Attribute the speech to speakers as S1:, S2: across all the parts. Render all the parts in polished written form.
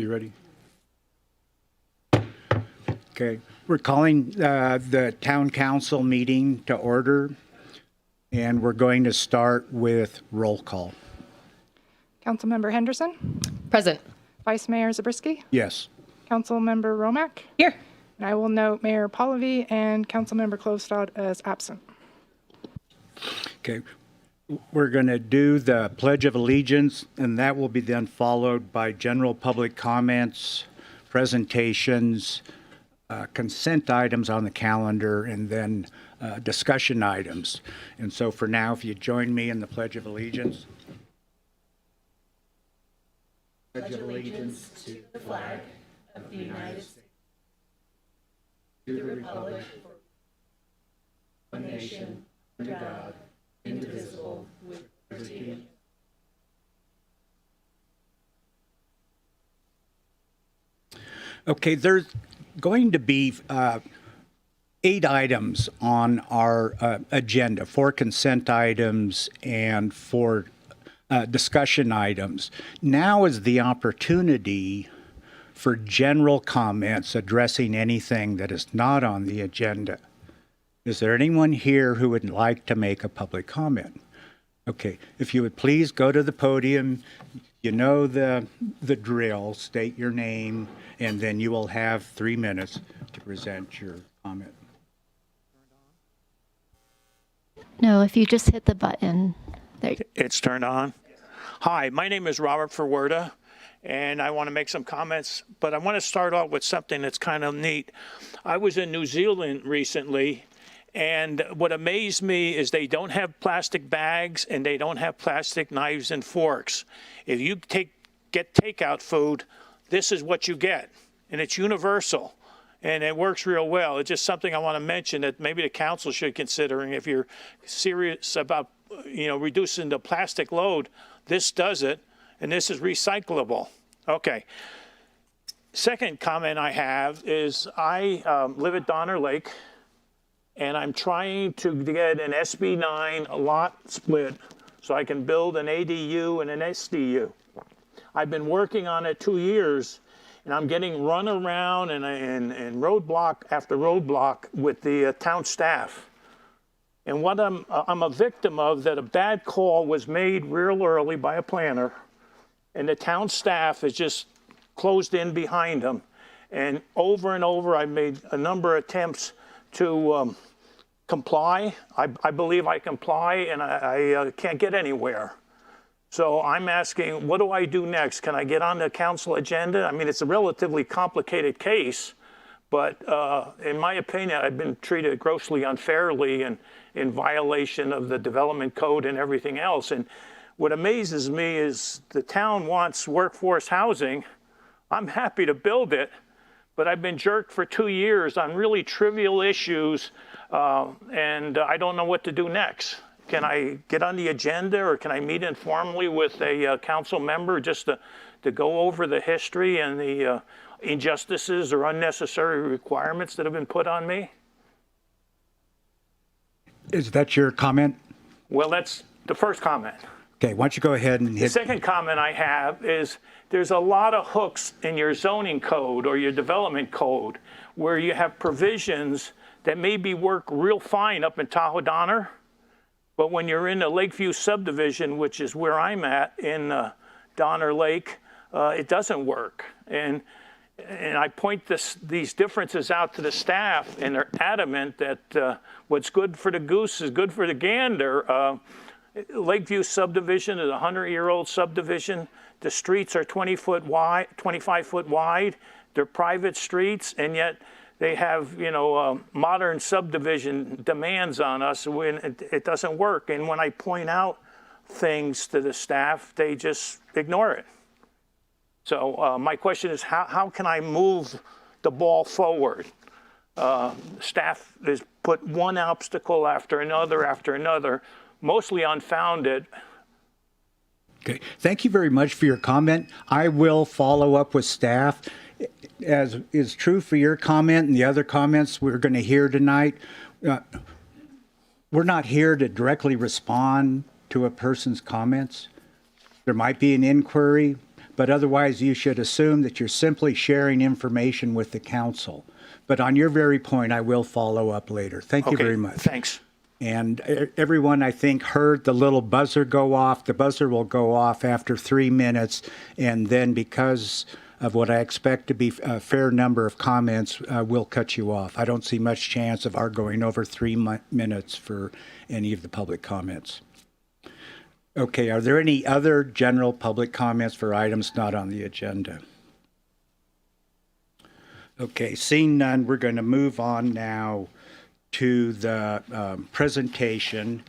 S1: You ready? Okay, we're calling the town council meeting to order, and we're going to start with roll call.
S2: Councilmember Henderson,
S3: Present.
S2: Vice Mayor Zabriskie,
S1: Yes.
S2: Councilmember Romack,
S3: Here.
S2: and I will note Mayor Pallavi and Councilmember Klostad as absent.
S1: Okay, we're going to do the Pledge of Allegiance, and that will be then followed by general public comments, presentations, consent items on the calendar, and then discussion items. And so for now, if you join me in the Pledge of Allegiance. Pledge of allegiance to the flag of the United States, to the republic for one nation, under God, indivisible, with liberty. Okay, there's going to be 8 items on our agenda, 4 consent items and 4 discussion items. Now is the opportunity for general comments addressing anything that is not on the agenda. Is there anyone here who would like to make a public comment? Okay, if you would please go to the podium. You know the drill. State your name, and then you will have 3 minutes to present your comment.
S4: No, if you just hit the button. There.
S5: It's turned on. Hi, my name is Robert Ferwerda, and I want to make some comments, but I want to start off with something that's kind of neat. I was in New Zealand recently, and what amazed me is they don't have plastic bags and they don't have plastic knives and forks. If you get takeout food, this is what you get, and it's universal. And it works real well. It's just something I want to mention that maybe the council should consider. And if you're serious about, reducing the plastic load, this does it, and this is recyclable. Okay. Second comment I have is I live at Donner Lake, and I'm trying to get an SB9 lot split so I can build an ADU and an SDU. I've been working on it 2 years, and I'm getting run around and roadblock after roadblock with the town staff. And what I'm a victim of, that a bad call was made real early by a planner, and the town staff is just closed in behind them. And over, I made a number of attempts to comply. I believe I comply, and I can't get anywhere. So I'm asking, what do I do next? Can I get on the council agenda? I mean, it's a relatively complicated case, but in my opinion, I've been treated grossly unfairly and in violation of the development code and everything else. And what amazes me is the town wants workforce housing. I'm happy to build it, but I've been jerked for 2 years on really trivial issues, and I don't know what to do next. Can I get on the agenda, or can I meet informally with a council member just to go over the history and the injustices or unnecessary requirements that have been put on me?
S1: Is that your comment?
S5: Well, that's the first comment.
S1: Okay, why don't you go ahead and hit.
S5: The second comment I have is there's a lot of hooks in your zoning code or your development code where you have provisions that maybe work real fine up in Tahoe Donner, but when you're in the Lakeview subdivision, which is where I'm at in Donner Lake, it doesn't work. And I point these differences out to the staff, and they're adamant that what's good for the goose is good for the gander. Lakeview subdivision is a 100-year-old subdivision. The streets are 25 foot wide. They're private streets, and yet they have, modern subdivision demands on us when it doesn't work. And when I point out things to the staff, they just ignore it. So my question is, how can I move the ball forward? Staff has put one obstacle after another, mostly unfounded.
S1: Okay, thank you very much for your comment. I will follow up with staff. As is true for your comment and the other comments we're going to hear tonight, we're not here to directly respond to a person's comments. There might be an inquiry, but otherwise you should assume that you're simply sharing information with the council. But on your very point, I will follow up later. Thank you
S5: Okay,
S1: very much.
S5: thanks.
S1: And everyone, I think, heard the little buzzer go off. The buzzer will go off after 3 minutes, and then because of what I expect to be a fair number of comments, we'll cut you off. I don't see much chance of our going over 3 minutes for any of the public comments. Okay, are there any other general public comments for items not on the agenda? Okay, seeing none, we're going to move on now to the presentation.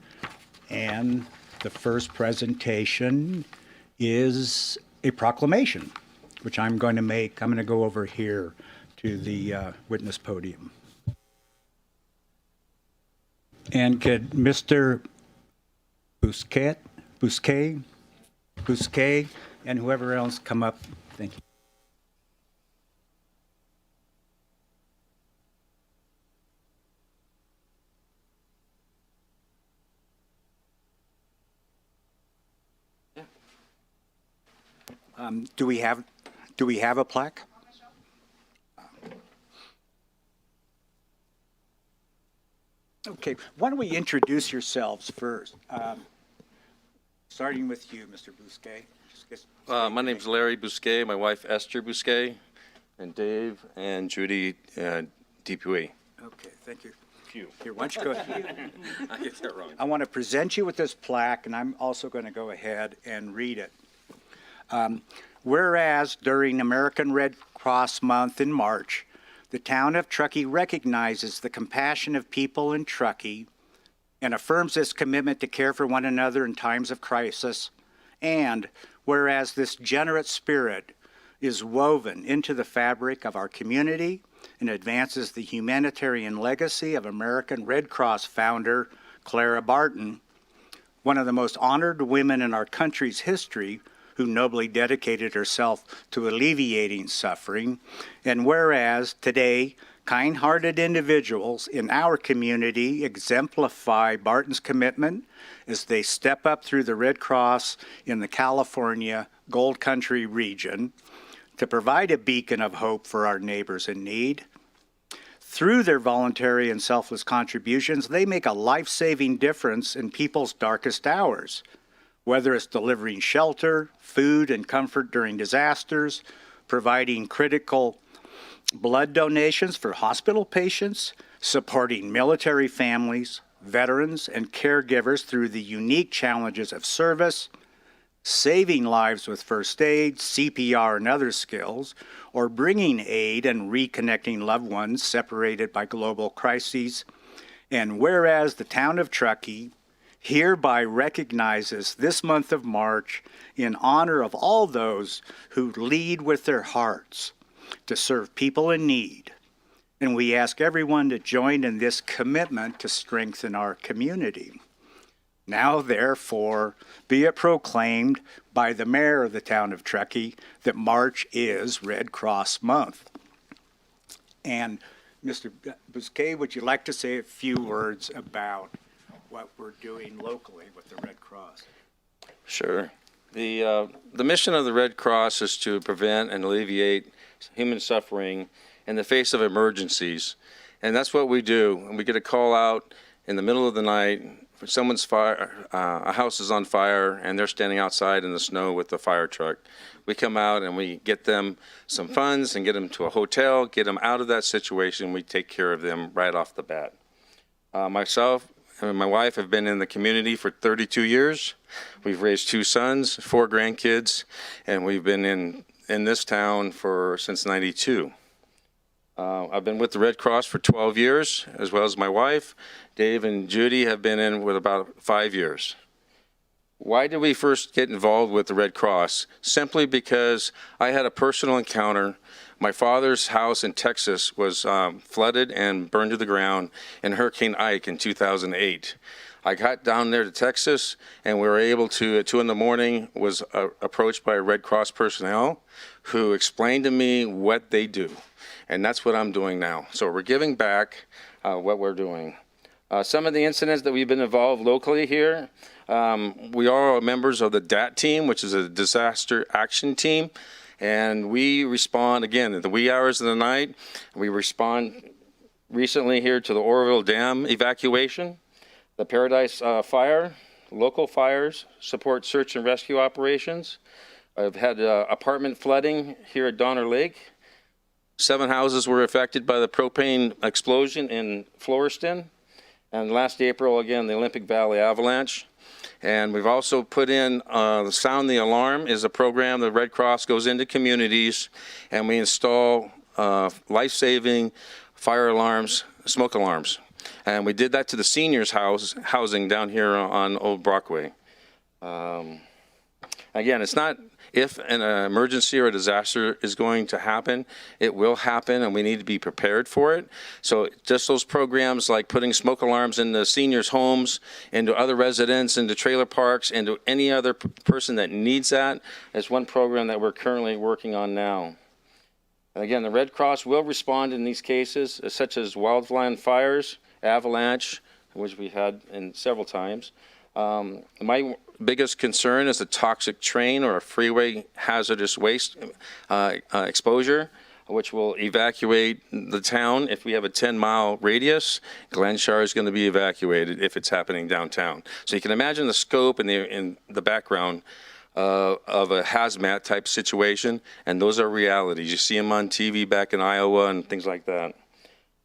S1: And the first presentation is a proclamation, which I'm going to make. I'm going to go over here to the witness podium. And could Mr. Bousquet, and whoever else come up? Thank you. Do we have a plaque? Okay, why don't we introduce yourselves first? Starting with you, Mr. Bousquet.
S3: My name's Larry Bousquet, my wife Esther Bousquet, and Dave and Judy DPE.
S1: Okay, thank you.
S3: Phew.
S1: Here, why don't you go?
S3: I get that wrong.
S1: I want to present you with this plaque, and I'm also going to go ahead and read it. Whereas during American Red Cross Month in March, the town of Truckee recognizes the compassion of people in Truckee and affirms its commitment to care for one another in times of crisis. And whereas this generous spirit is woven into the fabric of our community and advances the humanitarian legacy of American Red Cross founder Clara Barton, one of the most honored women in our country's history, who nobly dedicated herself to alleviating suffering. And whereas today, kind-hearted individuals in our community exemplify Barton's commitment as they step up through the Red Cross in the California Gold Country region to provide a beacon of hope for our neighbors in need. Through their voluntary and selfless contributions, they make a life-saving difference in people's darkest hours, whether it's delivering shelter, food, and comfort during disasters, providing critical blood donations for hospital patients, supporting military families, veterans, and caregivers through the unique challenges of service, saving lives with first aid, CPR, and other skills, or bringing aid and reconnecting loved ones separated by global crises. And whereas the town of Truckee hereby recognizes this month of March in honor of all those who lead with their hearts to serve people in need. And we ask everyone to join in this commitment to strengthen our community. Now, therefore, be it proclaimed by the mayor of the town of Truckee that March is Red Cross Month. And Mr. Bousquet, would you like to say a few words about what we're doing locally with the Red Cross?
S3: Sure. The mission of the Red Cross is to prevent and alleviate human suffering in the face of emergencies. And that's what we do. And we get a call out in the middle of the night, someone's a house is on fire and they're standing outside in the snow with the fire truck. We come out and we get them some funds and get them to a hotel, get them out of that situation. We take care of them right off the bat. Myself and my wife have been in the community for 32 years. We've raised 2 sons, 4 grandkids, and we've been in this town since '92. I've been with the Red Cross for 12 years, as well as my wife. Dave and Judy have been in with about 5 years. Why did we first get involved with the Red Cross? Simply because I had a personal encounter. My father's house in Texas was flooded and burned to the ground in Hurricane Ike in 2008. I got down there to Texas, and we were able to, at 2 in the morning, was approached by Red Cross personnel who explained to me what they do. And that's what I'm doing now. So we're giving back what we're doing. Some of the incidents that we've been involved locally here, We are members of the DAT team, which is a disaster action team. And we respond, again, at the wee hours of the night. We respond recently here to the Oroville Dam evacuation, the Paradise Fire, local fires, support search and rescue operations. I've had apartment flooding here at Donner Lake. 7 houses were affected by the propane explosion in Floriston. And last April, again, the Olympic Valley avalanche. And we've also put in Sound the Alarm is a program the Red Cross goes into communities, and we install life-saving fire alarms, smoke alarms. And we did that to the seniors' housing down here on Old Brockway. Again, it's not if an emergency or a disaster is going to happen, it will happen, and we need to be prepared for it. So just those programs like putting smoke alarms in the seniors' homes, into other residents, into trailer parks, into any other person that needs that is one program that we're currently working on now. And again, the Red Cross will respond in these cases, such as wildland fires, avalanche, which we've had in several times. My biggest concern is a toxic train or a freeway hazardous waste exposure, which will evacuate the town. If we have a 10-mile radius, Glenshire is going to be evacuated if it's happening downtown. So you can imagine the scope and the background of a hazmat type situation, and those are realities. You see them on TV back in Iowa and things like that.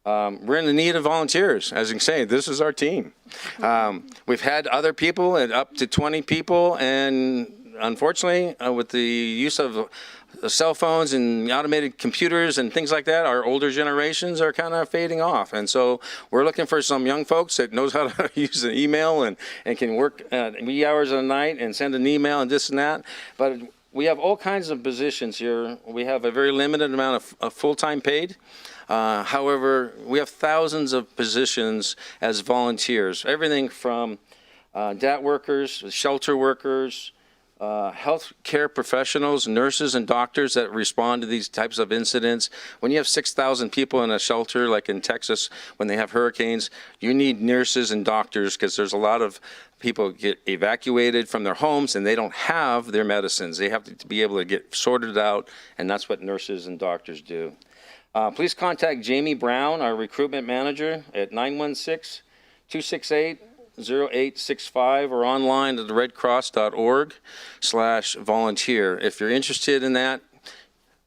S3: We're in the need of volunteers. As you can say, this is our team. We've had other people at up to 20 people, and unfortunately, with the use of cell phones and automated computers and things like that, our older generations are kind of fading off. And so we're looking for some young folks that knows how to use an email and can work wee hours of the night and send an email and this and that. But we have all kinds of positions here. We have a very limited amount of full-time paid. However, we have thousands of positions as volunteers, everything from DAT workers, shelter workers, health care professionals, nurses and doctors that respond to these types of incidents. When you have 6,000 people in a shelter, like in Texas, when they have hurricanes, you need nurses and doctors because there's a lot of people get evacuated from their homes and they don't have their medicines. They have to be able to get sorted out, and that's what nurses and doctors do. Please contact Jamie Brown, our recruitment manager, at 916-268-0865 or online at theredcross.org/volunteer. If you're interested in that,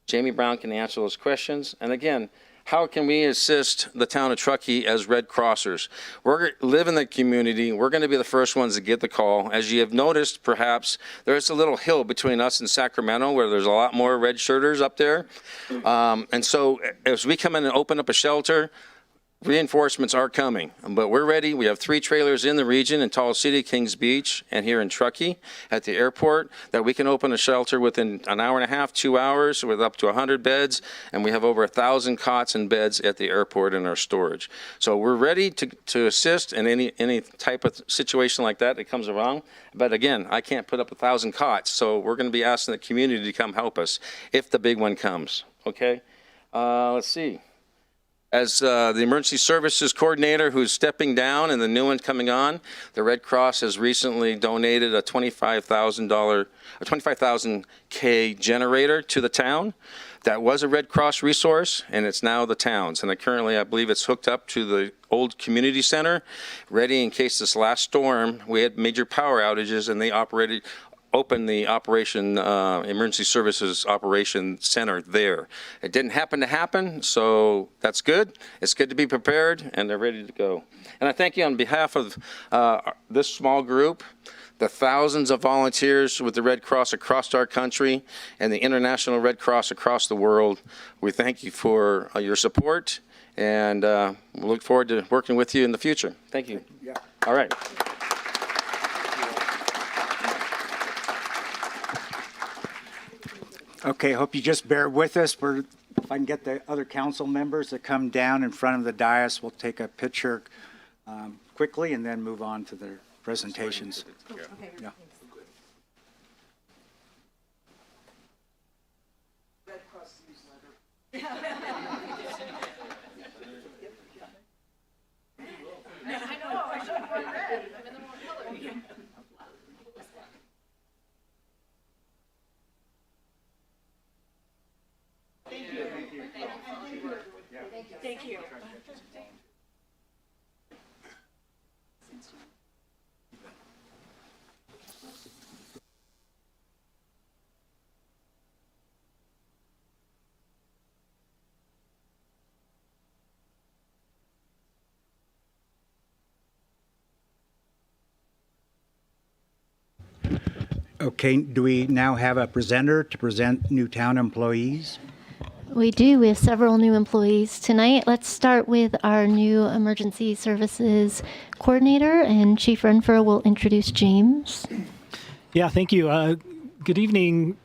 S3: Jamie Brown can answer those questions. And again, how can we assist the town of Truckee as Red Crossers? We live in the community. We're going to be the first ones to get the call. As you have noticed, perhaps, there's a little hill between us and Sacramento where there's a lot more red shirters up there. And so as we come in and open up a shelter, reinforcements are coming, but we're ready. We have 3 trailers in the region in Tahoe City, Kings Beach, and here in Truckee at the airport that we can open a shelter within an hour and a half, 2 hours with up to 100 beds. And we have over 1,000 cots and beds at the airport in our storage. So we're ready to assist in any type of situation like that comes around. But again, I can't put up 1,000 cots. So we're going to be asking the community to come help us if the big one comes. Okay. Let's see. As the emergency services coordinator who's stepping down and the new one coming on, the Red Cross has recently donated a $25,000 generator to the town. That was a Red Cross resource, and it's now the town's. And currently, I believe it's hooked up to the old community center, ready in case this last storm, we had major power outages, and they opened the emergency services operation center there. It didn't happen, so that's good. It's good to be prepared, and they're ready to go. And I thank you on behalf of this small group, the thousands of volunteers with the Red Cross across our country, and the International Red Cross across the world. We thank you for your support, and we look forward to working with you in the future. Thank you.
S1: Yeah.
S3: All right.
S1: Okay, hope you just bear with us. If I can get the other council members to come down in front of the dais, we'll take a picture quickly and then move on to their presentations. Yeah. Okay, do we now have a presenter to present new town employees?
S4: We do. We have several new employees tonight. Let's start with our new emergency services coordinator, and Chief Renfro will introduce James.
S6: Yeah, thank you. Good evening,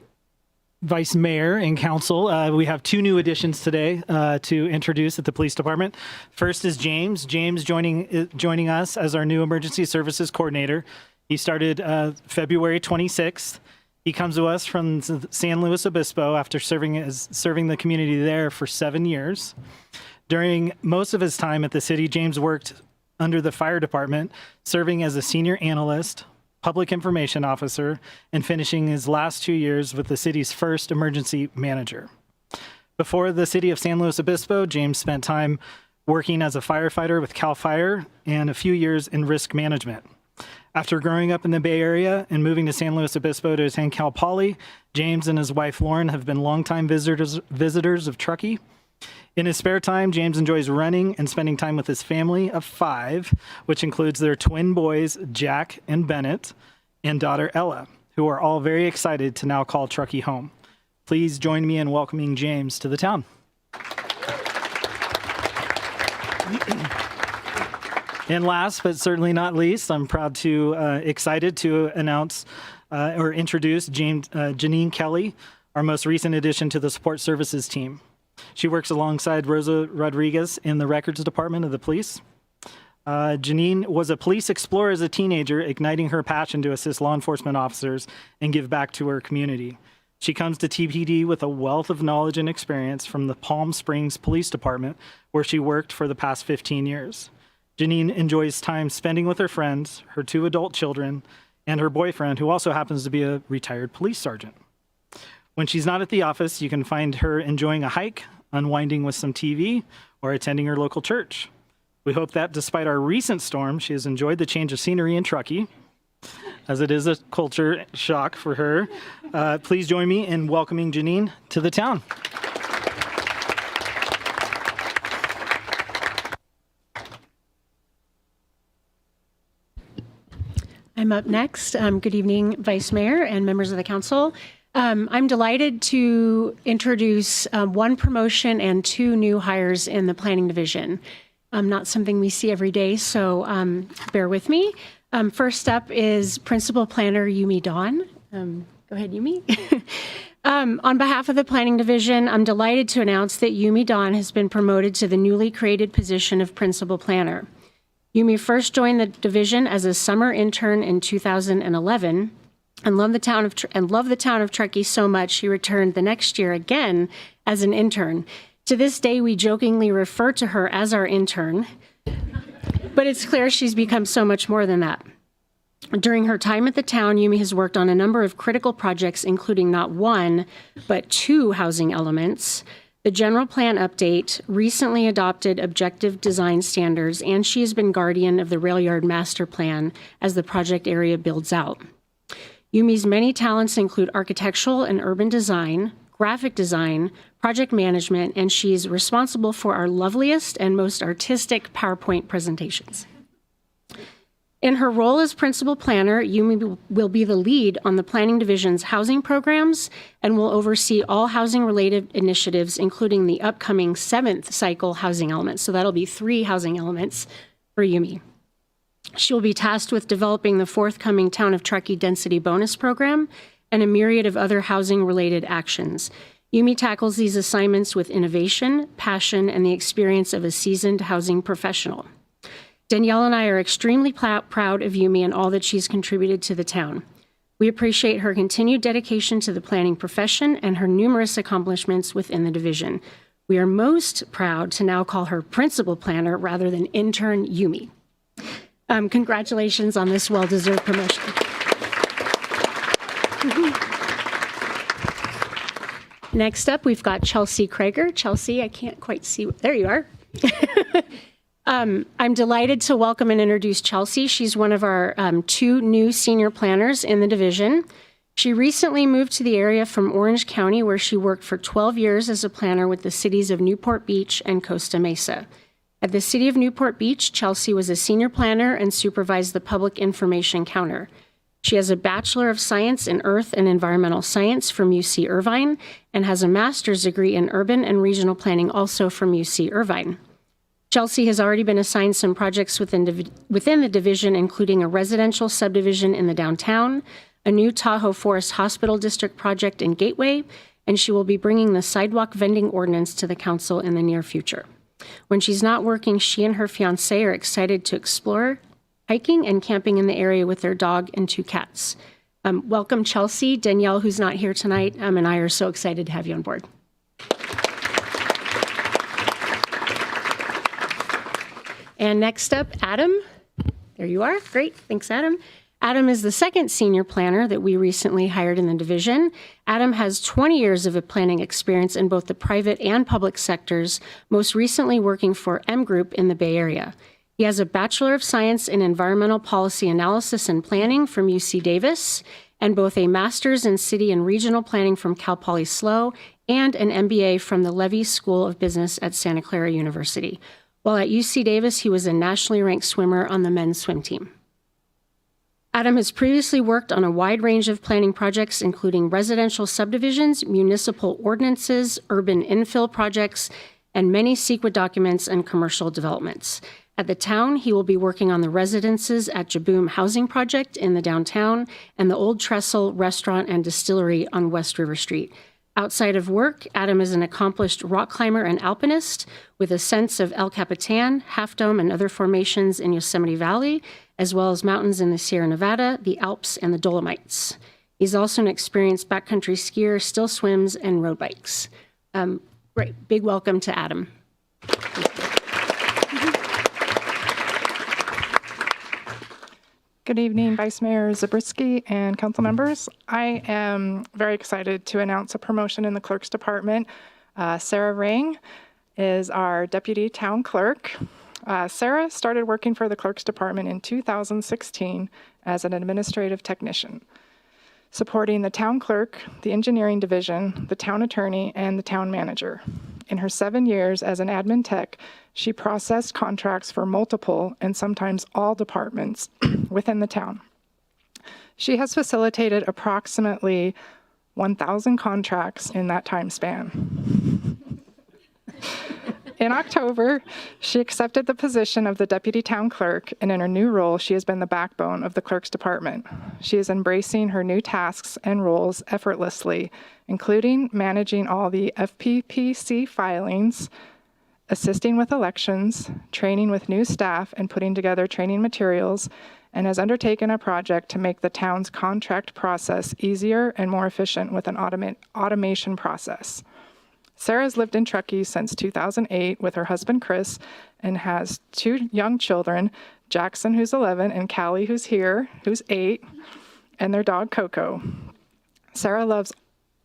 S6: Vice Mayor and Council. We have two new additions today to introduce at the Police Department. First is James. James joining us as our new emergency services coordinator. He started February 26th. He comes to us from San Luis Obispo after serving the community there for 7 years. During most of his time at the city, James worked under the fire department, serving as a senior analyst, public information officer, and finishing his last 2 years with the city's first emergency manager. Before the city of San Luis Obispo, James spent time working as a firefighter with CAL FIRE and a few years in risk management. After growing up in the Bay Area and moving to San Luis Obispo to attend Cal Poly, James and his wife Lauren have been longtime visitors of Truckee. In his spare time, James enjoys running and spending time with his family of 5, which includes their twin boys, Jack and Bennett, and daughter Ella, who are all very excited to now call Truckee home. Please join me in welcoming James to the town. And last, but certainly not least, I'm excited to announce or introduce Janine Kelly, our most recent addition to the support services team. She works alongside Rosa Rodriguez in the records department of the police. Janine was a police explorer as a teenager, igniting her passion to assist law enforcement officers and give back to her community. She comes to TPD with a wealth of knowledge and experience from the Palm Springs Police Department, where she worked for the past 15 years. Janine enjoys time spending with her friends, her 2 adult children, and her boyfriend, who also happens to be a retired police sergeant. When she's not at the office, you can find her enjoying a hike, unwinding with some TV, or attending her local church. We hope that despite our recent storm, she has enjoyed the change of scenery in Truckee, as it is a culture shock for her. Please join me in welcoming Janine to the town.
S7: I'm up next. Good evening, Vice Mayor and members of the council. I'm delighted to introduce 1 promotion and 2 new hires in the planning division. Not something we see every day, so bear with me. First up is Principal Planner Yumi Dawn. Go ahead, Yumi. On behalf of the planning division, I'm delighted to announce that Yumi Dawn has been promoted to the newly created position of Principal Planner. Yumi first joined the division as a summer intern in 2011 and loved the town of Truckee so much she returned the next year again as an intern. To this day, we jokingly refer to her as our intern, but it's clear she's become so much more than that. During her time at the town, Yumi has worked on a number of critical projects, including not 1, but 2 housing elements, the general plan update, recently adopted objective design standards, and she has been guardian of the rail yard master plan as the project area builds out. Yumi's many talents include architectural and urban design, graphic design, project management, and she's responsible for our loveliest and most artistic PowerPoint presentations. In her role as principal planner, Yumi will be the lead on the planning division's housing programs and will oversee all housing-related initiatives, including the upcoming 7th cycle housing elements. So that'll be 3 housing elements for Yumi. She will be tasked with developing the forthcoming Town of Truckee Density Bonus Program and a myriad of other housing-related actions. Yumi tackles these assignments with innovation, passion, and the experience of a seasoned housing professional. Danielle and I are extremely proud of Yumi and all that she's contributed to the town. We appreciate her continued dedication to the planning profession and her numerous accomplishments within the division. We are most proud to now call her principal planner rather than intern Yumi. Congratulations on this well-deserved promotion. Next up, we've got Chelsea Krager. Chelsea, I can't quite see. There you are. I'm delighted to welcome and introduce Chelsea. She's one of our 2 new senior planners in the division. She recently moved to the area from Orange County, where she worked for 12 years as a planner with the cities of Newport Beach and Costa Mesa. At the city of Newport Beach, Chelsea was a senior planner and supervised the public information counter. She has a Bachelor of Science in Earth and Environmental Science from UC Irvine and has a master's degree in urban and regional planning also from UC Irvine. Chelsea has already been assigned some projects within the division, including a residential subdivision in the downtown, a new Tahoe Forest Hospital District project in Gateway, and she will be bringing the sidewalk vending ordinance to the council in the near future. When she's not working, she and her fiancé are excited to explore hiking and camping in the area with their dog and 2 cats. Welcome, Chelsea. Danielle, who's not here tonight, and I are so excited to have you on board. And next up, Adam. There you are. Great. Thanks, Adam. Adam is the second senior planner that we recently hired in the division. Adam has 20 years of planning experience in both the private and public sectors, most recently working for M Group in the Bay Area. He has a Bachelor of Science in Environmental Policy Analysis and Planning from UC Davis, and both a Master's in City and Regional Planning from Cal Poly SLO and an MBA from the Levy School of Business at Santa Clara University. While at UC Davis, he was a nationally ranked swimmer on the men's swim team. Adam has previously worked on a wide range of planning projects, including residential subdivisions, municipal ordinances, urban infill projects, and many CEQA documents and commercial developments. At the town, he will be working on the residences at Jaboom Housing Project in the downtown and the Old Trestle Restaurant and Distillery on West River Street. Outside of work, Adam is an accomplished rock climber and alpinist with a sense of El Capitan, Half Dome, and other formations in Yosemite Valley, as well as mountains in the Sierra Nevada, the Alps, and the Dolomites. He's also an experienced backcountry skier, still swims, and road bikes. Great. Big welcome to Adam.
S2: Good evening, Vice Mayor Zabriskie and council members. I am very excited to announce a promotion in the clerk's department. Sarah Ring is our deputy town clerk. Sarah started working for the clerk's department in 2016 as an administrative technician, supporting the town clerk, the engineering division, the town attorney, and the town manager. In her 7 years as an admin tech, she processed contracts for multiple and sometimes all departments within the town. She has facilitated approximately 1,000 contracts in that time span. In October, she accepted the position of the deputy town clerk, and in her new role, she has been the backbone of the clerk's department. She is embracing her new tasks and roles effortlessly, including managing all the FPPC filings, assisting with elections, training with new staff, and putting together training materials, and has undertaken a project to make the town's contract process easier and more efficient with an automation process. Sarah's lived in Truckee since 2008 with her husband, Chris, and has 2 young children, Jackson, who's 11, and Callie, who's here, who's 8, and their dog, Coco. Sarah loves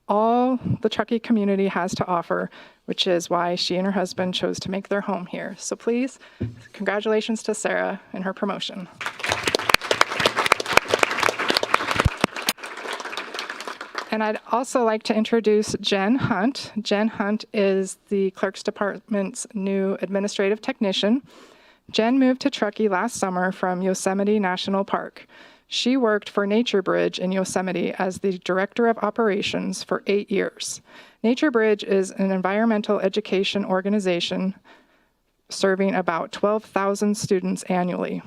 S2: all the Truckee community has to offer, which is why she and her husband chose to make their home here. So please, congratulations to Sarah and her promotion. And I'd also like to introduce Jen Hunt. Jen Hunt is the Clerk's Department's new administrative technician. Jen moved to Truckee last summer from Yosemite National Park. She worked for Nature Bridge in Yosemite as the Director of Operations for 8 years. Nature Bridge is an environmental education organization serving about 12,000 students annually.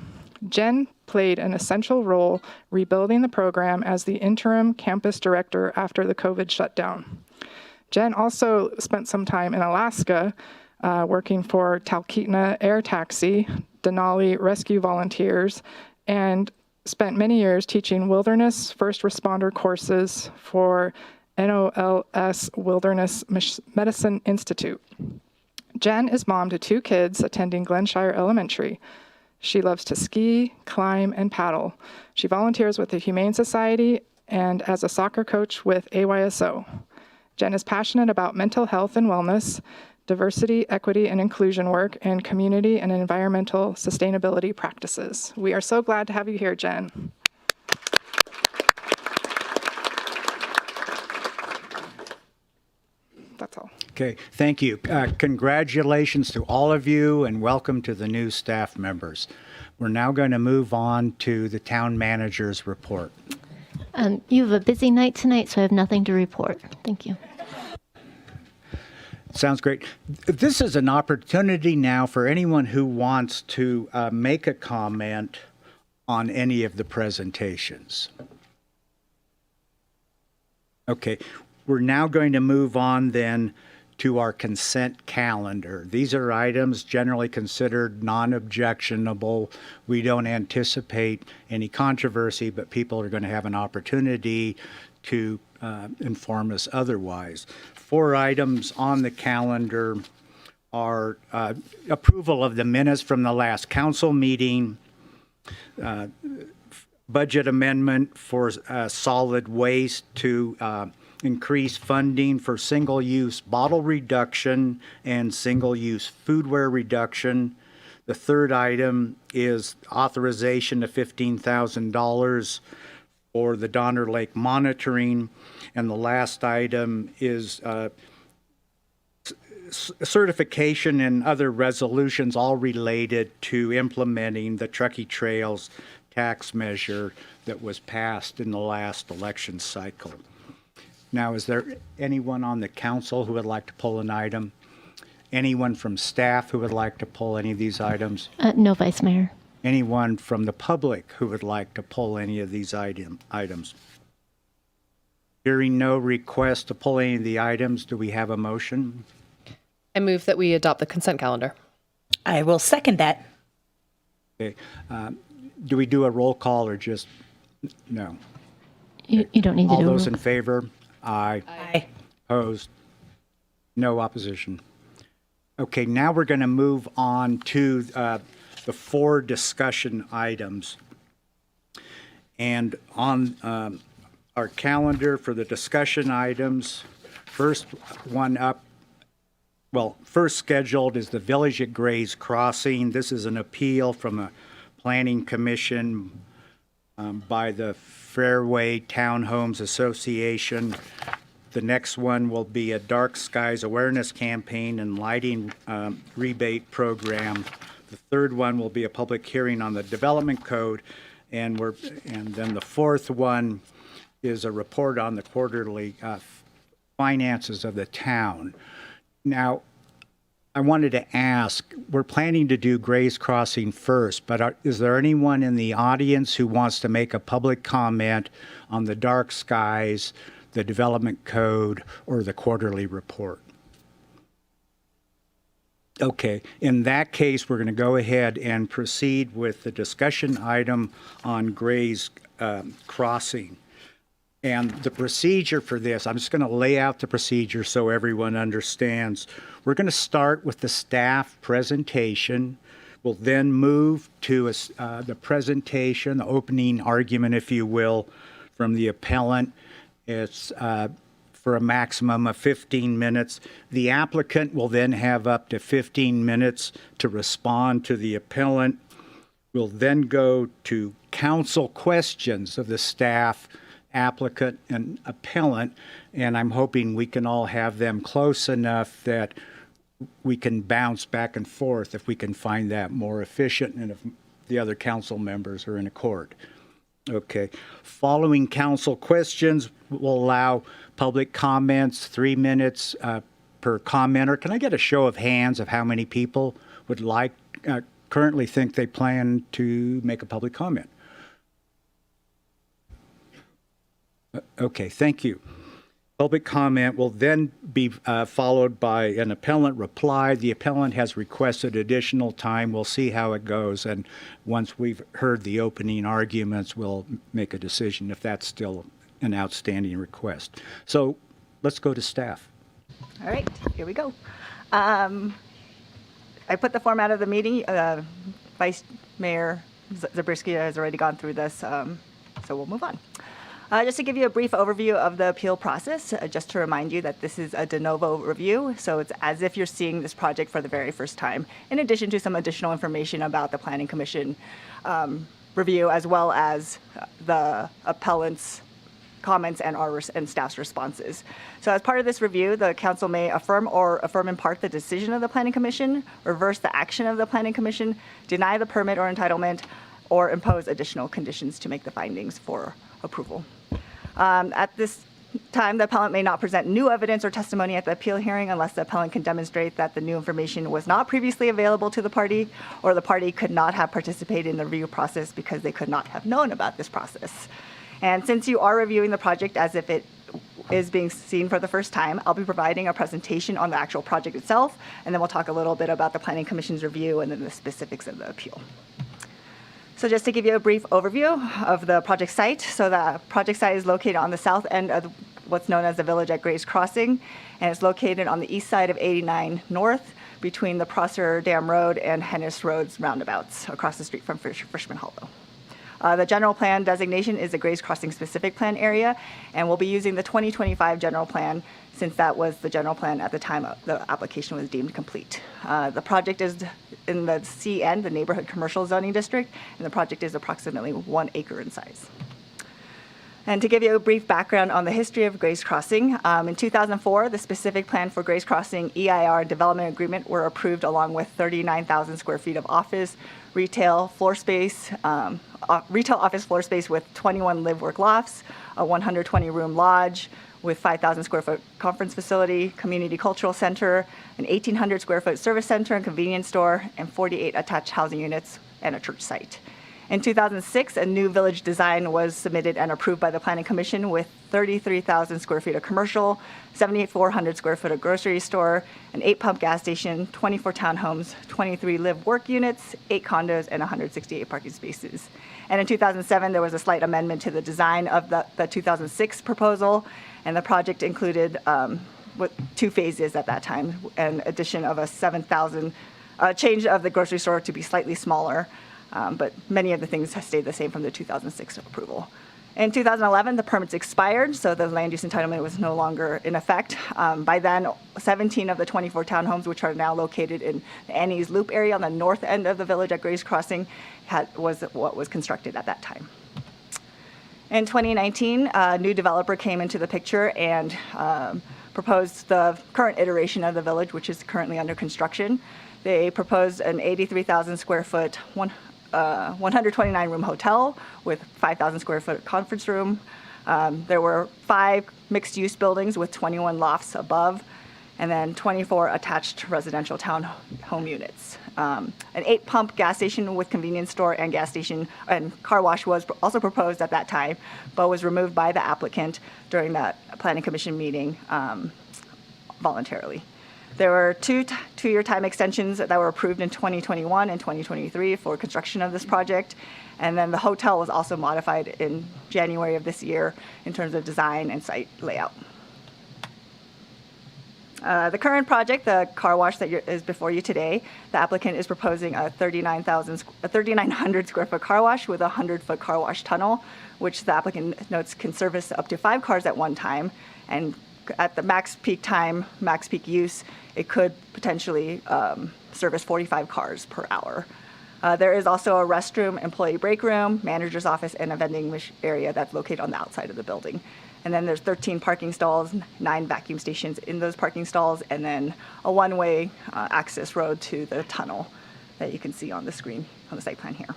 S2: Jen played an essential role rebuilding the program as the interim campus director after the COVID shutdown. Jen also spent some time in Alaska working for Talkeetna Air Taxi, Denali Rescue Volunteers, and spent many years teaching wilderness first responder courses for NOLS Wilderness Medicine Institute. Jen is mom to 2 kids attending Glenshire Elementary. She loves to ski, climb, and paddle. She volunteers with the Humane Society and as a soccer coach with AYSO. Jen is passionate about mental health and wellness, diversity, equity, and inclusion work, and community and environmental sustainability practices. We are so glad to have you here, Jen. That's all.
S1: Okay, thank you. Congratulations to all of you and welcome to the new staff members. We're now going to move on to the town manager's report.
S4: You have a busy night tonight, so I have nothing to report. Thank you.
S1: Sounds great. This is an opportunity now for anyone who wants to make a comment on any of the presentations. Okay, we're now going to move on then to our consent calendar. These are items generally considered non-objectionable. We don't anticipate any controversy, but people are going to have an opportunity to inform us otherwise. 4 items on the calendar are approval of the minutes from the last council meeting, budget amendment for solid waste to increase funding for single-use bottle reduction and single-use foodware reduction. The third item is authorization of $15,000 for the Donner Lake monitoring. And the last item is certification and other resolutions, all related to implementing the Truckee Trails tax measure that was passed in the last election cycle. Now, is there anyone on the council who would like to pull an item? Anyone from staff who would like to pull any of these items?
S4: No, Vice Mayor.
S1: Anyone from the public who would like to pull any of these items? Hearing no request to pull any of the items, do we have a motion?
S8: I move that we adopt the consent calendar.
S9: I will second that.
S1: Okay. Do we do a roll call or just no?
S4: You don't need to
S1: All
S4: do a
S1: those
S4: roll
S1: in favor? Aye.
S9: Aye.
S1: Opposed? No opposition. Okay, now we're going to move on to the 4 discussion items. And on our calendar for the discussion items, first scheduled is the Village at Gray's Crossing. This is an appeal from a planning commission by the Fairway Townhomes Association. The next one will be a Dark Skies Awareness Campaign and Lighting Rebate Program. The third one will be a public hearing on the Development Code, and then the fourth one is a report on the quarterly finances of the town. Now, I wanted to ask, we're planning to do Gray's Crossing first, but is there anyone in the audience who wants to make a public comment on the Dark Skies, the Development Code, or the quarterly report? Okay, in that case, we're going to go ahead and proceed with the discussion item on Gray's Crossing. And the procedure for this, I'm just going to lay out the procedure so everyone understands. We're going to start with the staff presentation. We'll then move to the presentation, the opening argument, if you will, from the appellant. It's for a maximum of 15 minutes. The applicant will then have up to 15 minutes to respond to the appellant. We'll then go to council questions of the staff, applicant, and appellant, and I'm hoping we can all have them close enough that we can bounce back and forth if we can find that more efficient and if the other council members are in accord. Okay. Following council questions, we'll allow public comments, 3 minutes per commenter. Can I get a show of hands of how many people would currently think they plan to make a public comment? Okay, thank you. Public comment will then be followed by an appellant reply. The appellant has requested additional time. We'll see how it goes. And once we've heard the opening arguments, we'll make a decision if that's still an outstanding request. So let's go to staff.
S10: All right, here we go. I put the format of the meeting. Vice Mayor Zabriskie has already gone through this, so we'll move on. Just to give you a brief overview of the appeal process, just to remind you that this is a de novo review, so it's as if you're seeing this project for the very first time, in addition to some additional information about the Planning Commission review, as well as the appellant's comments and staff's responses. So as part of this review, the council may affirm or affirm in part the decision of the Planning Commission, reverse the action of the Planning Commission, deny the permit or entitlement, or impose additional conditions to make the findings for approval. At this time, the appellant may not present new evidence or testimony at the appeal hearing unless the appellant can demonstrate that the new information was not previously available to the party, or the party could not have participated in the review process because they could not have known about this process. And since you are reviewing the project as if it is being seen for the first time, I'll be providing a presentation on the actual project itself, and then we'll talk a little bit about the Planning Commission's review and then the specifics of the appeal. So just to give you a brief overview of the project site. So the project site is located on the south end of what's known as the Village at Gray's Crossing, and it's located on the east side of 89 North between the Prosser Dam Road and Hennis Roads roundabouts across the street from Fishman Hollow. The general plan designation is the Gray's Crossing specific plan area, and we'll be using the 2025 general plan since that was the general plan at the time the application was deemed complete. The project is in the CN, the Neighborhood Commercial Zoning District, and the project is approximately 1 acre in size. And to give you a brief background on the history of Gray's Crossing, in 2004, the specific plan for Gray's Crossing EIR development agreement were approved along with 39,000 square feet of office, retail floor space, retail office floor space with 21 live-work lofts, a 120-room lodge with 5,000 square foot conference facility, community cultural center, an 1,800 square foot service center and convenience store, and 48 attached housing units and a church site. In 2006, a new village design was submitted and approved by the Planning Commission with 33,000 square feet of commercial, 7,400 square foot of grocery store, an 8-pump gas station, 24 townhomes, 23 live-work units, 8 condos, and 168 parking spaces. And in 2007, there was a slight amendment to the design of the 2006 proposal, and the project included with 2 phases at that time, an addition of a 7,000, change of the grocery store to be slightly smaller. But many of the things have stayed the same from the 2006 approval. In 2011, the permits expired, so the land use entitlement was no longer in effect. By then, 17 of the 24 townhomes, which are now located in the Annie's Loop area on the north end of the Village at Gray's Crossing, was what was constructed at that time. In 2019, a new developer came into the picture and proposed the current iteration of the village, which is currently under construction. They proposed an 83,000 square foot 129 room hotel with 5,000 square foot conference room. There were 5 mixed use buildings with 21 lofts above, and then 24 attached residential townhome units. An 8-pump gas station with convenience store and gas station and car wash was also proposed at that time, but was removed by the applicant during that Planning Commission meeting voluntarily. There were 2-year time extensions that were approved in 2021 and 2023 for construction of this project. And then the hotel was also modified in January of this year in terms of design and site layout. The current project, the car wash that is before you today, the applicant is proposing a 3,900 square foot car wash with a 100-foot car wash tunnel, which the applicant notes can service up to 5 cars at one time. And at the max peak time, max peak use, it could potentially service 45 cars per hour. There is also a restroom, employee break room, manager's office, and a vending area that's located on the outside of the building. And then there's 13 parking stalls, 9 vacuum stations in those parking stalls, and then a one-way access road to the tunnel that you can see on the screen on the site plan here.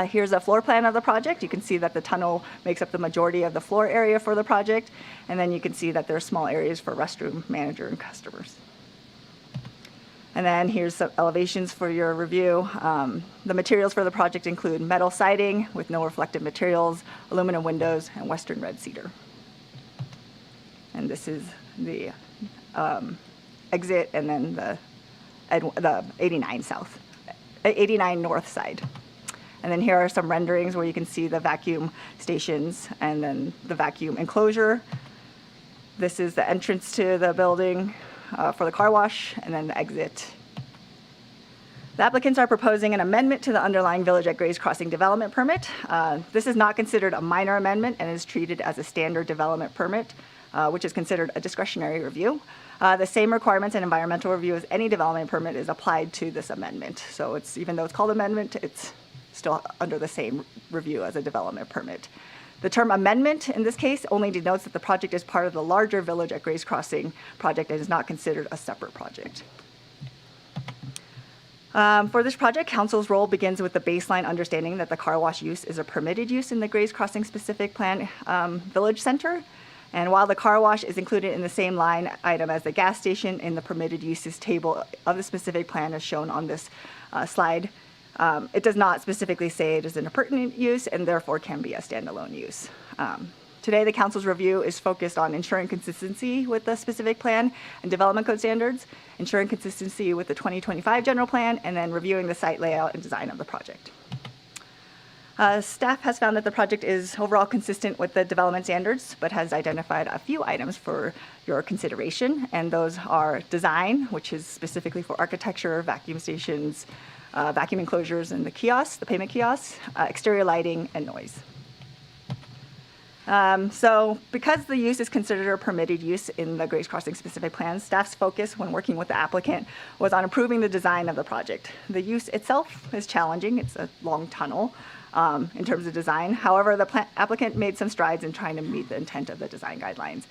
S10: Here's a floor plan of the project. You can see that the tunnel makes up the majority of the floor area for the project, and then you can see that there are small areas for restroom, manager, and customers. And then here's some elevations for your review. The materials for the project include metal siding with no reflective materials, aluminum windows, and western red cedar. And this is the exit, and then the 89 north side. And then here are some renderings where you can see the vacuum stations and then the vacuum enclosure. This is the entrance to the building for the car wash, and then the exit. The applicants are proposing an amendment to the underlying Village at Grays Crossing development permit. This is not considered a minor amendment and is treated as a standard development permit, which is considered a discretionary review. The same requirements and environmental review as any development permit is applied to this amendment. So it's, even though it's called amendment, it's still under the same review as a development permit. The term amendment in this case only denotes that the project is part of the larger Village at Grays Crossing project and is not considered a separate project. For this project, council's role begins with the baseline understanding that the car wash use is a permitted use in the Grays Crossing specific plan village center. And while the car wash is included in the same line item as the gas station in the permitted uses table of the specific plan as shown on this slide, it does not specifically say it is an appurtenant use and therefore can be a standalone use. Today, the council's review is focused on ensuring consistency with the specific plan and development code standards, ensuring consistency with the 2025 general plan, and then reviewing the site layout and design of the project. Staff has found that the project is overall consistent with the development standards, but has identified a few items for your consideration, and those are design, which is specifically for architecture, vacuum stations, vacuum enclosures, and the kiosks, the payment kiosks, exterior lighting, and noise. So because the use is considered a permitted use in the Grays Crossing specific plan, staff's focus when working with the applicant was on improving the design of the project. The use itself is challenging. It's a long tunnel in terms of design. However, the applicant made some strides in trying to meet the intent of the design guidelines.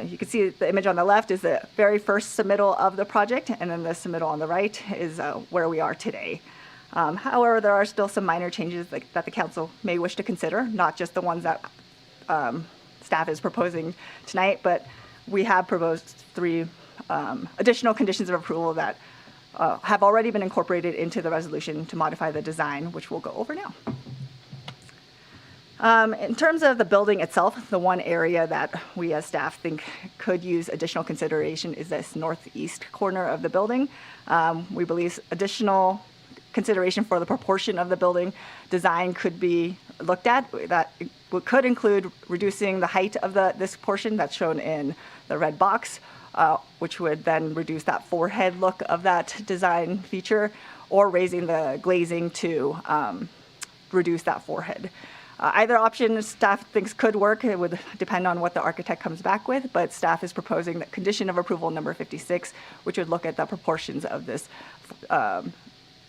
S10: You can see the image on the left is the very first submittal of the project, and then the submittal on the right is where we are today. However, there are still some minor changes that the council may wish to consider, not just the ones that staff is proposing tonight, but we have proposed 3 additional conditions of approval that have already been incorporated into the resolution to modify the design, which we'll go over now. In terms of the building itself, the one area that we as staff think could use additional consideration is this northeast corner of the building. We believe additional consideration for the proportion of the building design could be looked at. That could include reducing the height of this portion that's shown in the red box, which would then reduce that forehead look of that design feature, or raising the glazing to reduce that forehead. Either option staff thinks could work. It would depend on what the architect comes back with, but staff is proposing that condition of approval number 56, which would look at the proportions of this,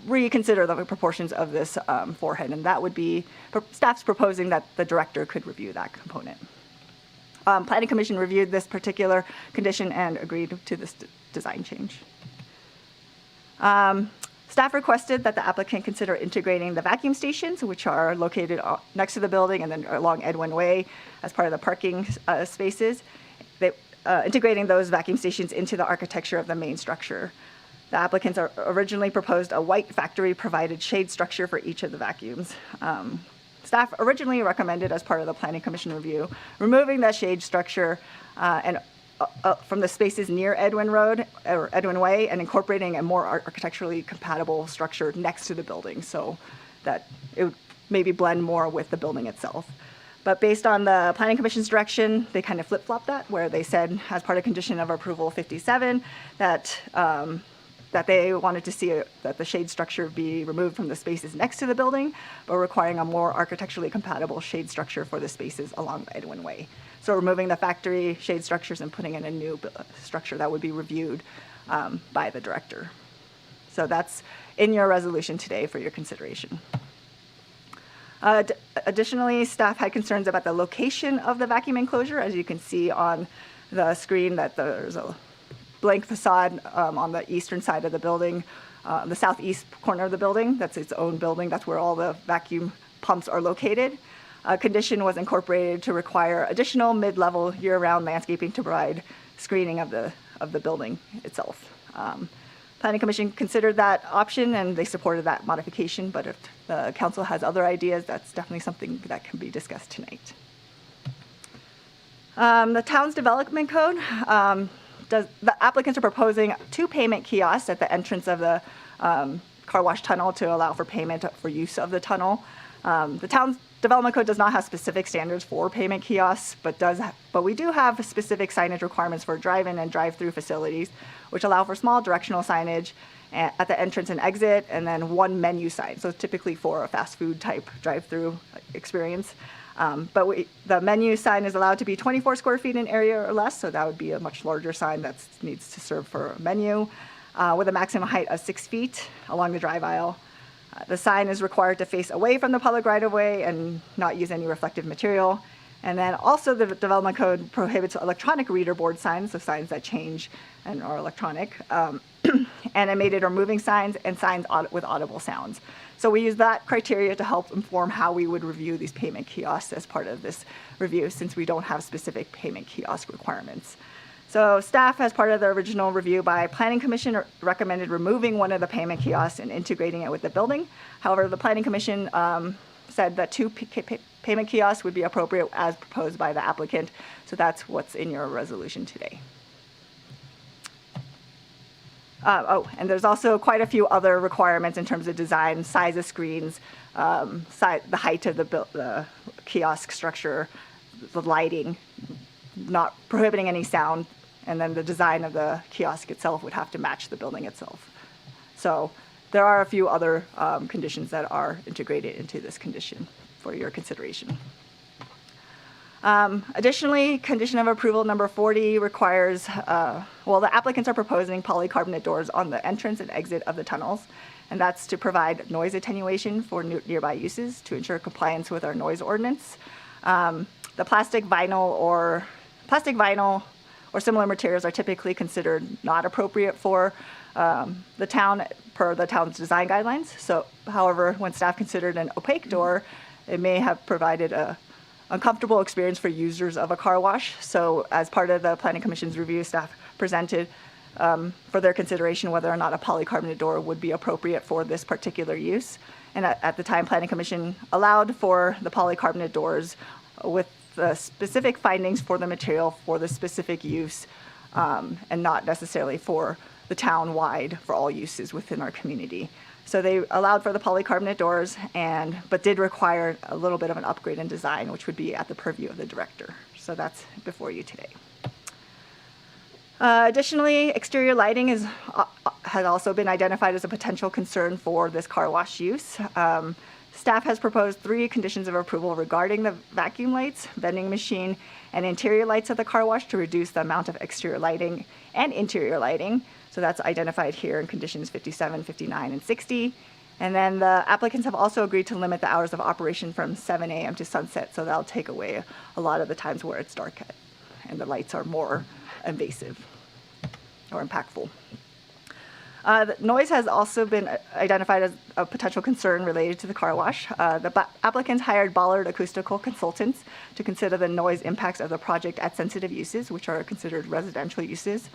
S10: reconsider the proportions of this forehead, and that would be, staff's proposing that the director could review that component. Planning Commission reviewed this particular condition and agreed to this design change. Staff requested that the applicant consider integrating the vacuum stations, which are located next to the building and then along Edwin Way as part of the parking spaces. Integrating those vacuum stations into the architecture of the main structure. The applicants originally proposed a white factory-provided shade structure for each of the vacuums. Staff originally recommended, as part of the Planning Commission review, removing that shade structure from the spaces near Edwin Road or Edwin Way and incorporating a more architecturally compatible structure next to the building so that it would maybe blend more with the building itself. But based on the Planning Commission's direction, they kind of flip-flopped that, where they said, as part of condition of approval 57, that they wanted to see that the shade structure be removed from the spaces next to the building, but requiring a more architecturally compatible shade structure for the spaces along Edwin Way. So removing the factory shade structures and putting in a new structure that would be reviewed by the director. So that's in your resolution today for your consideration. Additionally, staff had concerns about the location of the vacuum enclosure. As you can see on the screen, that there's a blank facade on the eastern side of the building, the southeast corner of the building. That's its own building. That's where all the vacuum pumps are located. A condition was incorporated to require additional mid-level year-round landscaping to provide screening of the building itself. Planning Commission considered that option and they supported that modification, but if the council has other ideas, that's definitely something that can be discussed tonight. The town's development code, the applicants are proposing 2 payment kiosks at the entrance of the car wash tunnel to allow for payment for use of the tunnel. The town's development code does not have specific standards for payment kiosks, but we do have specific signage requirements for drive-in and drive-through facilities, which allow for small directional signage at the entrance and exit, and then one menu sign. So typically for a fast food type drive-through experience. The menu sign is allowed to be 24 square feet in area or less, so that would be a much larger sign that needs to serve for a menu, with a maximum height of 6 feet along the drive aisle. The sign is required to face away from the public right-of-way and not use any reflective material. And then also the development code prohibits electronic reader board signs, so signs that change and are electronic, animated or moving signs, and signs with audible sounds. So we use that criteria to help inform how we would review these payment kiosks as part of this review, since we don't have specific payment kiosk requirements. So staff, as part of the original review by Planning Commission, recommended removing one of the payment kiosks and integrating it with the building. However, the Planning Commission said that 2 payment kiosks would be appropriate as proposed by the applicant. So that's what's in your resolution today. And there's also quite a few other requirements in terms of design, size of screens, the height of the kiosk structure, the lighting, not prohibiting any sound, and then the design of the kiosk itself would have to match the building itself. So there are a few other conditions that are integrated into this condition for your consideration. Additionally, condition of approval number 40 requires, the applicants are proposing polycarbonate doors on the entrance and exit of the tunnels, and that's to provide noise attenuation for nearby uses to ensure compliance with our noise ordinance. The plastic vinyl or similar materials are typically considered not appropriate for the town per the town's design guidelines. So, however, when staff considered an opaque door, it may have provided a uncomfortable experience for users of a car wash. So as part of the Planning Commission's review, staff presented for their consideration whether or not a polycarbonate door would be appropriate for this particular use. And at the time, Planning Commission allowed for the polycarbonate doors with the specific findings for the material for the specific use, and not necessarily for the town-wide for all uses within our community. So they allowed for the polycarbonate doors, but did require a little bit of an upgrade in design, which would be at the purview of the director. So that's before you today. Additionally, exterior lighting has also been identified as a potential concern for this car wash use. Staff has proposed 3 conditions of approval regarding the vacuum lights, vending machine, and interior lights of the car wash to reduce the amount of exterior lighting and interior lighting. So that's identified here in conditions 57, 59, and 60. And then the applicants have also agreed to limit the hours of operation from 7 a.m. to sunset, so that'll take away a lot of the times where it's dark and the lights are more invasive or impactful. The noise has also been identified as a potential concern related to the car wash. The applicants hired Ballard Acoustical Consultants to consider the noise impacts of the project at sensitive uses, which are considered residential uses.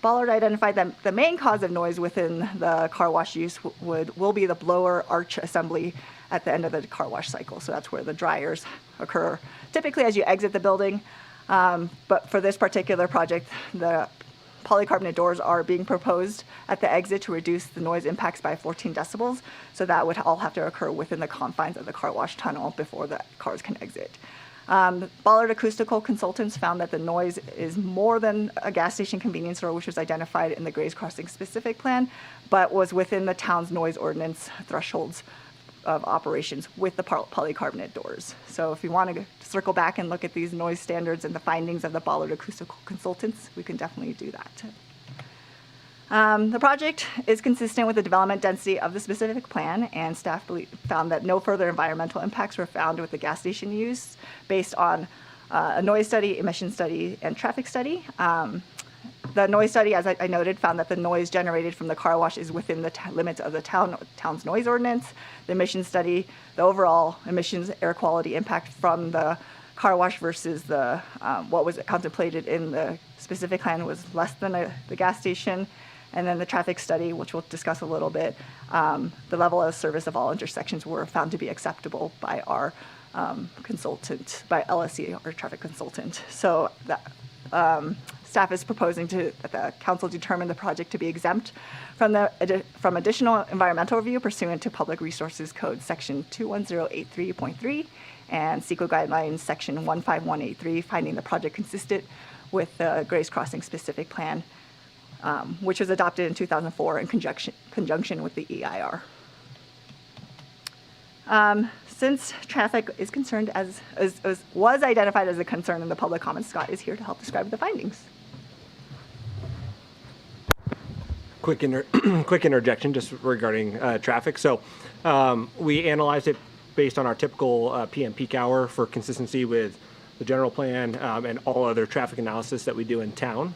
S10: Ballard identified that the main cause of noise within the car wash use will be the blower arch assembly at the end of the car wash cycle. So that's where the dryers occur, typically as you exit the building. But for this particular project, the polycarbonate doors are being proposed at the exit to reduce the noise impacts by 14 decibels. So that would all have to occur within the confines of the car wash tunnel before the cars can exit. Ballard Acoustical Consultants found that the noise is more than a gas station convenience store, which was identified in the Grays Crossing specific plan, but was within the town's noise ordinance thresholds of operations with the polycarbonate doors. So if you want to circle back and look at these noise standards and the findings of the Ballard Acoustical Consultants, we can definitely do that. The project is consistent with the development density of the specific plan, and staff found that no further environmental impacts were found with the gas station use based on a noise study, emission study, and traffic study. The noise study, as I noted, found that the noise generated from the car wash is within the limits of the town's noise ordinance. The emission study, the overall emissions air quality impact from the car wash versus the what was contemplated in the specific plan was less than the gas station. And then the traffic study, which we'll discuss a little bit, the level of service of all intersections were found to be acceptable by our consultant, by LSC, our traffic consultant. So staff is proposing that the council determine the project to be exempt from additional environmental review pursuant to Public Resources Code Section 21083.3 and CEQA Guidelines Section 15183, finding the project consistent with the Grays Crossing specific plan. which was adopted in 2004 in conjunction with the EIR. Since traffic is concerned was identified as a concern in the public comments, Scott is here to help describe the findings.
S11: Quick interjection just regarding traffic. So we analyzed it based on our typical PM peak hour for consistency with the general plan and all other traffic analysis that we do in town.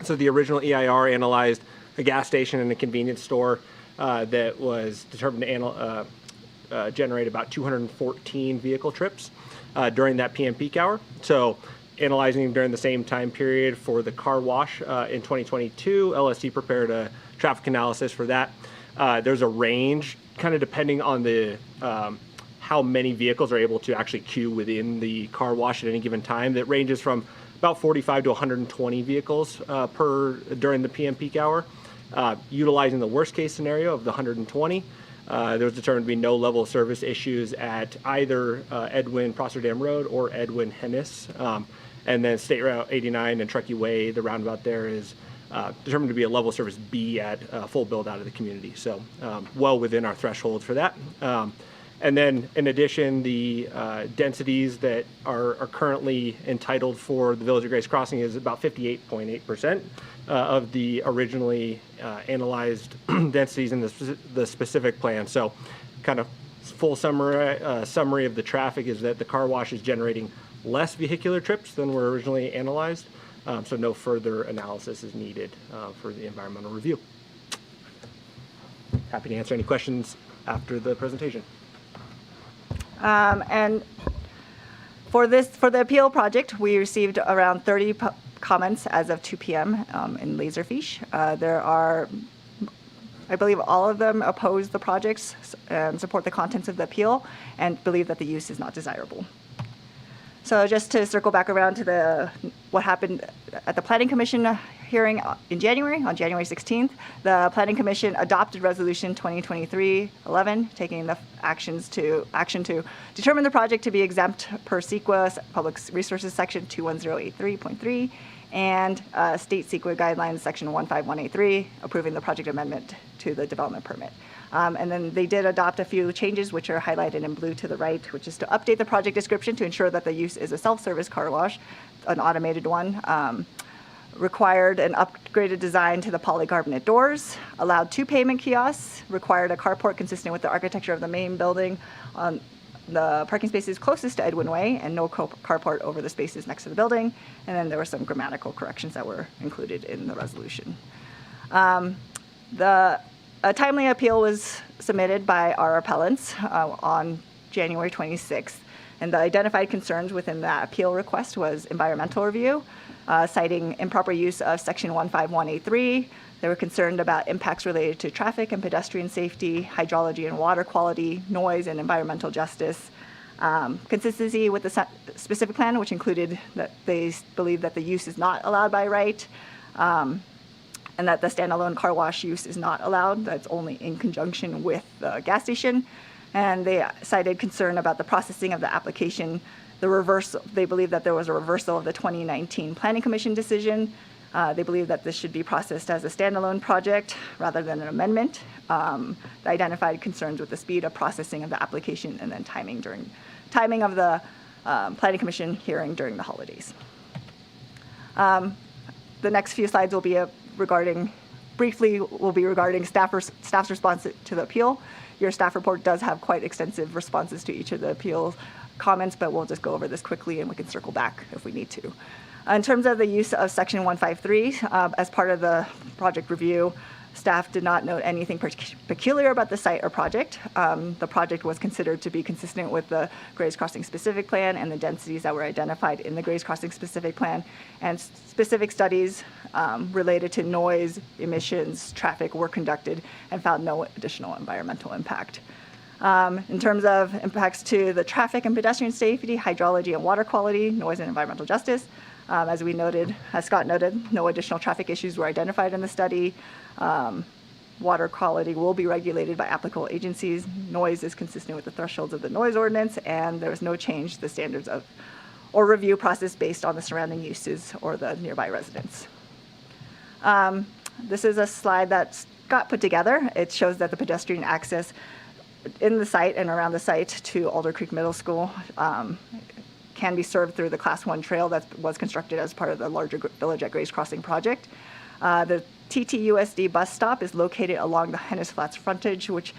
S11: So the original EIR analyzed a gas station and a convenience store that was determined to generate about 214 vehicle trips during that PM peak hour. So analyzing during the same time period for the car wash in 2022, LST prepared a traffic analysis for that. There's a range, kind of depending on the how many vehicles are able to actually queue within the car wash at any given time. That ranges from about 45 to 120 vehicles during the PM peak hour. Utilizing the worst case scenario of the 120, there was determined to be no level of service issues at either Edwin Prosser Dam Road or Edwin Hennis. And then State Route 89 and Truckee Way, the roundabout there, is determined to be a level of service B at full build out of the community. So well within our threshold for that. And then in addition, the densities that are currently entitled for the Village of Grace Crossing is about 58.8% of the originally analyzed densities in the specific plan. So kind of full summary of the traffic is that the car wash is generating less vehicular trips than were originally analyzed. So no further analysis is needed for the environmental review. Happy to answer any questions after the presentation.
S10: And for the appeal project, we received around 30 comments as of 2 p.m. In Laserfish. There are, I believe all of them oppose the projects and support the contents of the appeal and believe that the use is not desirable. So just to circle back around to what happened at the Planning Commission hearing in January, on January 16th, the Planning Commission adopted Resolution 2023-11, taking the action to determine the project to be exempt per CEQA, Public Resources Section 21083.3, and State CEQA Guidelines Section 15183, approving the project amendment to the development permit. And then they did adopt a few changes, which are highlighted in blue to the right, which is to update the project description to ensure that the use is a self-service car wash, an automated one, required an upgraded design to the polycarbonate doors, allowed 2 payment kiosks, required a carport consistent with the architecture of the main building on the parking spaces closest to Edwin Way, and no carport over the spaces next to the building. And then there were some grammatical corrections that were included in the resolution. A timely appeal was submitted by our appellants on January 26th, and the identified concerns within that appeal request was environmental review, citing improper use of Section 15183. They were concerned about impacts related to traffic and pedestrian safety, hydrology and water quality, noise and environmental justice, consistency with the specific plan, which included that they believe that the use is not allowed by right, and that the standalone car wash use is not allowed. That's only in conjunction with the gas station. And they cited concern about the processing of the application, they believe that there was a reversal of the 2019 Planning Commission decision. They believe that this should be processed as a standalone project rather than an amendment. They identified concerns with the speed of processing of the application and then timing of the Planning Commission hearing during the holidays. The next few slides will be regarding staff's response to the appeal. Your staff report does have quite extensive responses to each of the appeal comments, but we'll just go over this quickly and we can circle back if we need to. In terms of the use of Section 153, as part of the project review, staff did not note anything peculiar about the site or project. The project was considered to be consistent with the Grays Crossing specific plan and the densities that were identified in the Grays Crossing specific plan, and specific studies related to noise, emissions, traffic were conducted and found no additional environmental impact. In terms of impacts to the traffic and pedestrian safety, hydrology and water quality, noise and environmental justice, as Scott noted, no additional traffic issues were identified in the study. Water quality will be regulated by applicable agencies. Noise is consistent with the thresholds of the noise ordinance, and there is no change to the standards or review process based on the surrounding uses or the nearby residents. This is a slide that got put together. It shows that the pedestrian access in the site and around the site to Alder Creek Middle School can be served through the Class 1 trail that was constructed as part of the larger Village at Grays Crossing project. The TTUSD bus stop is located along the Hennis Flats frontage, which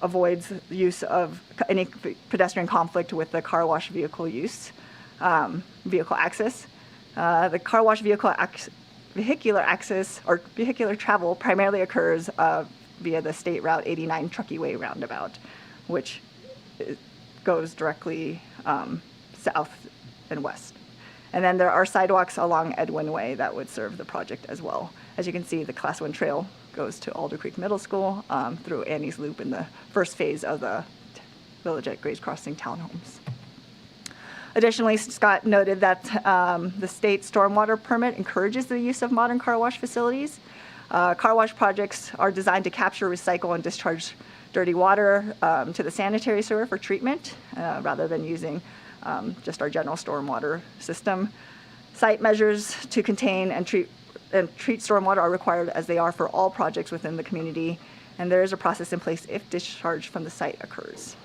S10: avoids the use of any pedestrian conflict with the car wash vehicle access. The car wash vehicular access or vehicular travel primarily occurs via the State Route 89 Truckee Way roundabout, which goes directly south and west. And then there are sidewalks along Edwin Way that would serve the project as well. As you can see, the Class 1 trail goes to Alder Creek Middle School through Annie's Loop in the first phase of the Village at Grays Crossing townhomes. Additionally, Scott noted that the state stormwater permit encourages the use of modern car wash facilities. Car wash projects are designed to capture, recycle, and discharge dirty water to the sanitary sewer for treatment rather than using just our general stormwater system. Site measures to contain and treat stormwater are required as they are for all projects within the community, and there is a process in place if discharge from the site occurs.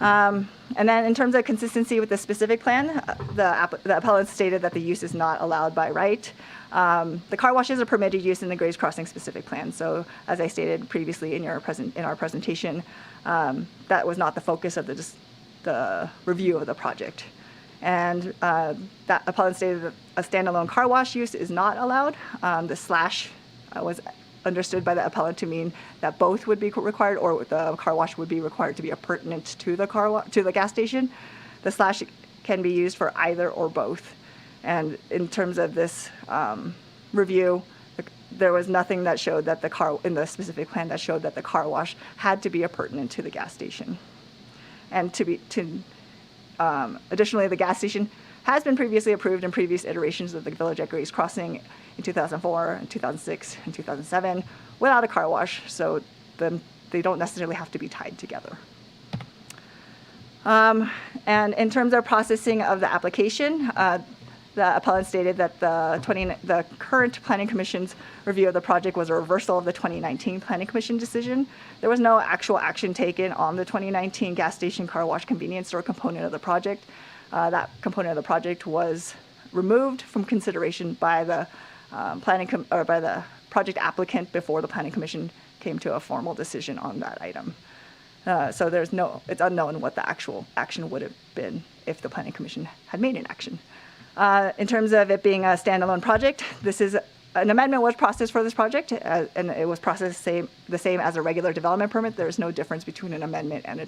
S10: And then in terms of consistency with the specific plan, the appellant stated that the use is not allowed by right. The car washes are permitted use in the Grays Crossing specific plan. So as I stated previously in our presentation, that was not the focus of the review of the project. And that appellant stated that a standalone car wash use is not allowed. The slash was understood by the appellant to mean that both would be required, or the car wash would be required to be appurtenant to the gas station. The slash can be used for either or both. And in terms of this review, there was nothing that showed that in the specific plan that showed that the car wash had to be appurtenant to the gas station. And additionally, the gas station has been previously approved in previous iterations of the Village at Grays Crossing in 2004, and 2006, and 2007 without a car wash, so they don't necessarily have to be tied together. And in terms of processing of the application, the appellant stated that the current Planning Commission's review of the project was a reversal of the 2019 Planning Commission decision. There was no actual action taken on the 2019 gas station car wash convenience store component of the project. That component of the project was removed from consideration by the by the project applicant before the Planning Commission came to a formal decision on that item. So it's unknown what the actual action would have been if the Planning Commission had made an action. In terms of it being a standalone project, an amendment was processed for this project, and it was processed the same as a regular development permit. There is no difference between an amendment and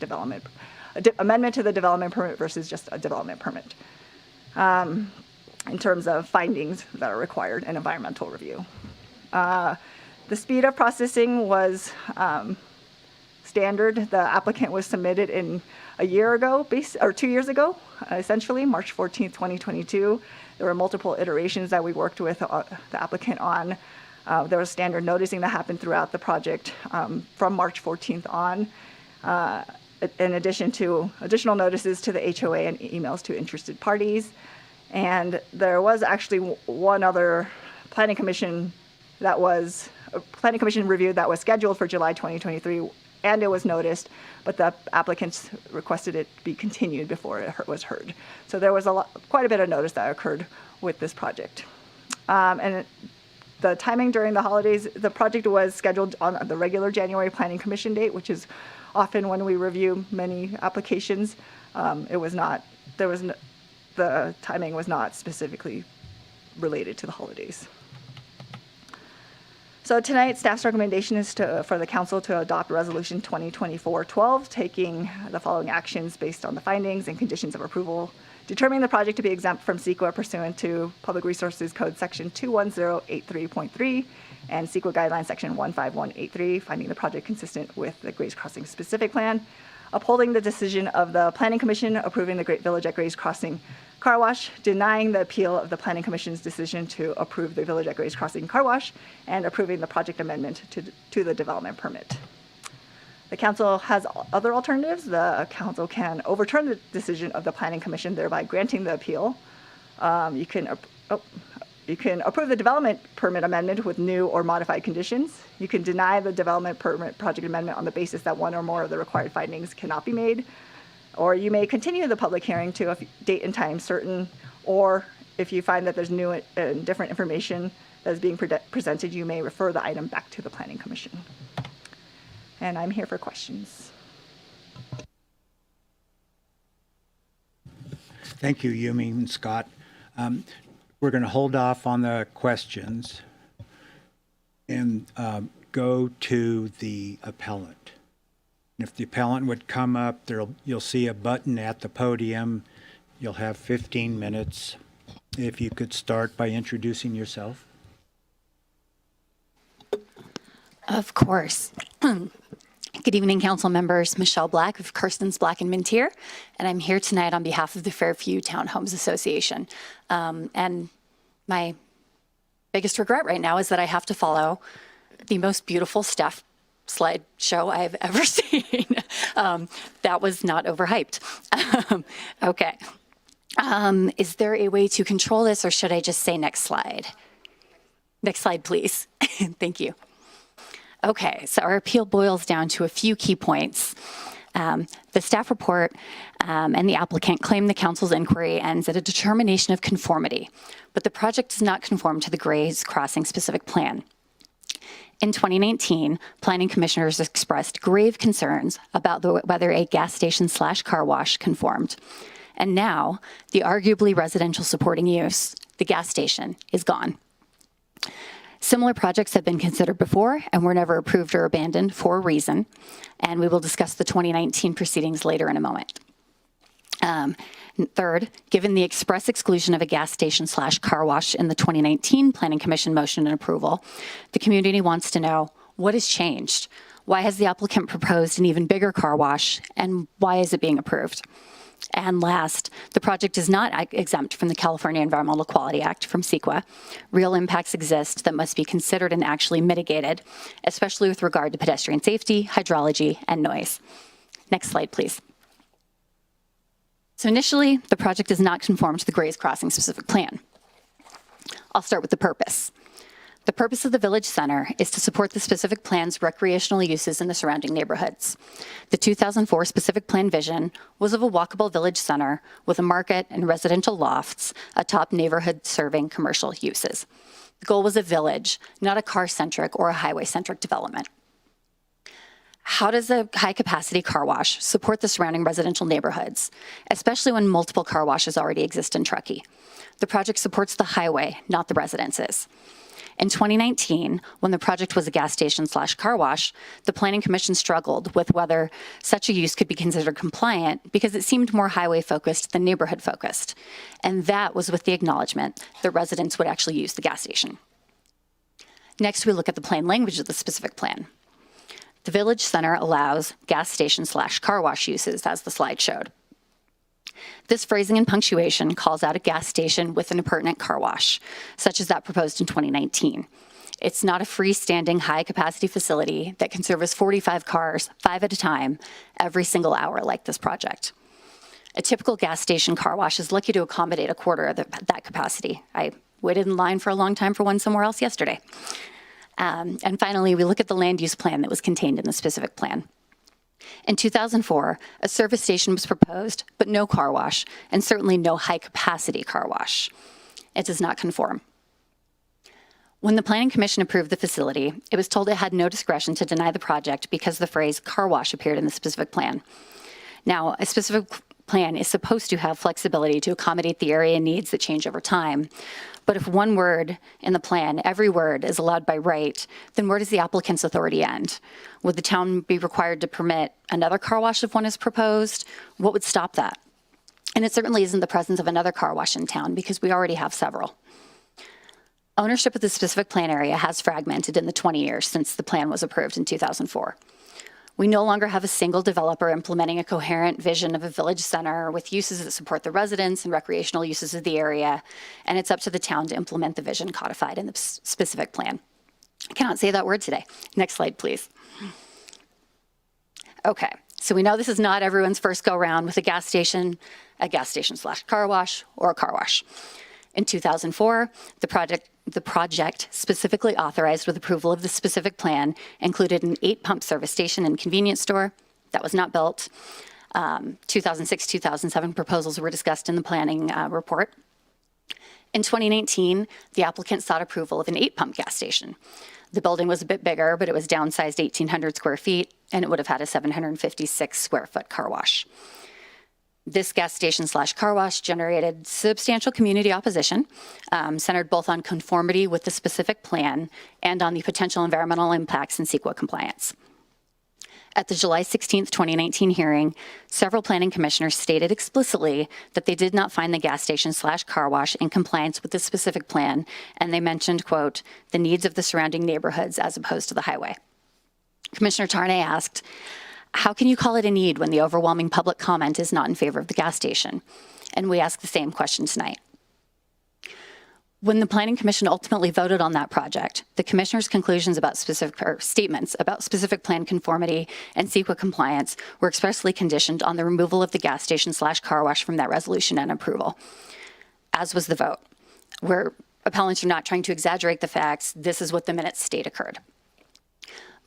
S10: amendment to the development permit versus just a development permit. In terms of findings that are required in environmental review. The speed of processing was standard. The applicant was submitted in a year ago, or 2 years ago, essentially, March 14th, 2022. There were multiple iterations that we worked with the applicant on. There was standard noticing that happened throughout the project from March 14th on, in addition to additional notices to the HOA and emails to interested parties. And there was actually one other Planning Commission review that was scheduled for July 2023, and it was noticed, but the applicants requested it be continued before it was heard. So there was quite a bit of notice that occurred with this project. And the timing during the holidays, the project was scheduled on the regular January Planning Commission date, which is often when we review many applications. The timing was not specifically related to the holidays. So tonight, staff's recommendation is for the council to adopt Resolution 2024-12, taking the following actions based on the findings and conditions of approval. Determining the project to be exempt from CEQA pursuant to Public Resources Code Section 21083.3 and CEQA Guidelines Section 15183, finding the project consistent with the Grays Crossing specific plan. Upholding the decision of the Planning Commission approving the Village at Grays Crossing car wash, denying the appeal of the Planning Commission's decision to approve the Village at Grays Crossing car wash, and approving the project amendment to the development permit. The council has other alternatives. The council can overturn the decision of the Planning Commission, thereby granting the appeal. You You can approve the development permit amendment with new or modified conditions. You can deny the development permit project amendment on the basis that one or more of the required findings cannot be made. Or you may continue the public hearing to a date and time certain, or if you find that there's new and different information that is being presented, you may refer the item back to the Planning Commission. And I'm here for questions.
S1: Thank you, Yumi and Scott. We're going to hold off on the questions and go to the appellant. And if the appellant would come up, you'll see a button at the podium. You'll have 15 minutes. If you could start by introducing yourself.
S12: Of course. Good evening, council members. Michelle Black of Kirsten's Black and Mintier, and I'm here tonight on behalf of the Fairview Townhomes Association. And my biggest regret right now is that I have to follow the most beautiful staff slideshow I've ever seen. That was not overhyped. Okay. Is there a way to control this, or should I just say next slide? Next slide, please. Thank you. Okay, so our appeal boils down to a few key points. The staff report and the applicant claim the council's inquiry ends at a determination of conformity, but the project does not conform to the Grays Crossing specific plan. In 2019, planning commissioners expressed grave concerns about whether a gas station / car wash conformed. And now, the arguably residential supporting use, the gas station, is gone. Similar projects have been considered before and were never approved or abandoned for a reason, and we will discuss the 2019 proceedings later in a moment. Third, given the express exclusion of a gas station / car wash in the 2019 Planning Commission motion and approval, the community wants to know what has changed. Why has the applicant proposed an even bigger car wash, and why is it being approved? And last, the project is not exempt from the California Environmental Quality Act from CEQA. Real impacts exist that must be considered and actually mitigated, especially with regard to pedestrian safety, hydrology, and noise. Next slide, please. So initially, the project does not conform to the Grays Crossing specific plan. I'll start with the purpose. The purpose of the Village Center is to support the specific plan's recreational uses in the surrounding neighborhoods. The 2004 specific plan vision was of a walkable village center with a market and residential lofts atop neighborhood-serving commercial uses. The goal was a village, not a car-centric or a highway-centric development. How does a high-capacity car wash support the surrounding residential neighborhoods, especially when multiple car washes already exist in Truckee? The project supports the highway, not the residences. In 2019, when the project was a gas station / car wash, the Planning Commission struggled with whether such a use could be considered compliant because it seemed more highway-focused than neighborhood-focused. And that was with the acknowledgement that residents would actually use the gas station. Next, we look at the plain language of the specific plan. The Village Center allows gas station / car wash uses, as the slide showed. This phrasing and punctuation calls out a gas station with an appurtenant car wash, such as that proposed in 2019. It's not a freestanding high-capacity facility that can service 45 cars, 5 at a time, every single hour like this project. A typical gas station car wash is lucky to accommodate a quarter of that capacity. I waited in line for a long time for one somewhere else yesterday. And finally, we look at the land use plan that was contained in the specific plan. In 2004, a service station was proposed, but no car wash, and certainly no high-capacity car wash. It does not conform. When the Planning Commission approved the facility, it was told it had no discretion to deny the project because the phrase car wash appeared in the specific plan. Now, a specific plan is supposed to have flexibility to accommodate the area needs that change over time. But if one word in the plan, every word, is allowed by right, then where does the applicant's authority end? Would the town be required to permit another car wash if one is proposed? What would stop that? And it certainly isn't the presence of another car wash in town because we already have several. Ownership of the specific plan area has fragmented in the 20 years since the plan was approved in 2004. We no longer have a single developer implementing a coherent vision of a village center with uses that support the residents and recreational uses of the area, and it's up to the town to implement the vision codified in the specific plan. I cannot say that word today. Next slide, please. Okay, so we know this is not everyone's first go-round with a gas station / car wash, or a car wash. In 2004, the project specifically authorized with approval of the specific plan included an 8-pump service station and convenience store. That was not built. 2006-2007 proposals were discussed in the planning report. In 2019, the applicant sought approval of an 8-pump gas station. The building was a bit bigger, but it was downsized 1,800 square feet, and it would have had a 756 square foot car wash. This gas station / car wash generated substantial community opposition, centered both on conformity with the specific plan and on the potential environmental impacts and CEQA compliance. At the July 16, 2019 hearing, several planning commissioners stated explicitly that they did not find the gas station / car wash in compliance with the specific plan, and they mentioned, quote, the needs of the surrounding neighborhoods as opposed to the highway. Commissioner Tarnay asked, how can you call it a need when the overwhelming public comment is not in favor of the gas station? And we ask the same question tonight. When the Planning Commission ultimately voted on that project, the Commissioner's conclusions about statements about specific plan conformity and CEQA compliance were expressly conditioned on the removal of the gas station / car wash from that resolution and approval, as was the vote, where appellants are not trying to exaggerate the facts. This is what the minutes state occurred.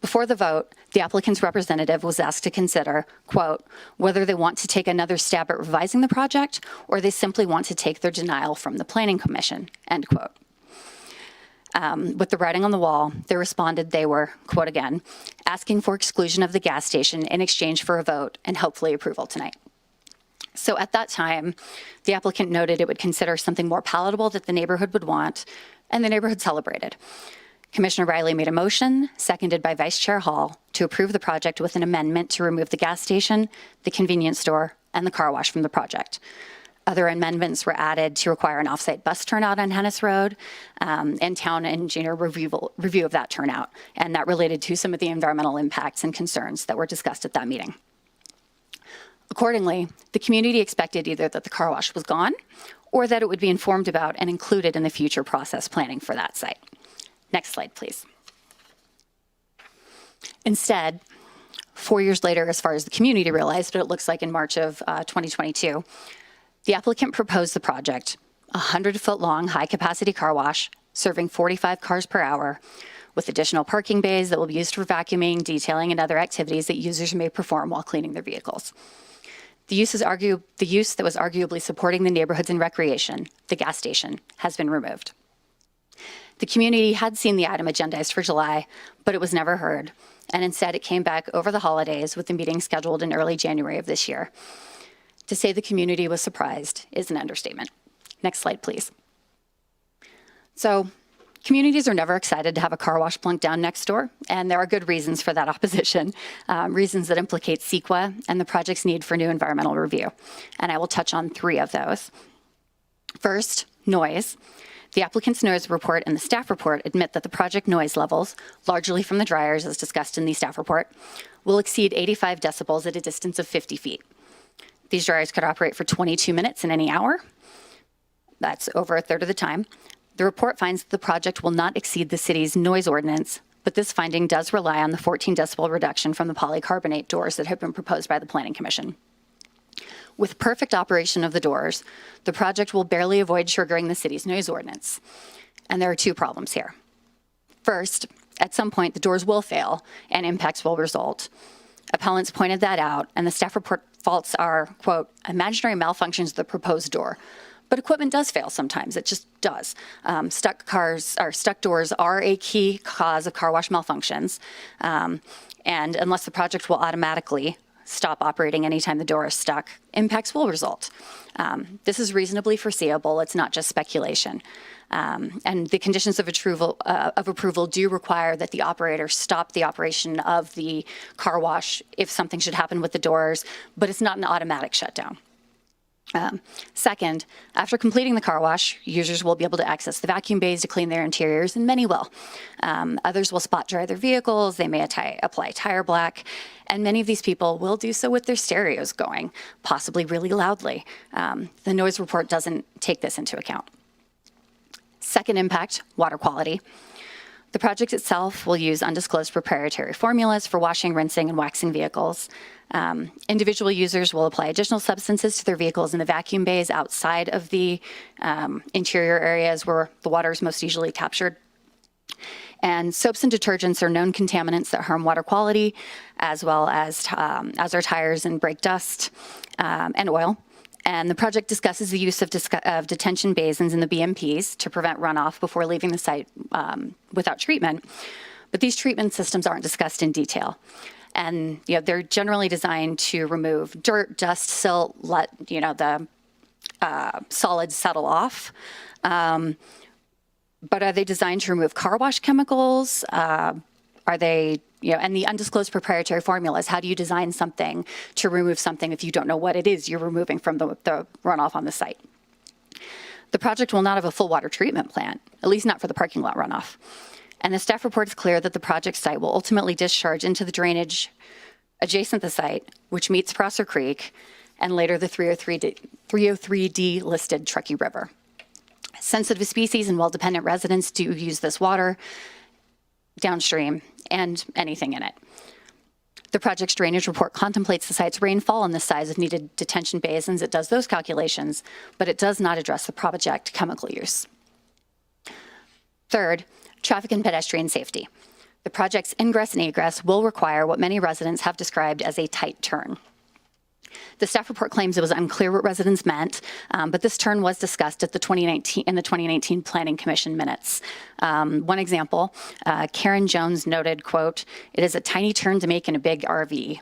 S12: Before the vote, the applicant's representative was asked to consider, quote, whether they want to take another stab at revising the project or they simply want to take their denial from the Planning Commission, end quote. With the writing on the wall, they responded they were, quote again, asking for exclusion of the gas station in exchange for a vote and hopefully approval tonight. So at that time, the applicant noted it would consider something more palatable that the neighborhood would want, and the neighborhood celebrated. Commissioner Riley made a motion, seconded by Vice Chair Hall, to approve the project with an amendment to remove the gas station, the convenience store, and the car wash from the project. Other amendments were added to require an off-site bus turnout on Hennis Road and town engineer review of that turnout, and that related to some of the environmental impacts and concerns that were discussed at that meeting. Accordingly, the community expected either that the car wash was gone or that it would be informed about and included in the future process planning for that site. Next slide, please. Instead, 4 years later, as far as the community realized, but it looks like in March of 2022, the applicant proposed the project, a 100-foot-long high-capacity car wash serving 45 cars per hour with additional parking bays that will be used for vacuuming, detailing, and other activities that users may perform while cleaning their vehicles. The use that was arguably supporting the neighborhoods and recreation, the gas station, has been removed. The community had seen the item agendized for July, but it was never heard, and instead it came back over the holidays with the meeting scheduled in early January of this year. To say the community was surprised is an understatement. Next slide, please. So, communities are never excited to have a car wash plunk down next door, and there are good reasons for that opposition, reasons that implicate CEQA and the project's need for new environmental review. And I will touch on 3 of those. First, noise. The applicant's noise report and the staff report admit that the project noise levels, largely from the dryers as discussed in the staff report, will exceed 85 decibels at a distance of 50 feet. These dryers could operate for 22 minutes in any hour. That's over a third of the time. The report finds that the project will not exceed the city's noise ordinance, but this finding does rely on the 14 decibel reduction from the polycarbonate doors that have been proposed by the Planning Commission. With perfect operation of the doors, the project will barely avoid triggering the city's noise ordinance. And there are 2 problems here. First, at some point, the doors will fail and impacts will result. Appellants pointed that out, and the staff report faults are, quote, imaginary malfunctions of the proposed door. But equipment does fail sometimes. It just does. Stuck doors are a key cause of car wash malfunctions. And unless the project will automatically stop operating anytime the door is stuck, impacts will result. This is reasonably foreseeable. It's not just speculation. And the conditions of approval do require that the operator stop the operation of the car wash if something should happen with the doors, but it's not an automatic shutdown. Second, after completing the car wash, users will be able to access the vacuum bays to clean their interiors, and many will. Others will spot dry their vehicles, they may apply tire black, and many of these people will do so with their stereos going, possibly really loudly. The noise report doesn't take this into account. Second impact, water quality. The project itself will use undisclosed proprietary formulas for washing, rinsing, and waxing vehicles. Individual users will apply additional substances to their vehicles in the vacuum bays outside of the interior areas where the water is most easily captured. And soaps and detergents are known contaminants that harm water quality, as well as our tires and brake dust and oil. And the project discusses the use of detention basins in the BMPs to prevent runoff before leaving the site without treatment. But these treatment systems aren't discussed in detail. And they're generally designed to remove dirt, dust, silt, let the solids settle off. But are they designed to remove car wash chemicals? Are they, and the undisclosed proprietary formulas, how do you design something to remove something if you don't know what it is you're removing from the runoff on the site? The project will not have a full water treatment plant, at least not for the parking lot runoff. And the staff report is clear that the project site will ultimately discharge into the drainage adjacent the site, which meets Prosser Creek, and later the 303D listed Truckee River. Sensitive species and well-dependent residents do use this water downstream and anything in it. The project's drainage report contemplates the site's rainfall and the size of needed detention basins. It does those calculations, but it does not address the project chemical use. Third, traffic and pedestrian safety. The project's ingress and egress will require what many residents have described as a tight turn. The staff report claims it was unclear what residents meant, but this turn was discussed at the 2019 Planning Commission minutes. One example, Karen Jones noted, quote, "It is a tiny turn to make in a big RV."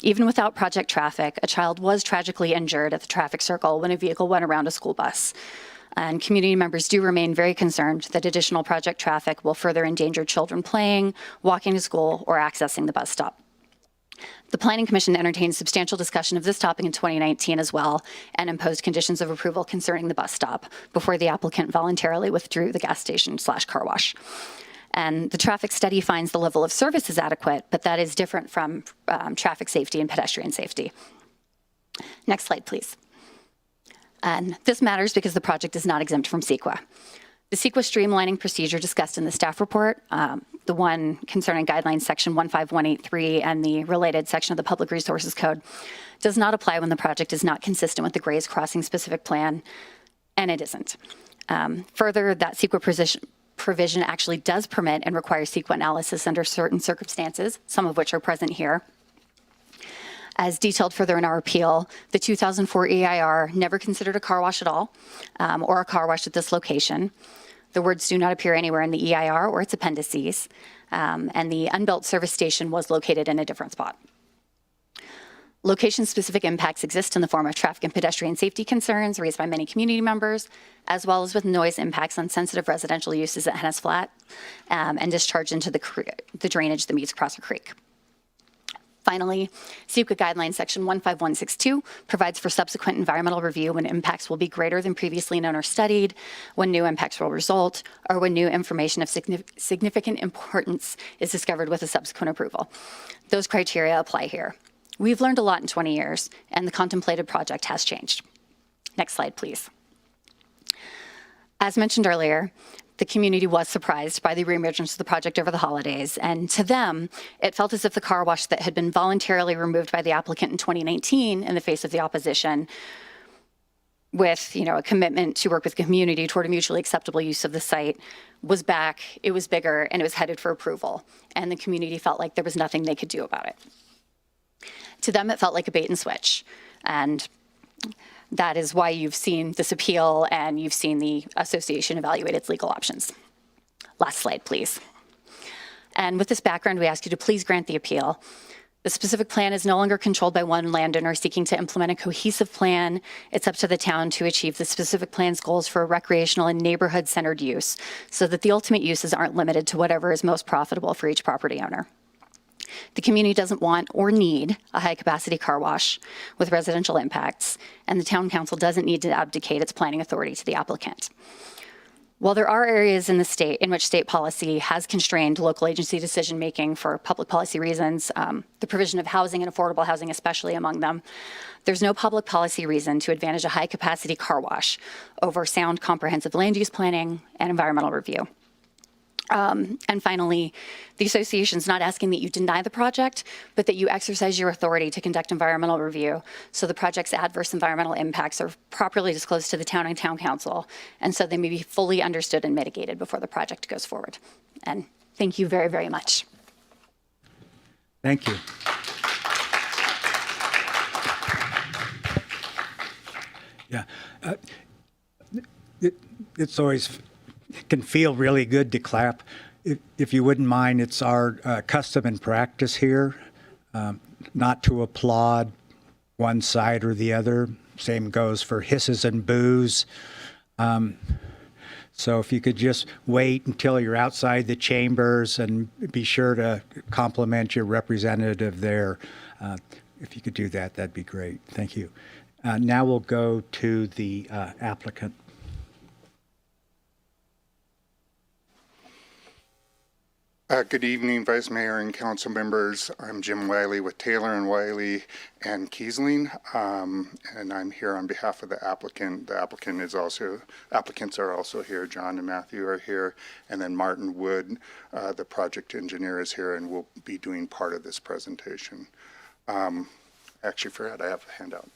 S12: Even without project traffic, a child was tragically injured at the traffic circle when a vehicle went around a school bus. And community members do remain very concerned that additional project traffic will further endanger children playing, walking to school, or accessing the bus stop. The Planning Commission entertained substantial discussion of this topic in 2019 as well, and imposed conditions of approval concerning the bus stop before the applicant voluntarily withdrew the gas station/car wash. And the traffic study finds the level of service is adequate, but that is different from traffic safety and pedestrian safety. Next slide, please. And this matters because the project is not exempt from CEQA. The CEQA streamlining procedure discussed in the staff report, the one concerning guidelines section 15183 and the related section of the Public Resources Code, does not apply when the project is not consistent with the Grays Crossing specific plan, and it isn't. Further, that CEQA provision actually does permit and require CEQA analysis under certain circumstances, some of which are present here. As detailed further in our appeal, the 2004 EIR never considered a car wash at all, or a car wash at this location. The words do not appear anywhere in the EIR or its appendices, and the unbuilt service station was located in a different spot. Location-specific impacts exist in the form of traffic and pedestrian safety concerns raised by many community members, as well as with noise impacts on sensitive residential uses at Hennis Flat, and discharge into the drainage that meets Prosser Creek. Finally, CEQA guideline section 15162 provides for subsequent environmental review when impacts will be greater than previously known or studied, when new impacts will result, or when new information of significant importance is discovered with a subsequent approval. Those criteria apply here. We've learned a lot in 20 years, and the contemplated project has changed. Next slide, please. As mentioned earlier, the community was surprised by the reemergence of the project over the holidays, and to them, it felt as if the car wash that had been voluntarily removed by the applicant in 2019 in the face of the opposition, with a commitment to work with the community toward a mutually acceptable use of the site, was back, it was bigger, and it was headed for approval, and the community felt like there was nothing they could do about it. To them, it felt like a bait and switch, and that is why you've seen this appeal and you've seen the association evaluate its legal options. Last slide, please. And with this background, we ask you to please grant the appeal. The specific plan is no longer controlled by one landowner seeking to implement a cohesive plan. It's up to the town to achieve the specific plan's goals for a recreational and neighborhood-centered use so that the ultimate uses aren't limited to whatever is most profitable for each property owner. The community doesn't want or need a high-capacity car wash with residential impacts, and the town council doesn't need to abdicate its planning authority to the applicant. While there are areas in the state in which state policy has constrained local agency decision-making for public policy reasons, the provision of housing and affordable housing especially among them, there's no public policy reason to advantage a high-capacity car wash over sound comprehensive land use planning and environmental review. And finally, the association is not asking that you deny the project, but that you exercise your authority to conduct environmental review. So the project's adverse environmental impacts are properly disclosed to the town and town council, and so they may be fully understood and mitigated before the project goes forward. And thank you very, very much.
S1: Thank you. Yeah. It's always can feel really good to clap. If you wouldn't mind, it's our custom and practice here not to applaud one side or the other. Same goes for hisses and boos. So if you could just wait until you're outside the chambers and be sure to compliment your representative there. If you could do that, that'd be great. Thank you. Now we'll go to the applicant.
S13: Good evening, Vice Mayor and council members. I'm Jim Wiley with Taylor and Wiley and Kiesling, and I'm here on behalf of the applicant. The applicants are also here. John and Matthew are here, and then Martin Wood, the project engineer, is here and will be doing part of this presentation. Actually, forgot I have a handout.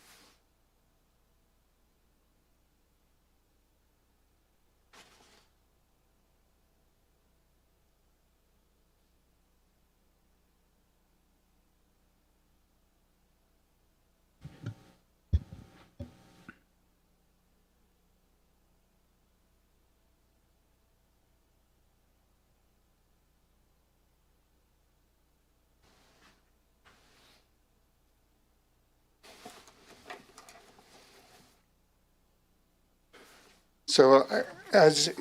S13: So as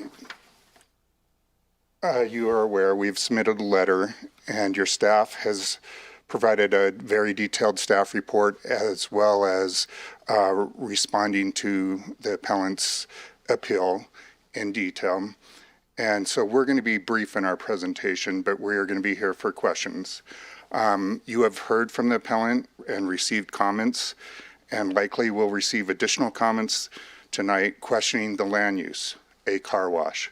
S13: you are aware, we've submitted a letter and your staff has provided a very detailed staff report as well as responding to the appellant's appeal in detail. And so we're going to be brief in our presentation, but we're going to be here for questions. You have heard from the appellant and received comments, and likely will receive additional comments tonight questioning the land use, a car wash.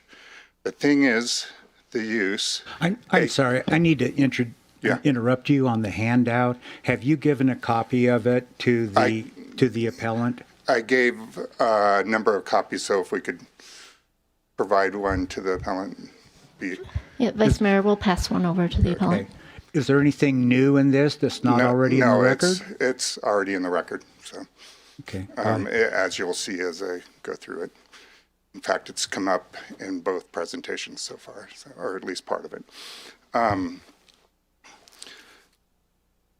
S13: The thing is, the use.
S1: I'm sorry, I need to interrupt you on the handout. Have you given a copy of it to the appellant?
S13: I gave a number of copies, so if we could provide one to the appellant.
S4: Yeah, Vice Mayor, we'll pass one over to the appellant.
S1: Is there anything new in this that's not already in the record?
S13: No, it's already in the record. So,
S1: okay.
S13: As you'll see as I go through it. In fact, it's come up in both presentations so far, or at least part of it.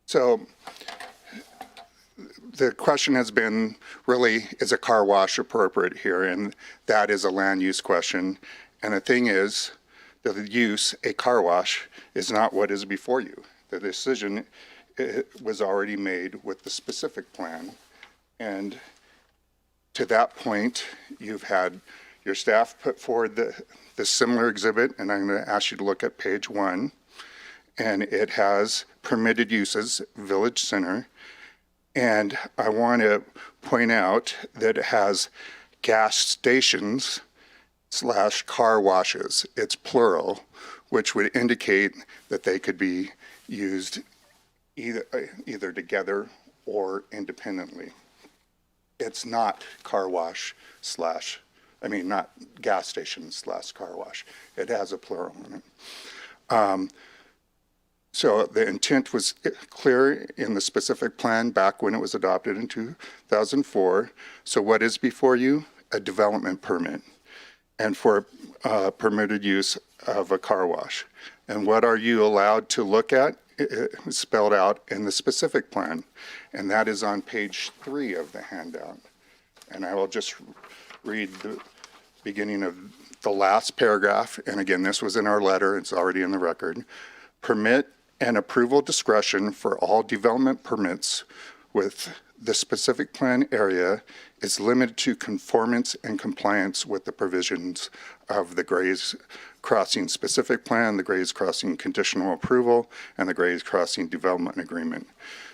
S13: So the question has been, really, is a car wash appropriate here? And that is a land use question. And the thing is, the use, a car wash, is not what is before you. The decision was already made with the specific plan. And to that point, you've had your staff put forward the similar exhibit, and I'm going to ask you to look at page 1. And it has permitted uses, village center. And I want to point out that it has gas stations / car washes. It's plural, which would indicate that they could be used either together or independently. It's not car wash not gas station / car wash. It has a plural in it. So the intent was clear in the specific plan back when it was adopted in 2004. So what is before you? A development permit, and for permitted use of a car wash. And what are you allowed to look at? It's spelled out in the specific plan, and that is on page 3 of the handout. And I will just read the beginning of the last paragraph. And again, this was in our letter. It's already in the record. Permit and approval discretion for all development permits with the specific plan area is limited to conformance and compliance with the provisions of the Grays Crossing specific plan, the Grays Crossing conditional approval, and the Grays Crossing development agreement.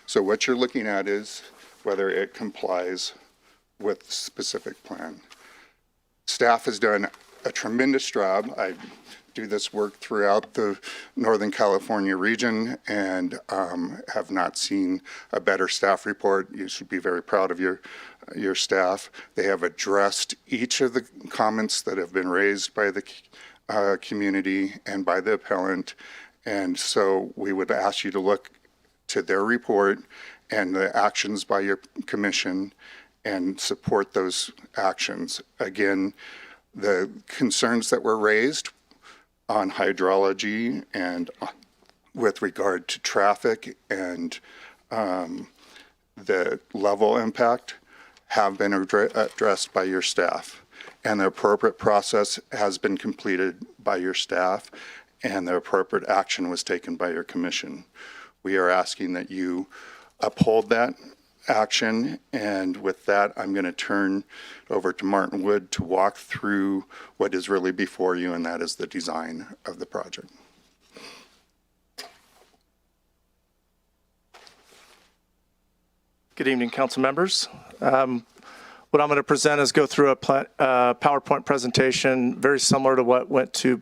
S13: So what you're looking at is whether it complies with the specific plan. Staff has done a tremendous job. I do this work throughout the Northern California region and have not seen a better staff report. You should be very proud of your staff. They have addressed each of the comments that have been raised by the community and by the appellant. And so we would ask you to look to their report and the actions by your commission and support those actions. Again, the concerns that were raised on hydrology and with regard to traffic and the level impact have been addressed by your staff. And the appropriate process has been completed by your staff, and the appropriate action was taken by your commission. We are asking that you uphold that action, and with that, I'm going to turn over to Martin Wood to walk through what is really before you, and that is the design of the project.
S14: Good evening, council members. What I'm going to present is go through a PowerPoint presentation very similar to what went to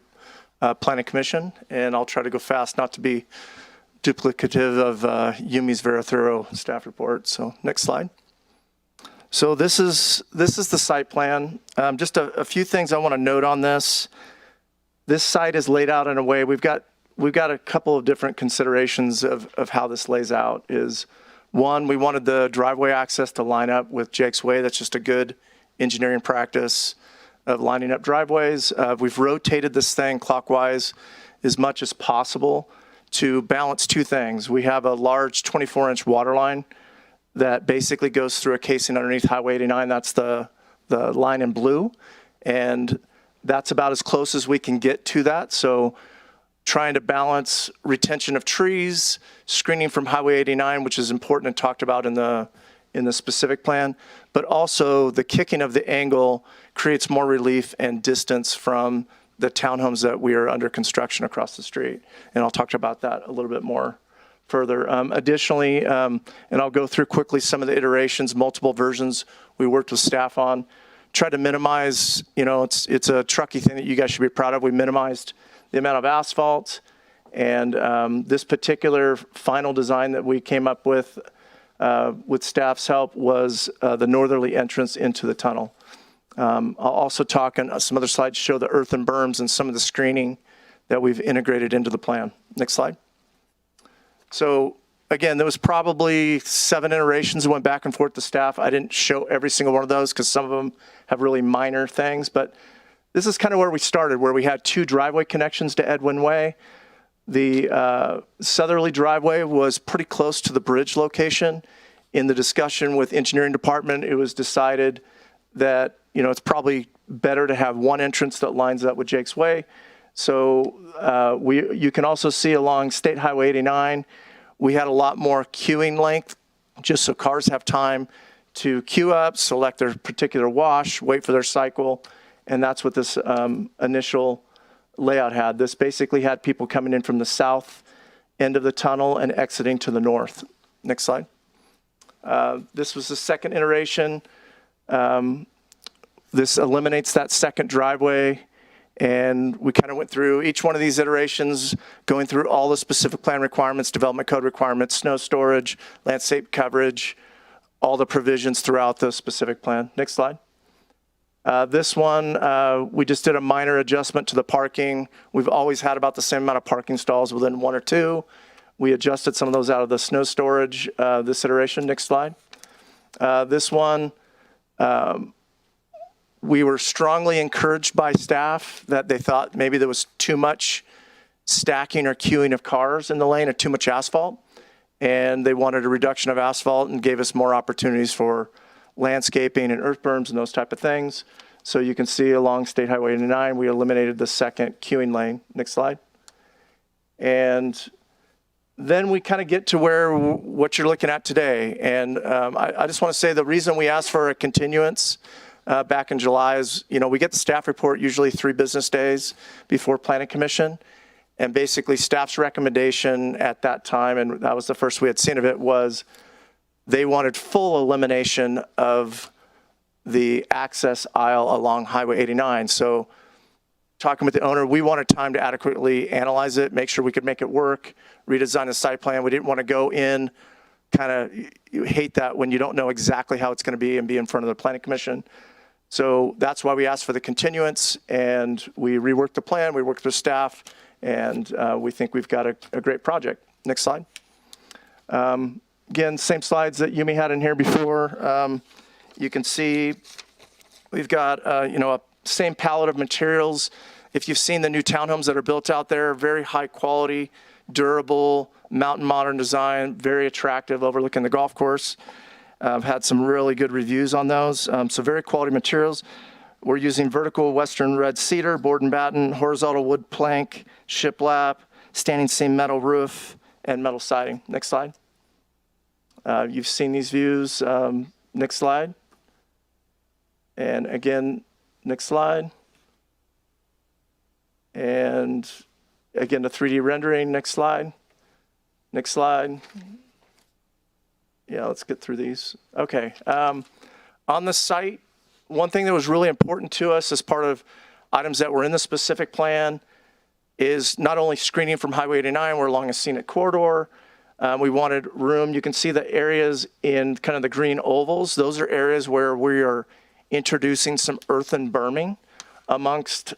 S14: Planning Commission, and I'll try to go fast, not to be duplicative of Yumi's very thorough staff report. So next slide. So this is the site plan. Just a few things I want to note on this. This site is laid out in a way, we've got a couple of different considerations of how this lays out. Is one, we wanted the driveway access to line up with Jake's Way. That's just a good engineering practice of lining up driveways. We've rotated this thing clockwise as much as possible to balance two things. We have a large 24-inch water line that basically goes through a casing underneath Highway 89. That's the line in blue. And that's about as close as we can get to that. So trying to balance retention of trees, screening from Highway 89, which is important and talked about in the specific plan, but also the kicking of the angle creates more relief and distance from the townhomes that we are under construction across the street. And I'll talk about that a little bit more further. Additionally, and I'll go through quickly some of the iterations, multiple versions we worked with staff on, try to minimize, it's a Truckee thing that you guys should be proud of. We minimized the amount of asphalt, and this particular final design that we came up with staff's help was the northerly entrance into the tunnel. I'll also talk on some other slides, show the earthen berms and some of the screening that we've integrated into the plan. Next slide. So again, there was probably 7 iterations that went back and forth to staff. I didn't show every single one of those because some of them have really minor things, but this is kind of where we started, where we had 2 driveway connections to Edwin Way. The southerly driveway was pretty close to the bridge location. In the discussion with engineering department, it was decided that, it's probably better to have one entrance that lines up with Jake's Way. So you can also see along State Highway 89, we had a lot more queuing length, just so cars have time to queue up, select their particular wash, wait for their cycle. And that's what this initial layout had. This basically had people coming in from the south end of the tunnel and exiting to the north. Next slide. This was the second iteration. This eliminates that second driveway. And we kind of went through each one of these iterations, going through all the specific plan requirements, development code requirements, snow storage, landscape coverage, all the provisions throughout the specific plan. Next slide. This one, we just did a minor adjustment to the parking. We've always had about the same amount of parking stalls within 1 or 2. We adjusted some of those out of the snow storage this iteration. Next slide. This one, we were strongly encouraged by staff that they thought maybe there was too much stacking or queuing of cars in the lane or too much asphalt. And they wanted a reduction of asphalt and gave us more opportunities for landscaping and earth berms and those type of things. So you can see along State Highway 89, we eliminated the second queuing lane. Next slide. And then we kind of get to what you're looking at today. And I just want to say the reason we asked for a continuance back in July is, we get the staff report usually 3 business days before Planning Commission. And basically staff's recommendation at that time, and that was the first we had seen of it, was they wanted full elimination of the access aisle along Highway 89. So talking with the owner, we wanted time to adequately analyze it, make sure we could make it work, redesign the site plan. We didn't want to go in, you hate that when you don't know exactly how it's going to be and be in front of the planning commission. So that's why we asked for the continuance, and we reworked the plan, we worked with staff, and we think we've got a great project. Next slide. Again, same slides that Yumi had in here before. You can see we've got, a same palette of materials. If you've seen the new townhomes that are built out there, very high quality, durable, mountain modern design, very attractive, overlooking the golf course. I've had some really good reviews on those. So very quality materials. We're using vertical western red cedar, board and batten, horizontal wood plank, shiplap, standing seam metal roof, and metal siding. Next slide. You've seen these views. Next slide. And again, next slide. And again, the 3D rendering. Next slide. Next slide. Yeah, let's get through these. Okay. On the site, one thing that was really important to us as part of items that were in the specific plan is not only screening from Highway 89, we're along a scenic corridor. We wanted room. You can see the areas in kind of the green ovals. Those are areas where we are introducing some earthen berming amongst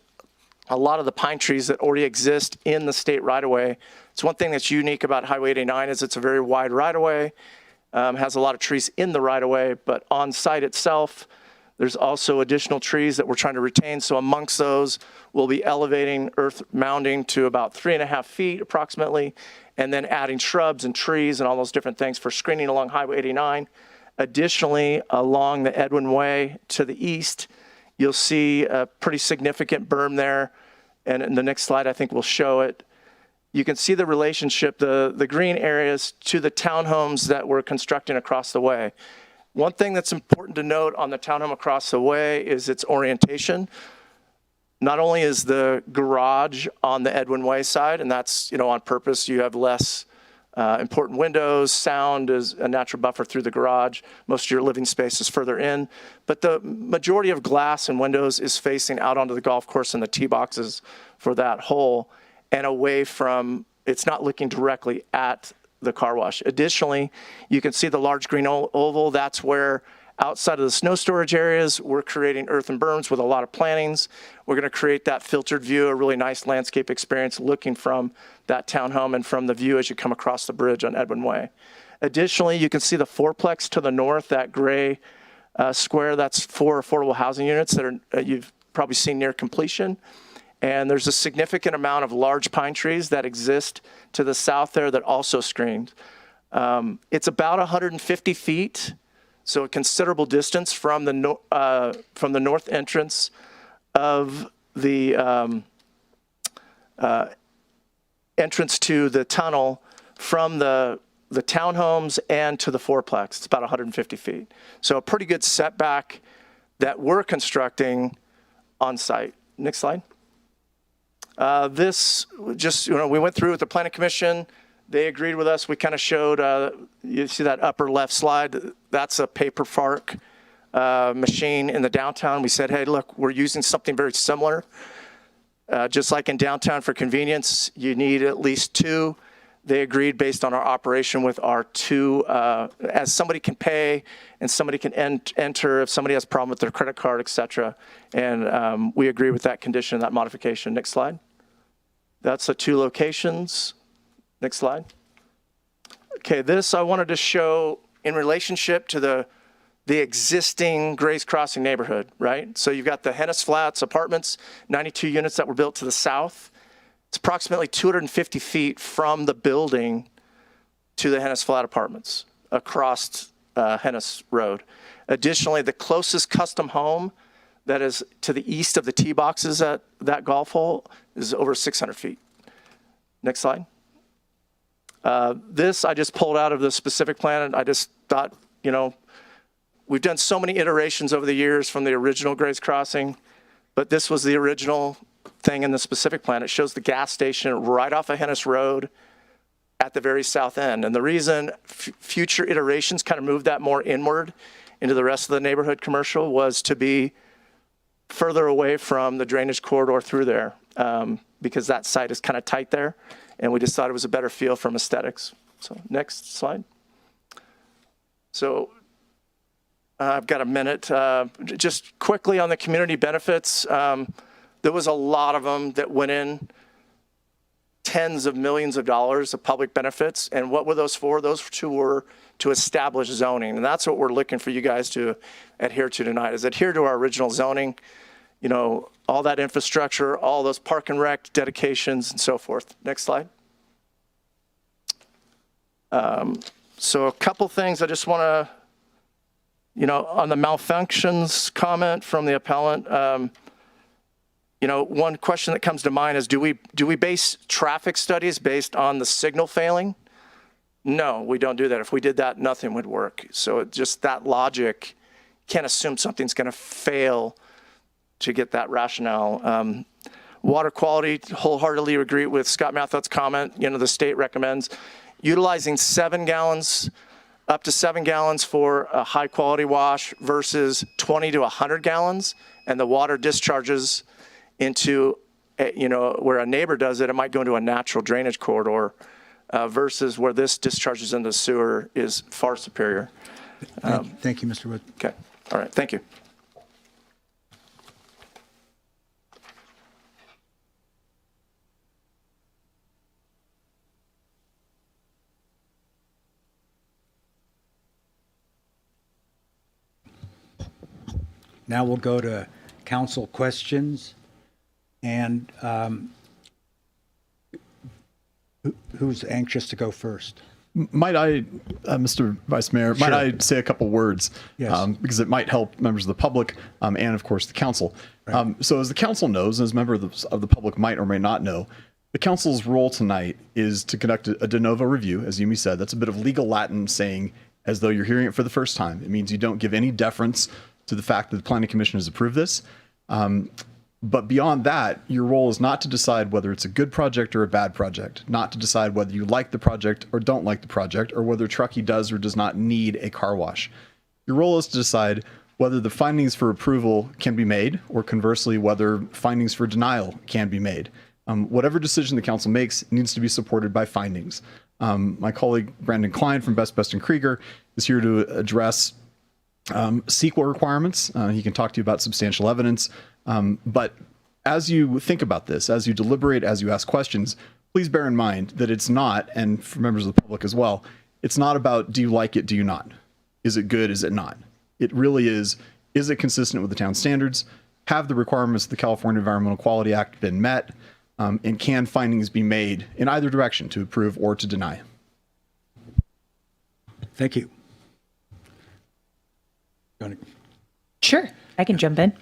S14: a lot of the pine trees that already exist in the state right-of-way. It's one thing that's unique about Highway 89 is it's a very wide right-of-way, has a lot of trees in the right-of-way, but on site itself, there's also additional trees that we're trying to retain. So amongst those, we'll be elevating earth mounding to about 3.5 feet approximately, and then adding shrubs and trees and all those different things for screening along Highway 89. Additionally, along the Edwin Way to the east, you'll see a pretty significant berm there. And in the next slide, I think we'll show it. You can see the relationship, the green areas to the townhomes that we're constructing across the way. One thing that's important to note on the townhome across the way is its orientation. Not only is the garage on the Edwin Way side, and that's on purpose, you have less important windows, sound is a natural buffer through the garage. Most of your living space is further in, but the majority of glass and windows is facing out onto the golf course and the tee boxes for that hole and away from, it's not looking directly at the car wash. Additionally, you can see the large green oval. That's where outside of the snow storage areas, we're creating earthen berms with a lot of plantings. We're going to create that filtered view, a really nice landscape experience looking from that townhome and from the view as you come across the bridge on Edwin Way. Additionally, you can see the fourplex to the north, that gray square, that's 4 affordable housing units that are you've probably seen near completion. And there's a significant amount of large pine trees that exist to the south there that also screened. It's about 150 feet, so a considerable distance from the north entrance of the entrance to the tunnel from the townhomes and to the fourplex. It's about 150 feet. So a pretty good setback that we're constructing on site. Next slide. This just, we went through with the planning commission. They agreed with us. We kind of showed, you see that upper left slide, that's a paper fark machine in the downtown. We said, hey, look, we're using something very similar. Just like in downtown for convenience, you need at least 2. They agreed based on our operation with our 2, as somebody can pay and somebody can enter if somebody has a problem with their credit card, et cetera. And we agree with that condition, that modification. Next slide. That's the 2 locations. Next slide. Okay, this I wanted to show in relationship to the existing Grays Crossing neighborhood, right? So you've got the Hennis Flats apartments, 92 units that were built to the south. It's approximately 250 feet from the building to the Hennis Flat apartments across Hennis Road. Additionally, the closest custom home that is to the east of the tee boxes at that golf hole is over 600 feet. Next slide. This I just pulled out of the specific plan, and I just thought, we've done so many iterations over the years from the original Grays Crossing, but this was the original thing in the specific plan. It shows the gas station right off of Hennis Road at the very south end. And the reason future iterations kind of moved that more inward into the rest of the neighborhood commercial was to be further away from the drainage corridor through there because that site is kind of tight there. And we just thought it was a better feel from aesthetics. So next slide. So I've got a minute. Just quickly on the community benefits, there was a lot of them that went in, tens of millions of dollars of public benefits. And what were those for? Those two were to establish zoning. And that's what we're looking for you guys to adhere to tonight, is adhere to our original zoning, you know, all that infrastructure, all those park and rec dedications and so forth. Next slide. So a couple things I just want to, you know, on the malfunctions comment from the appellant, you know, one question that comes to mind is, do we base traffic studies based on the signal failing? No, we don't do that. If we did that, nothing would work. So just that logic, can't assume something's going to fail to get that rationale. Water quality, wholeheartedly agree with Scott Mathout's comment. You know, the state recommends utilizing 7 gallons, up to 7 gallons for a high quality wash versus 20 to 100 gallons. And the water discharges into, you know, where a neighbor does it, it might go into a natural drainage corridor versus where this discharges into the sewer is far superior.
S1: Thank you, Mr. Wood.
S14: Okay. All right. Thank you.
S1: Now we'll go to council questions. And who's anxious to go first?
S15: Might I, Mr. Vice Mayor,
S1: Sure.
S15: might I say a couple words?
S1: Yes.
S15: Because it might help members of the public and, of course, the council.
S1: Right.
S15: So as the council knows, as a member of the public might or may not know, the council's role tonight is to conduct a de novo review, as Yumi said. That's a bit of legal Latin saying as though you're hearing it for the first time. It means you don't give any deference to the fact that the Planning Commission has approved this. But beyond that, your role is not to decide whether it's a good project or a bad project, not to decide whether you like the project or don't like the project, or whether Truckee does or does not need a car wash. Your role is to decide whether the findings for approval can be made, or conversely, whether findings for denial can be made. Whatever decision the council makes needs to be supported by findings. My colleague Brandon Klein from Best and Krieger is here to address CEQA requirements. He can talk to you about substantial evidence. But as you think about this, as you deliberate, as you ask questions, please bear in mind that it's not, and for members of the public as well, it's not about do you like it, do you not? Is it good, is it not? It really is it consistent with the town standards? Have the requirements of the California Environmental Quality Act been met? And can findings be made in either direction to approve or to deny?
S1: Thank you.
S9: Sure, I can jump in.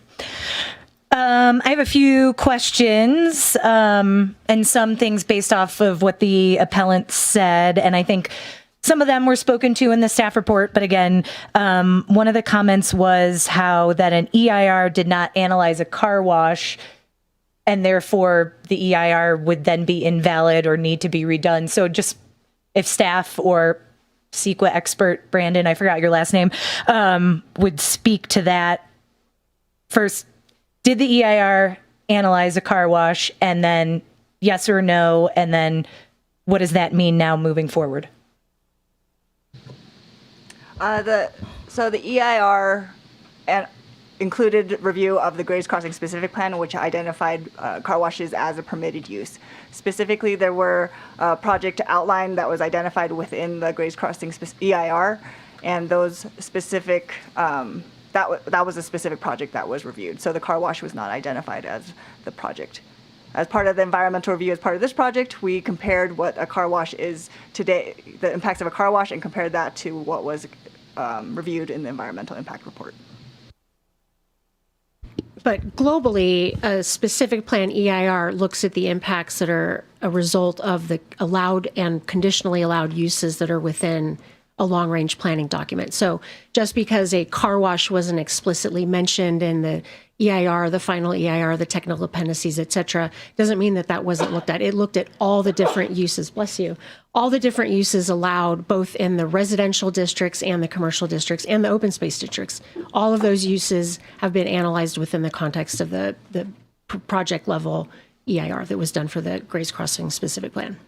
S9: I have a few questions and some things based off of what the appellant said, and I think some of them were spoken to in the staff report, but again, one of the comments was how that an EIR did not analyze a car wash, and therefore the EIR would then be invalid or need to be redone. So just if staff or CEQA expert, Brandon, I forgot your last name, would speak to that. First, did the EIR analyze a car wash? And then yes or no? And then what does that mean now moving forward?
S10: So the EIR included review of the Graves Crossing specific plan, which identified car washes as a permitted use. Specifically, there were a project outline that was identified within the Graves Crossing EIR, and those specific, that was a specific project that was reviewed. So the car wash was not identified as the project. As part of the environmental review, as part of this project, we compared what a car wash is today, the impacts of a car wash, and compared that to what was reviewed in the environmental impact report.
S7: But globally, a specific plan EIR looks at the impacts that are a result of the allowed and conditionally allowed uses that are within a long-range planning document. So just because a car wash wasn't explicitly mentioned in the EIR, the final EIR, the technical appendices, et cetera, doesn't mean that that wasn't looked at. It looked at all the different uses, bless you, all the different uses allowed both in the residential districts and the commercial districts and the open space districts. All of those uses have been analyzed within the context of the project level EIR that was done for the Grays Crossing specific plan.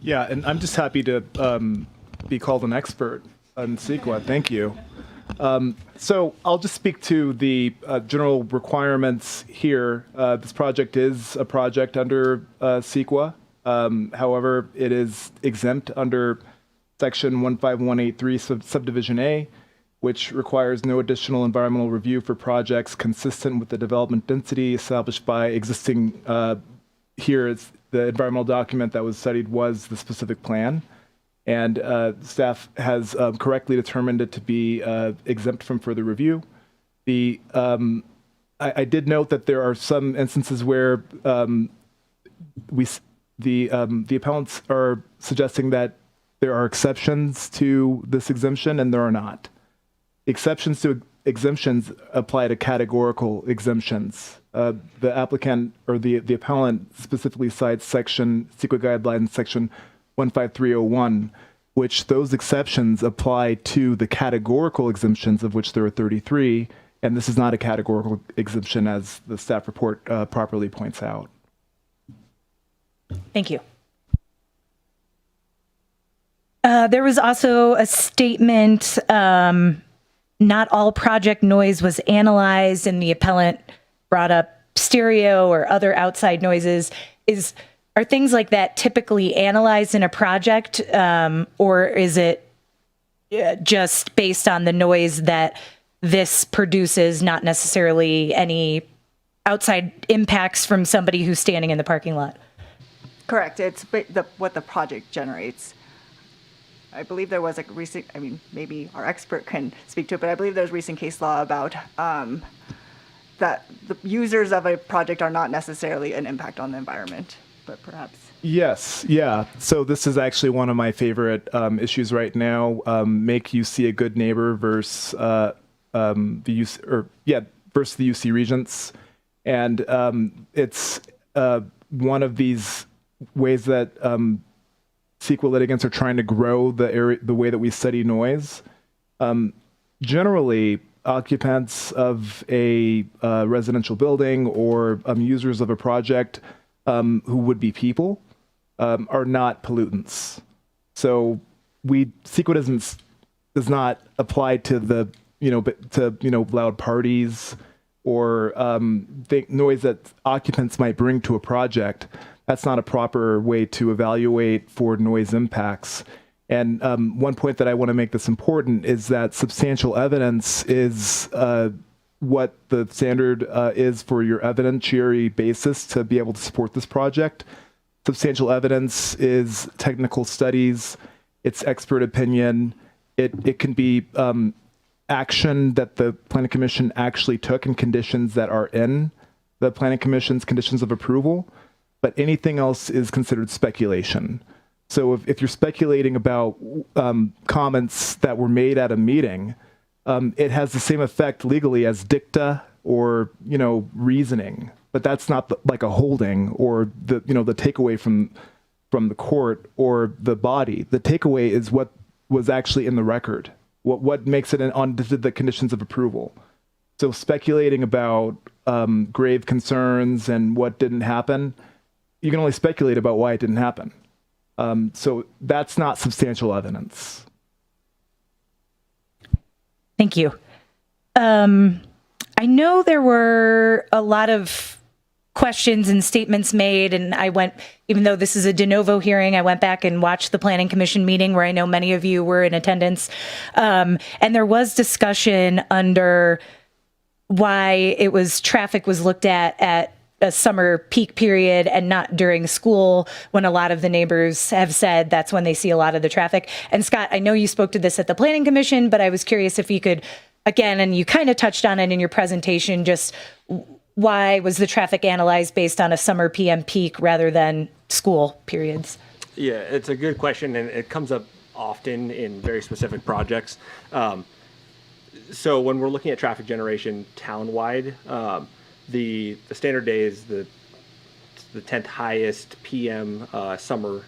S16: Yeah, and I'm just happy to be called an expert on CEQA. Thank you. So I'll just speak to the general requirements here. This project is a project under CEQA. However, it is exempt under Section 15183 subdivision A, which requires no additional environmental review for projects consistent with the development density established by existing, here is the environmental document that was studied was the specific plan. And staff has correctly determined it to be exempt from further review. I did note that there are some instances where the appellants are suggesting that there are exceptions to this exemption, and there are not. Exceptions to exemptions apply to categorical exemptions. The applicant or the appellant specifically cites section CEQA guidelines section 15301, which those exceptions apply to the categorical exemptions, of which there are 33, and this is not a categorical exemption, as the staff report properly points out.
S9: Thank you. There was also a statement, not all project noise was analyzed, and the appellant brought up stereo or other outside noises. Are things like that typically analyzed in a project, or is it just based on the noise that this produces, not necessarily any outside impacts from somebody who's standing in the parking lot?
S10: Correct. It's what the project generates. I believe there was a recent, I mean, maybe our expert can speak to it, but I believe there's recent case law about that the users of a project are not necessarily an impact on the environment, but perhaps.
S16: Yes, yeah. So this is actually one of my favorite issues right now. Make UC a good neighbor versus the UC regents, and it's one of these ways that CEQA litigants are trying to grow the way that we study noise. Generally, occupants of a residential building or users of a project who would be people are not pollutants. So CEQA does not apply to loud parties or noise that occupants might bring to a project. That's not a proper way to evaluate for noise impacts. And one point that I want to make that's important is that substantial evidence is what the standard is for your evidentiary basis to be able to support this project. Substantial evidence is technical studies, it's expert opinion. It can be action that the Planning Commission actually took and conditions that are in the Planning Commission's conditions of approval. But anything else is considered speculation. So if you're speculating about comments that were made at a meeting, it has the same effect legally as dicta or reasoning. But that's not like a holding or the takeaway from the court or the body. The takeaway is what was actually in the record. What makes it on the conditions of approval. So speculating about grave concerns and what didn't happen, you can only speculate about why it didn't happen. So that's not substantial evidence.
S9: Thank you. I know there were a lot of questions and statements made, and even though this is a de novo hearing, I went back and watched the Planning Commission meeting where I know many of you were in attendance. And there was discussion under why traffic was looked at a summer peak period and not during school, when a lot of the neighbors have said that's when they see a lot of the traffic. And Scott, I know you spoke to this at the Planning Commission, but I was curious if you could, again, and you kind of touched on it in your presentation, just why was the traffic analyzed based on a summer PM peak rather than school periods?
S11: Yeah, it's a good question, and it comes up often in very specific projects. So when we're looking at traffic generation townwide, the standard day is the 10th highest PM summer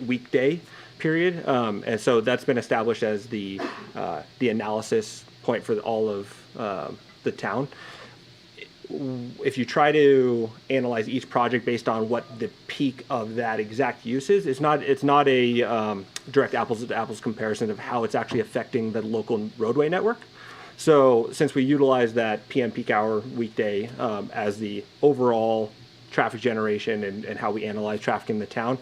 S11: weekday period, and so that's been established as the analysis point for all of the town. If you try to analyze each project based on what the peak of that exact use is, it's not a direct apples to apples comparison of how it's actually affecting the local roadway network. So since we utilize that PM peak hour weekday as the overall traffic generation and how we analyze traffic in the town,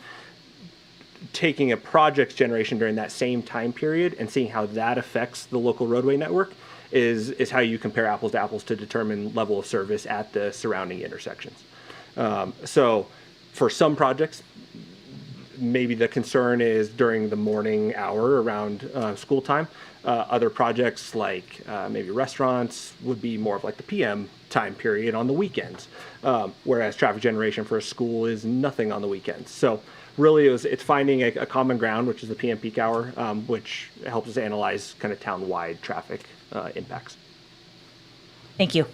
S11: taking a project's generation during that same time period and seeing how that affects the local roadway network is how you compare apples to apples to determine level of service at the surrounding intersections. So for some projects, maybe the concern is during the morning hour around school time. Other projects like maybe restaurants would be more of like the PM time period on the weekends, whereas traffic generation for a school is nothing on the weekends. So really it's finding a common ground, which is the PM peak hour, which helps us analyze kind of town-wide traffic impacts.
S9: Thank you.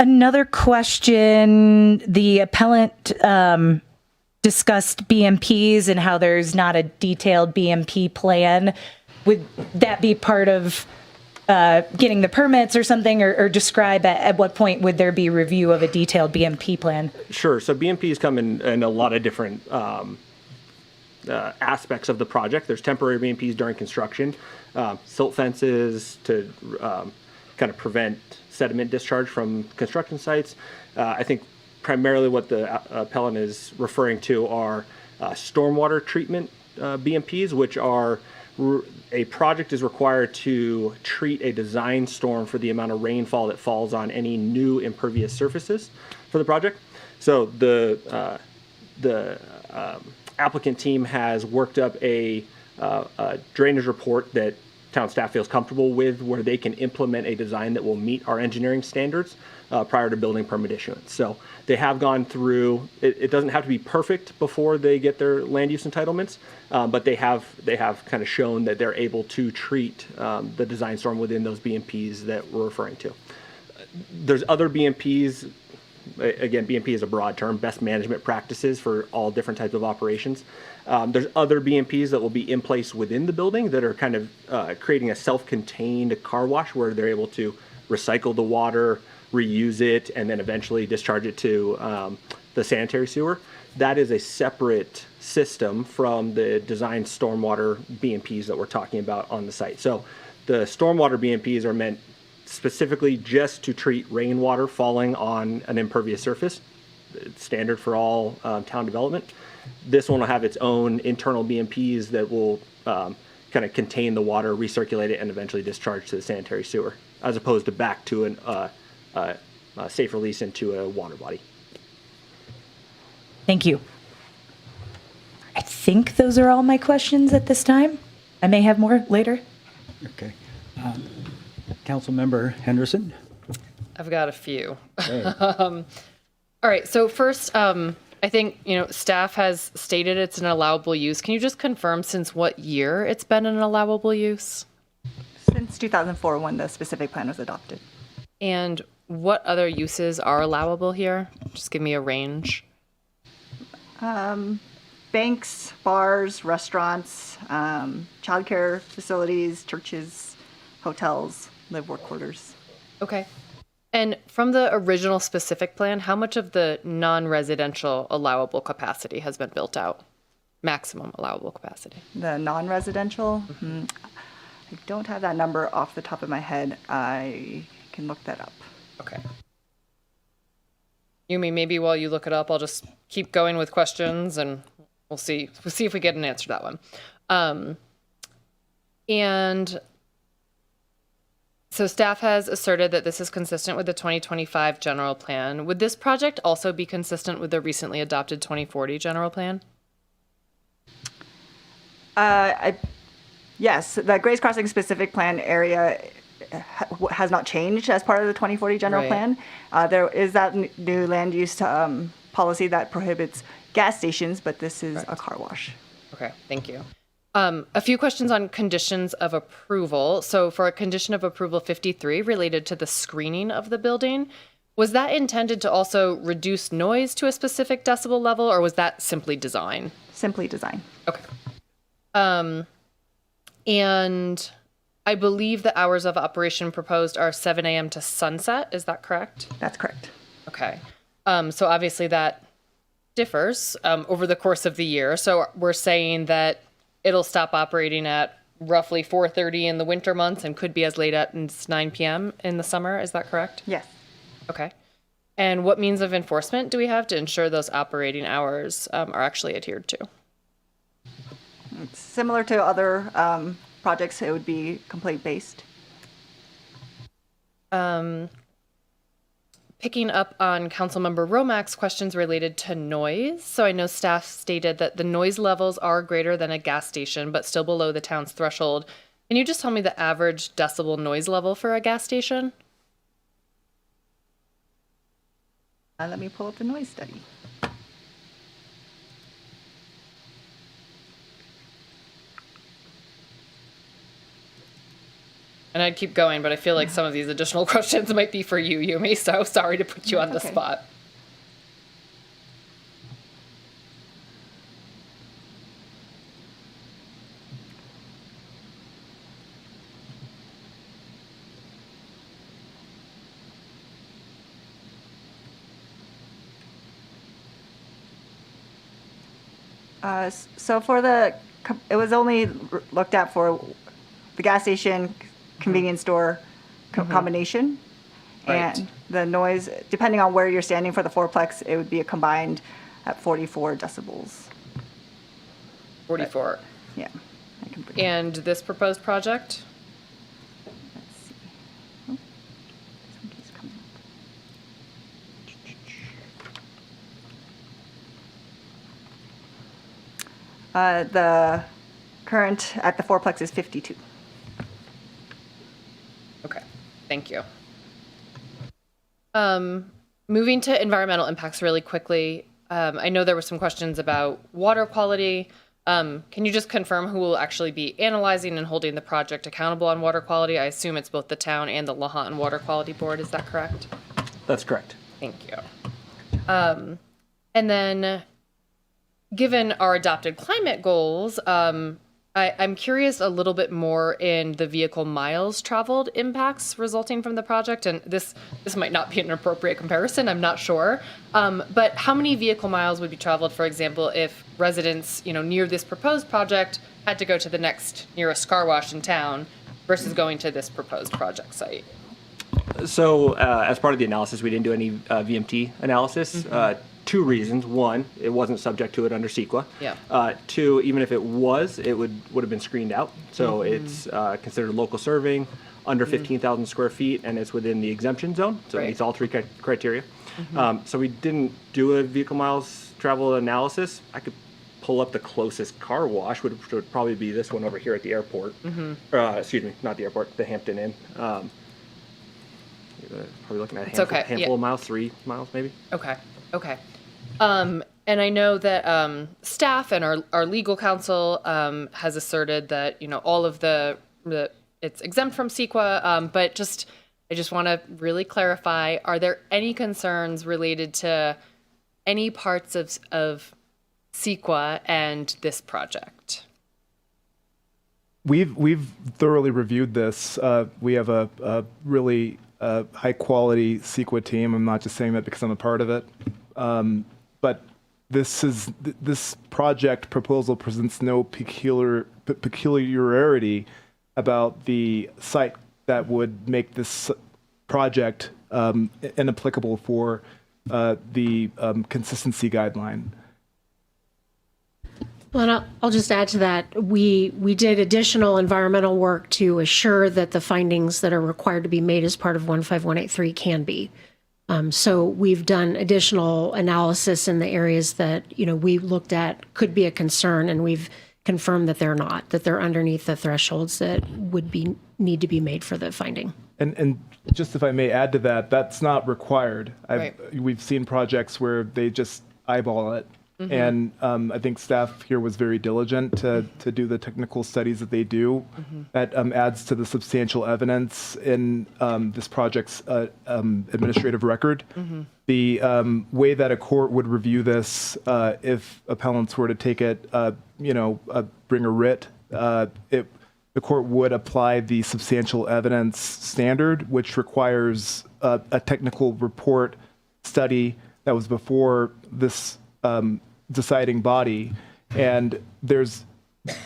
S9: Another question, the appellant discussed BMPs and how there's not a detailed BMP plan. Would that be part of getting the permits or something, or describe at what point would there be review of a detailed BMP plan?
S11: Sure. So BMPs come in a lot of different aspects of the project. There's temporary BMPs during construction, silt fences to kind of prevent sediment discharge from construction sites. I think primarily what the appellant is referring to are stormwater treatment BMPs, which are a project is required to treat a design storm for the amount of rainfall that falls on any new impervious surfaces for the project. So the applicant team has worked up a drainage report that town staff feels comfortable with, where they can implement a design that will meet our engineering standards prior to building permit issuance. So they have gone through, it doesn't have to be perfect before they get their land use entitlements, but they have kind of shown that they're able to treat the design storm within those BMPs that we're referring to. There's other BMPs, again, BMP is a broad term, best management practices for all different types of operations. There's other BMPs that will be in place within the building that are kind of creating a self-contained car wash where they're able to recycle the water, reuse it, and then eventually discharge it to the sanitary sewer. That is a separate system from the designed stormwater BMPs that we're talking about on the site. So the stormwater BMPs are meant specifically just to treat rainwater falling on an impervious surface. It's standard for all town development. This one will have its own internal BMPs that will kind of contain the water, recirculate it, and eventually discharge to the sanitary sewer, as opposed to back to a safe release into a water body.
S9: Thank you. I think those are all my questions at this time. I may have more later.
S1: Okay. Councilmember Henderson?
S8: I've got a few. All right. So first, I think, staff has stated it's an allowable use. Can you just confirm since what year it's been an allowable use?
S10: Since 2004, when the specific plan was adopted.
S8: And what other uses are allowable here? Just give me a range.
S10: Banks, bars, restaurants, childcare facilities, churches, hotels, live work quarters.
S8: Okay. And from the original specific plan, how much of the non-residential allowable capacity has been built out? Maximum allowable capacity.
S10: The non-residential, I don't have that number off the top of my head. I can look that up.
S8: Okay. Yumi, maybe while you look it up, I'll just keep going with questions and we'll see if we get an answer to that one. And so staff has asserted that this is consistent with the 2025 general plan. Would this project also be consistent with the recently adopted 2040 general plan?
S10: Yes, the Grace Crossing specific plan area has not changed as part of the 2040 general plan. There is that new land use policy that prohibits gas stations, but this is a car wash.
S8: Okay, thank you. A few questions on conditions of approval. So for a condition of approval 53 related to the screening of the building, was that intended to also reduce noise to a specific decibel level, or was that simply design?
S10: Simply design.
S8: Okay. And I believe the hours of operation proposed are 7 a.m. to sunset. Is that correct?
S10: That's correct.
S8: Okay. So obviously that differs over the course of the year. So we're saying that it'll stop operating at roughly 4:30 in the winter months and could be as late as 9 p.m. in the summer. Is that correct?
S10: Yes.
S8: Okay. And what means of enforcement do we have to ensure those operating hours are actually adhered to?
S10: It's similar to other projects. It would be complaint-based.
S8: Picking up on Councilmember Romack's questions related to noise. So I know staff stated that the noise levels are greater than a gas station, but still below the town's threshold. Can you just tell me the average decibel noise level for a gas station?
S10: Let me pull up the noise study.
S8: And I'd keep going, but I feel like some of these additional questions might be for you, Yumi, so sorry to put you on the
S10: Okay.
S8: spot.
S10: So for it was only looked at for the gas station, convenience store combination.
S8: Right.
S10: And the noise, depending on where you're standing for the fourplex, it would be a combined at 44 decibels.
S8: 44.
S10: Yeah. I can bring
S8: And this proposed project?
S10: Let's see. Oh, somebody's coming up. The current at the fourplex is 52.
S8: Okay, thank you. Moving to environmental impacts really quickly. I know there were some questions about water quality. Can you just confirm who will actually be analyzing and holding the project accountable on water quality? I assume it's both the town and the Lahontan Water Quality Board. Is that correct?
S11: That's correct.
S8: Thank you. And then, given our adopted climate goals, I'm curious a little bit more in the vehicle miles traveled impacts resulting from the project. And this might not be an appropriate comparison, I'm not sure. But how many vehicle miles would be traveled, for example, if residents, near this proposed project had to go to the next nearest car wash in town versus going to this proposed project site?
S11: So as part of the analysis, we didn't do any VMT analysis. Two reasons. One, it wasn't subject to it under CEQA.
S8: Yeah.
S11: Two, even if it was, it would have been screened out. So it's considered local serving, under 15,000 square feet, and it's within the exemption zone. So it meets all three criteria. So we didn't do a vehicle miles travel analysis. I could pull up the closest car wash, which would probably be this one over here at the airport. Excuse me, not the airport, the Hampton Inn. Probably looking at a handful of miles, 3 miles maybe.
S8: Okay. And I know that staff and our legal counsel has asserted that all of the it's exempt from CEQA, but I just want to really clarify: are there any concerns related to any parts of CEQA and this project?
S16: We've thoroughly reviewed this. We have a really high quality CEQA team. I'm not just saying that because I'm a part of it. But this project proposal presents no peculiarity about the site that would make this project inapplicable for the consistency guideline.
S7: Well, and I'll just add to that. We did additional environmental work to assure that the findings that are required to be made as part of 15183 can be. So we've done additional analysis in the areas that, we looked at could be a concern, and we've confirmed that they're not, that they're underneath the thresholds that would need to be made for the finding.
S16: And just if I may add to that, that's not required.
S8: Right.
S16: We've seen projects where they just eyeball it And I think staff here was very diligent to do the technical studies that they do. That adds to the substantial evidence in this project's administrative record. The way that a court would review this, if appellants were to take it, bring a writ, the court would apply the substantial evidence standard, which requires a technical report study that was before this deciding body, and there's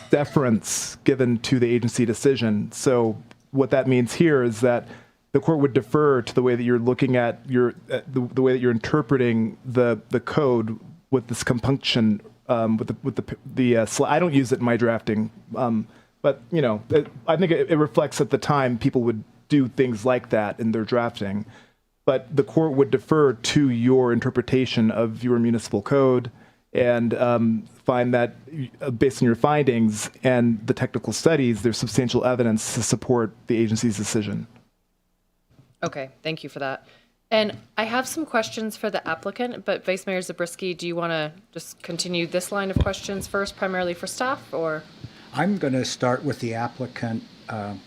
S16: deference given to the agency decision. So what that means here is that the court would defer to the way that you're looking at the way that you're interpreting the code with this compunction I don't use it in my drafting, but I think it reflects at the time people would do things like that in their drafting. But the court would defer to your interpretation of your municipal code and find that based on your findings and the technical studies, there's substantial evidence to support the agency's decision.
S8: Okay, thank you for that. And I have some questions for the applicant, but Vice Mayor Zabriskie, do you want to just continue this line of questions first, primarily for staff, or?
S1: I'm going to start with the applicant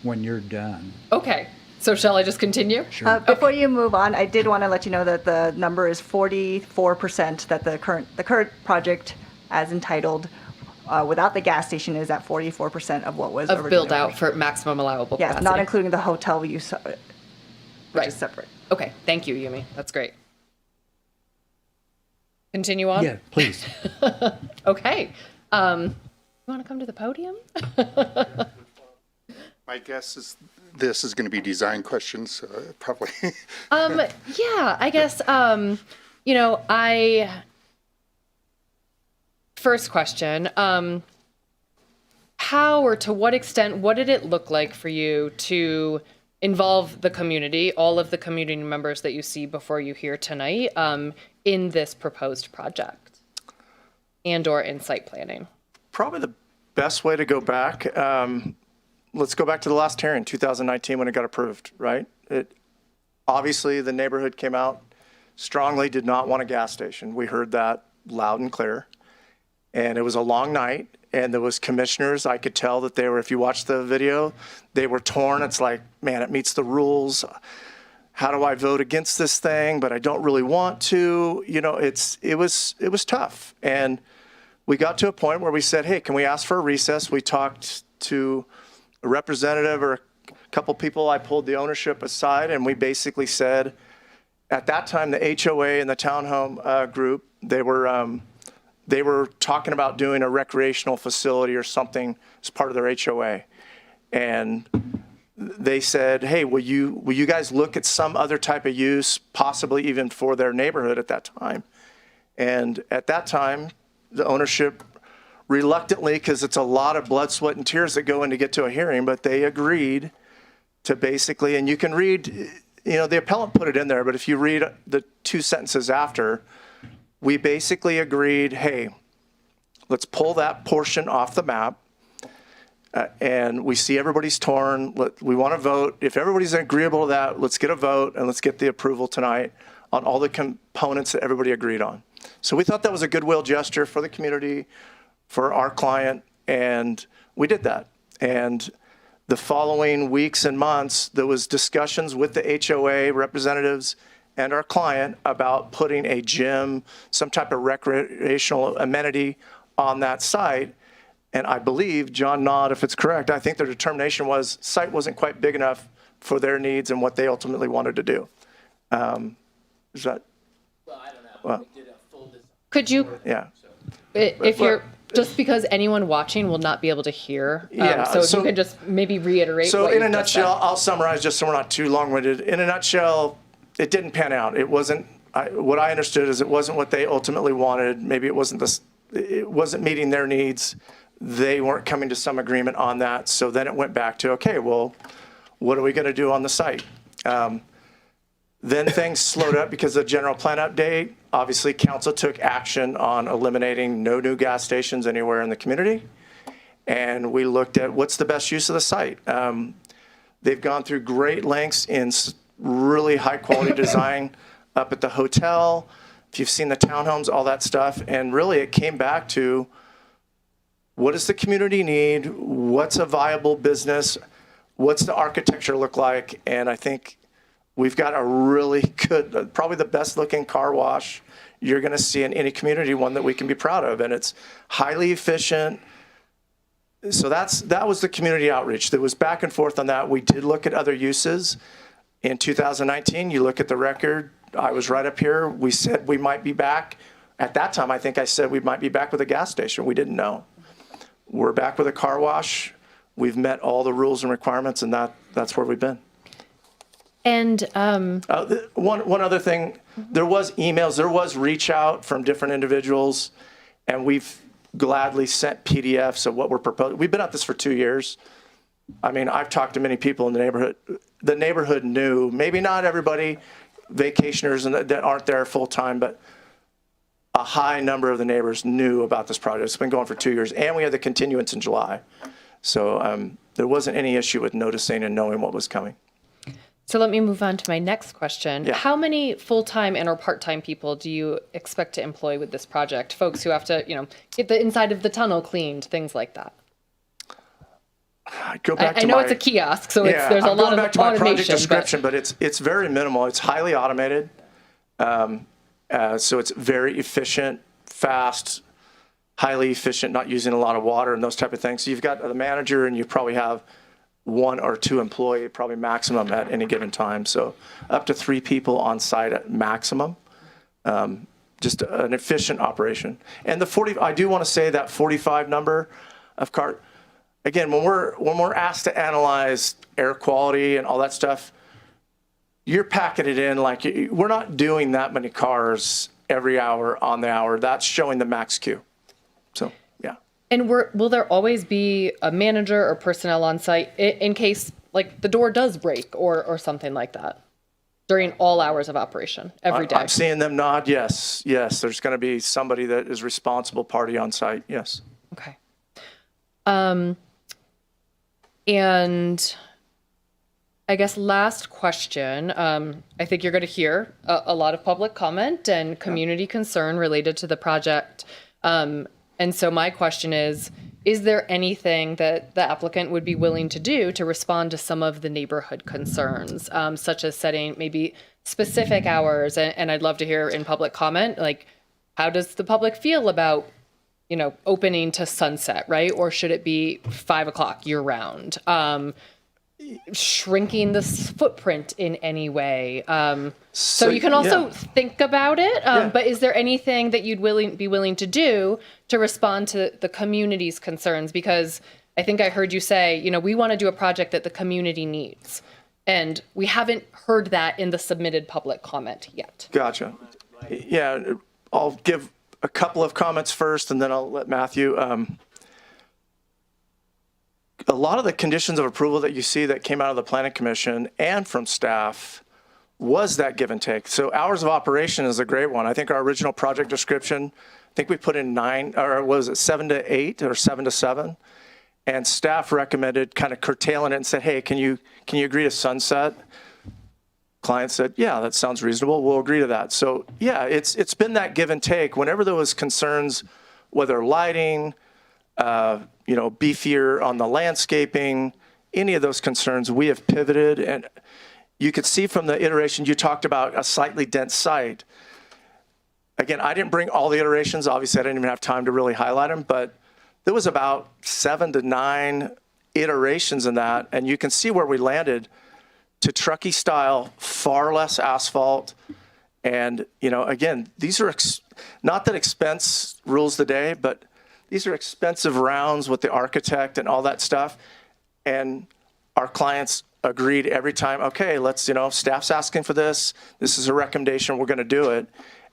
S1: when you're done.
S8: Okay. So shall I just continue?
S1: Sure.
S10: Before you move on, I did want to let you know that the number is 44%, that the current project as entitled without the gas station is at 44% of what was
S8: Of
S10: originally
S8: build out for maximum allowable
S10: Yes,
S8: capacity.
S10: not including the hotel use, which is separate.
S8: Okay, thank you, Yumi. That's great. Continue on?
S1: Yeah, please.
S8: Okay. You want to come to the podium?
S13: My guess is this is going to be design questions, probably.
S8: Yeah, I guess, first question, how or to what extent, what did it look like for you to involve the community, all of the community members that you see before you here tonight, in this proposed project and or in site planning?
S14: Probably the best way to go back, let's go back to the last hearing, 2019, when it got approved, right? Obviously, the neighborhood came out strongly, did not want a gas station. We heard that loud and clear. And it was a long night, and there was commissioners. I could tell that they were, if you watch the video, they were torn. It's like, man, it meets the rules. How do I vote against this thing? But I don't really want to. It was tough. And we got to a point where we said, hey, can we ask for a recess? We talked to a representative or a couple people. I pulled the ownership aside, and we basically said, at that time, the HOA and the townhome group, they were talking about doing a recreational facility or something as part of their HOA. And they said, hey, will you guys look at some other type of use, possibly even for their neighborhood at that time? And at that time, the ownership reluctantly, because it's a lot of blood, sweat, and tears that go in to get to a hearing, but they agreed to basically, and you can read, the appellant put it in there, but if you read the two sentences after, we basically agreed, hey, let's pull that portion off the map. And we see everybody's torn. We want to vote. If everybody's agreeable to that, let's get a vote and let's get the approval tonight on all the components that everybody agreed on. So we thought that was a goodwill gesture for the community, for our client, and we did that. And the following weeks and months, there was discussions with the HOA representatives and our client about putting a gym, some type of recreational amenity on that site. And I believe, John Nod, if it's correct, I think their determination was site wasn't quite big enough for their needs and what they ultimately wanted to do. Is that?
S8: Well, I don't know. Well, we did a full design. Could you?
S14: Yeah.
S8: If you're, just because anyone watching will not be able to hear. So if you could just maybe reiterate.
S14: So
S8: what
S14: in a nutshell, I'll summarize just so we're not too long-winded. In a nutshell, it didn't pan out. It wasn't, what I understood is it wasn't what they ultimately wanted. Maybe it wasn't meeting their needs. They weren't coming to some agreement on that. So then it went back to, okay, well, what are we going to do on the site? Then things slowed up because of the general plan update. Obviously, council took action on eliminating no new gas stations anywhere in the community. And we looked at what's the best use of the site. They've gone through great lengths in really high quality design up at the hotel. if you've seen the townhomes, all that stuff. And really it came back to, what does the community need? What's a viable business? What's the architecture look like? And I think we've got a really good, probably the best looking car wash you're going to see in any community, one that we can be proud of. And it's highly efficient. So that was the community outreach. There was back and forth on that. We did look at other uses. In 2019, you look at the record, I was right up here. We said we might be back. At that time, I think I said we might be back with a gas station. We didn't know. We're back with a car wash. We've met all the rules and requirements, and that's where we've been.
S8: And
S14: one other thing, there was emails, there was reach out from different individuals, and we've gladly sent PDFs of what we're proposing. We've been at this for 2 years. I mean, I've talked to many people in the neighborhood. The neighborhood knew, maybe not everybody, vacationers and that aren't there full time, but a high number of the neighbors knew about this project. It's been going for 2 years, and we had the continuance in July. So there wasn't any issue with noticing and knowing what was coming.
S8: so let me move on to my next question.
S14: Yeah.
S8: How many full-time and or part-time people do you expect to employ with this project? Folks who have to, get the inside of the tunnel cleaned, things like that.
S14: I go back
S8: I
S14: to
S8: know
S14: my,
S8: it's a kiosk, so
S14: yeah,
S8: there's a
S14: I'm
S8: lot
S14: going
S8: of
S14: back to my project
S8: automation.
S14: description, but it's very minimal. It's highly automated. So it's very efficient, fast, highly efficient, not using a lot of water and those type of things. So you've got the manager, and you probably have 1 or 2 employees, probably maximum at any given time. So up to 3 people on site at maximum. Just an efficient operation. And I do want to say that 45 number of car. Again, when we're asked to analyze air quality and all that stuff, you're packing it in like we're not doing that many cars every hour on the hour. That's showing the max queue. So, yeah.
S8: And will there always be a manager or personnel on site in case like the door does break or something like that during all hours of operation every day?
S14: I'm seeing them nod. Yes. There's going to be somebody that is responsible party on site. Yes.
S8: Okay. And I guess last question, I think you're going to hear a lot of public comment and community concern related to the project. And so my question is there anything that the applicant would be willing to do to respond to some of the neighborhood concerns, such as setting maybe specific hours? And I'd love to hear in public comment, like, how does the public feel about opening to sunset, right? Or should it be 5 o'clock year round? Shrinking the footprint in any way. So you can also think about it, but is there anything that you'd be willing to do to respond to the community's concerns? Because I think I heard you say, we want to do a project that the community needs. And we haven't heard that in the submitted public comment yet.
S14: Gotcha. Yeah, I'll give a couple of comments first, and then I'll let Matthew. A lot of the conditions of approval that you see that came out of the Planning Commission and from staff was that give and take. So hours of operation is a great one. I think our original project description, I think we put in 9, or was it 7 to 8 or 7 to 7? And staff recommended kind of curtailing it and said, hey, can you agree to sunset? Client said, yeah, that sounds reasonable. We'll agree to that. So yeah, it's been that give and take. Whenever there was concerns, whether lighting, beefier on the landscaping, any of those concerns, we have pivoted. And you could see from the iteration, you talked about a slightly dense site. Again, I didn't bring all the iterations. Obviously, I didn't even have time to really highlight them, but there was about 7 to 9 iterations in that. And you can see where we landed to Truckee style, far less asphalt. And, again, these are not that expense rules the day, but these are expensive rounds with the architect and all that stuff. And our clients agreed every time, okay, let's, staff's asking for this. This is a recommendation. We're going to do it.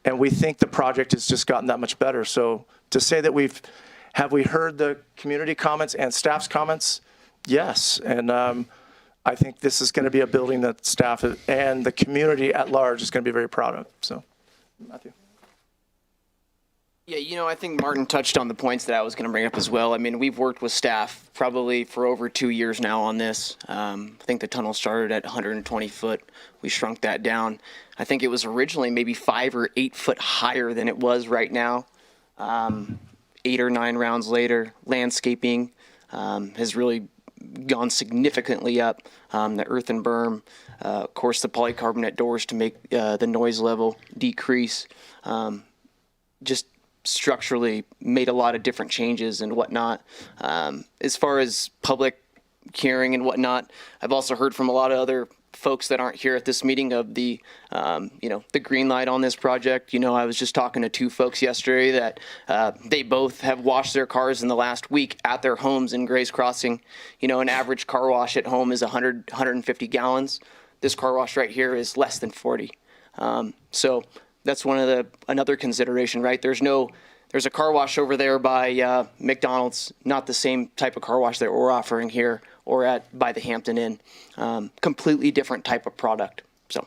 S14: And we think the project has just gotten that much better. So to say that have we heard the community comments and staff's comments? Yes. And I think this is going to be a building that staff and the community at large is going to be very proud of. So, Matthew.
S17: Yeah, I think Martin touched on the points that I was going to bring up as well. I mean, we've worked with staff probably for over 2 years now on this. I think the tunnel started at 120 foot. We shrunk that down. I think it was originally maybe 5 or 8 foot higher than it was right now. 8 or 9 rounds later, landscaping has really gone significantly up. The earthen berm, of course, the polycarbonate doors to make the noise level decrease. Just structurally made a lot of different changes and whatnot. As far as public hearing and whatnot, I've also heard from a lot of other folks that aren't here at this meeting of the, the green light on this project. I was just talking to 2 folks yesterday that they both have washed their cars in the last week at their homes in Gray's Crossing. An average car wash at home is 150 gallons. This car wash right here is less than 40. So that's another consideration, right? There's a car wash over there by McDonald's, not the same type of car wash that we're offering here or by the Hampton Inn. Completely different type of product. So.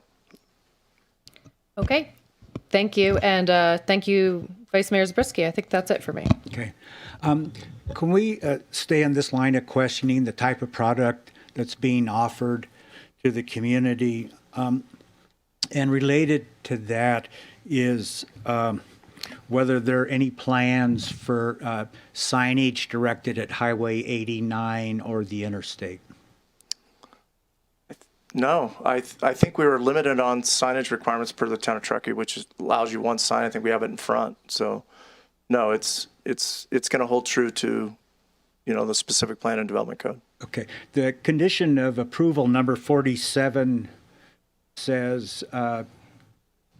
S8: Okay, thank you. And thank you, Vice Mayor Zabriskie. I think that's it for me.
S1: Okay. Can we stay on this line of questioning the type of product that's being offered to the community? And related to that is whether there are any plans for signage directed at Highway 89 or the interstate.
S14: No, I think we were limited on signage requirements per the town of Truckee, which allows you one sign. I think we have it in front. So, no, it's going to hold true to, the specific plan and development code.
S1: Okay. The condition of approval number 47 says,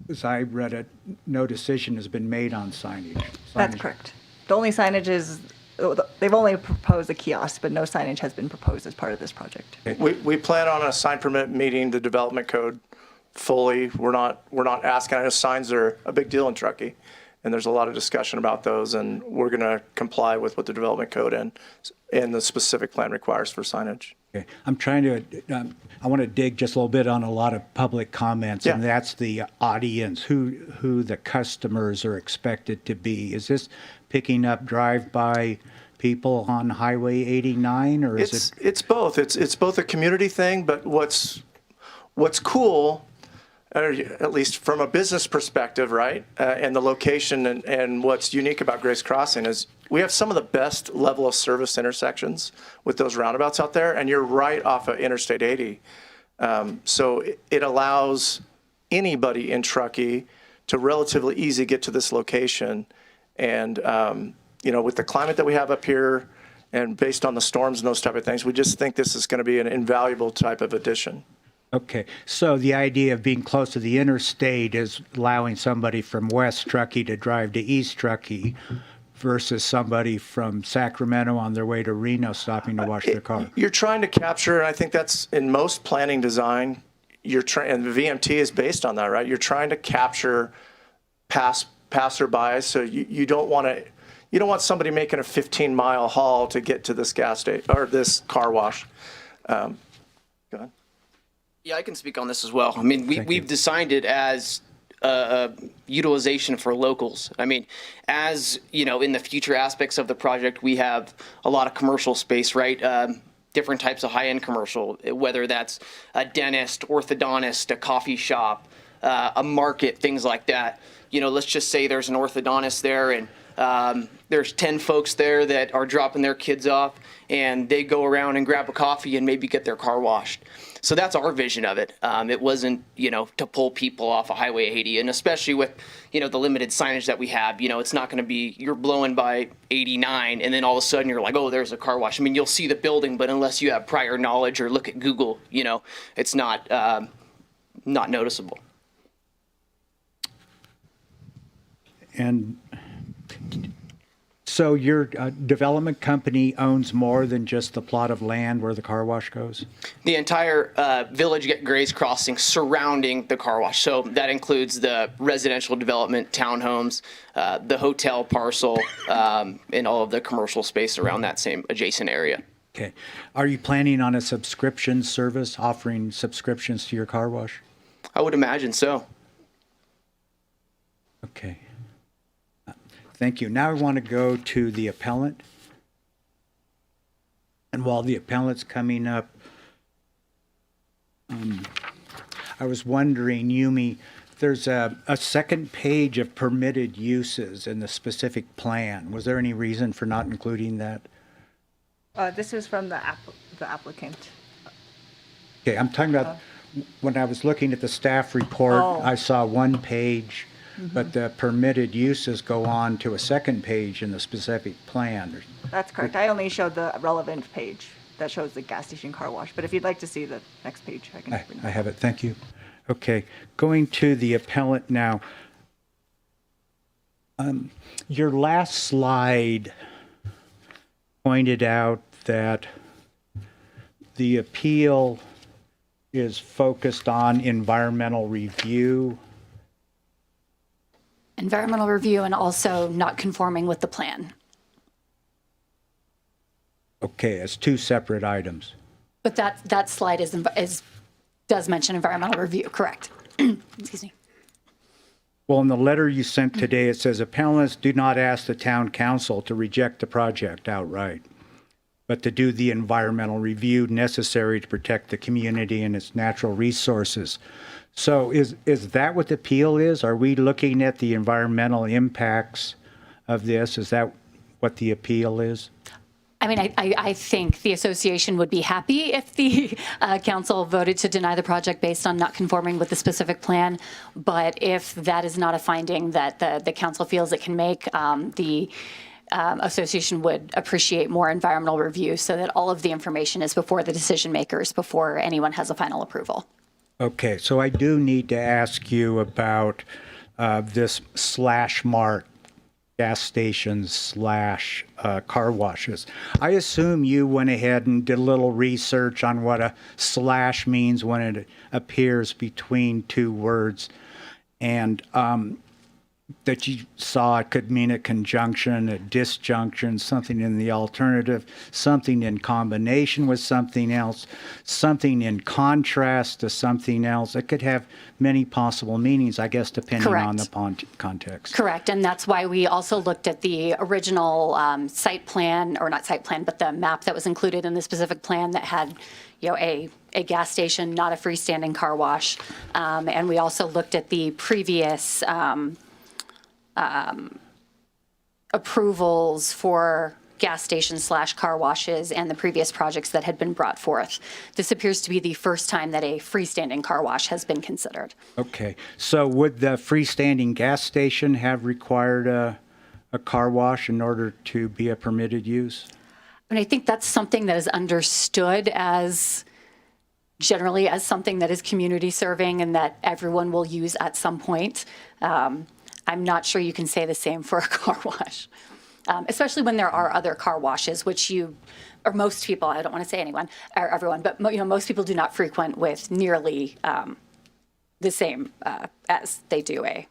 S1: as I read it, no decision has been made on signage.
S10: That's correct. The only signage is, they've only proposed a kiosk, but no signage has been proposed as part of this project.
S14: We plan on a sign permit meeting the development code fully. We're not asking. I know signs are a big deal in Truckee, and there's a lot of discussion about those, and we're going to comply with what the development code and the specific plan requires for signage.
S1: Okay. I'm trying to, I want to dig just a little bit on a lot of public comments, and that's the audience, who the customers are expected to be. Is this picking up drive-by people on Highway 89, or is it?
S14: It's both. It's both a community thing, but what's cool, or at least from a business perspective, right, and the location and what's unique about Grace Crossing is we have some of the best level of service intersections with those roundabouts out there, and you're right off of Interstate 80. So it allows anybody in Truckee to relatively easy get to this location. And, with the climate that we have up here and based on the storms and those type of things, we just think this is going to be an invaluable type of addition.
S1: Okay, so the idea of being close to the interstate is allowing somebody from West Truckee to drive to East Truckee versus somebody from Sacramento on their way to Reno stopping to wash their car.
S14: You're trying to capture, and I think that's in most planning design, and the VMT is based on that, right? You're trying to capture passerbys, so you don't want somebody making a 15-mile haul to get to this gas station or this car wash. Go ahead.
S17: Yeah, I can speak on this as well. I mean, we've designed it as utilization for locals. I mean, as in the future aspects of the project, we have a lot of commercial space, right? Different types of high-end commercial, whether that's a dentist, orthodontist, a coffee shop, a market, things like that. Let's just say there's an orthodontist there and there's 10 folks there that are dropping their kids off and they go around and grab a coffee and maybe get their car washed. So that's our vision of it. It wasn't, to pull people off of Highway 80, and especially with, the limited signage that we have, it's not going to be, you're blowing by 89 and then all of a sudden you're like, oh, there's a car wash. I mean, you'll see the building, but unless you have prior knowledge or look at Google, it's not noticeable.
S1: And so your development company owns more than just the plot of land where the car wash goes?
S17: The entire village at Gray's Crossing surrounding the car wash. So that includes the residential development, townhomes, the hotel parcel, and all of the commercial space around that same adjacent area.
S1: Okay. Are you planning on a subscription service, offering subscriptions to your car wash?
S17: I would imagine so.
S1: Okay. Thank you. Now I want to go to the appellant. And while the appellant's coming up, I was wondering, Yumi, there's a second page of permitted uses in the specific plan. Was there any reason for not including that?
S10: This is from the applicant.
S1: Okay, I'm talking about when I was looking at the staff report, I saw one page, but the permitted uses go on to a second page in the specific plan.
S10: That's correct. I only showed the relevant page that shows the gas station car wash. But if you'd like to see the next page, I can.
S1: I have it. Thank you. Okay, going to the appellant now. Your last slide pointed out that the appeal is focused on environmental review.
S12: Environmental review and also not conforming with the plan.
S1: Okay, it's two separate items.
S12: But that slide does mention environmental review, correct? Excuse me.
S1: Well, in the letter you sent today, it says appellants do not ask the town council to reject the project outright, but to do the environmental review necessary to protect the community and its natural resources. So is that what the appeal is? Are we looking at the environmental impacts of this? Is that what the appeal is?
S12: I mean, I think the association would be happy if the council voted to deny the project based on not conforming with the specific plan. But if that is not a finding that the council feels it can make, the association would appreciate more environmental review so that all of the information is before the decision makers, before anyone has a final approval.
S1: Okay, so I do need to ask you about this slash mark, gas stations / car washes. I assume you went ahead and did a little research on what a slash means when it appears between two words, and that you saw it could mean a conjunction, a disjunction, something in the alternative, something in combination with something else, something in contrast to something else. It could have many possible meanings, I guess, depending on the context.
S12: Correct, and that's why we also looked at the original site plan, or not site plan, but the map that was included in the specific plan that had, a gas station, not a freestanding car wash. And we also looked at the previous approvals for gas stations / car washes and the previous projects that had been brought forth. This appears to be the first time that a freestanding car wash has been considered.
S1: Okay, so would the freestanding gas station have required a car wash in order to be a permitted use?
S12: And I think that's something that is understood as generally as something that is community serving and that everyone will use at some point. I'm not sure you can say the same for a car wash, especially when there are other car washes, which or most people, I don't want to say anyone or everyone, but most people do not frequent with nearly the same as they do a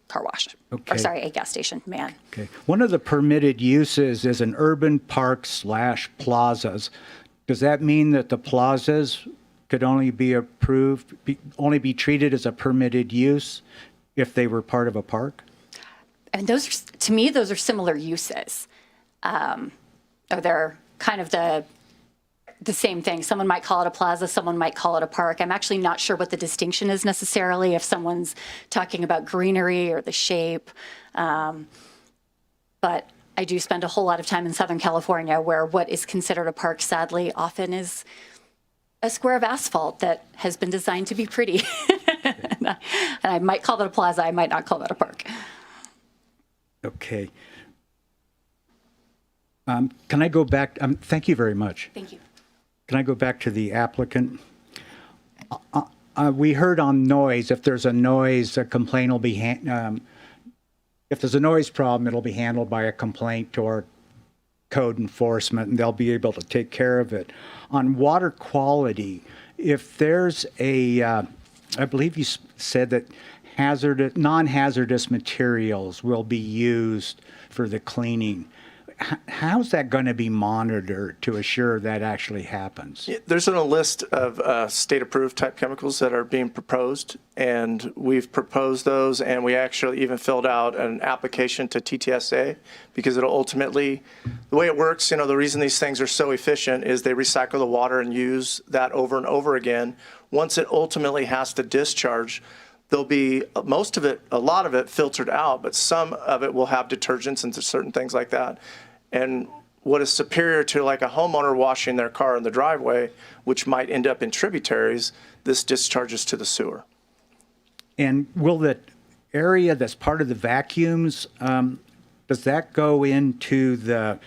S12: car wash.
S1: Okay.
S12: Or sorry, a gas station, man.
S1: Okay. One of the permitted uses is an urban park / plazas. Does that mean that the plazas could only be approved, only be treated as a permitted use if they were part of a park?
S12: And to me, those are similar uses. They're kind of the same thing. Someone might call it a plaza, someone might call it a park. I'm actually not sure what the distinction is necessarily if someone's talking about greenery or the shape. But I do spend a whole lot of time in Southern California where what is considered a park, sadly, often is a square of asphalt that has been designed to be pretty. And I might call that a plaza, I might not call that a park.
S1: Okay. Can I go back? Thank you very much.
S12: Thank you.
S1: Can I go back to the applicant? We heard on noise, if there's a noise, a complaint will be, if there's a noise problem, it'll be handled by a complaint or code enforcement, and they'll be able to take care of it. On water quality, if there's I believe you said that non-hazardous materials will be used for the cleaning. how's that going to be monitored to assure that actually happens?
S14: There's a list of state-approved type chemicals that are being proposed, and we've proposed those, and we actually even filled out an application to TTSA because it'll ultimately, the way it works, the reason these things are so efficient is they recycle the water and use that over and over again. Once it ultimately has to discharge, there'll be a lot of it filtered out, but some of it will have detergents and certain things like that. And what is superior to like a homeowner washing their car in the driveway, which might end up in tributaries, this discharges to the sewer.
S1: And will the area that's part of the vacuums, does that go into the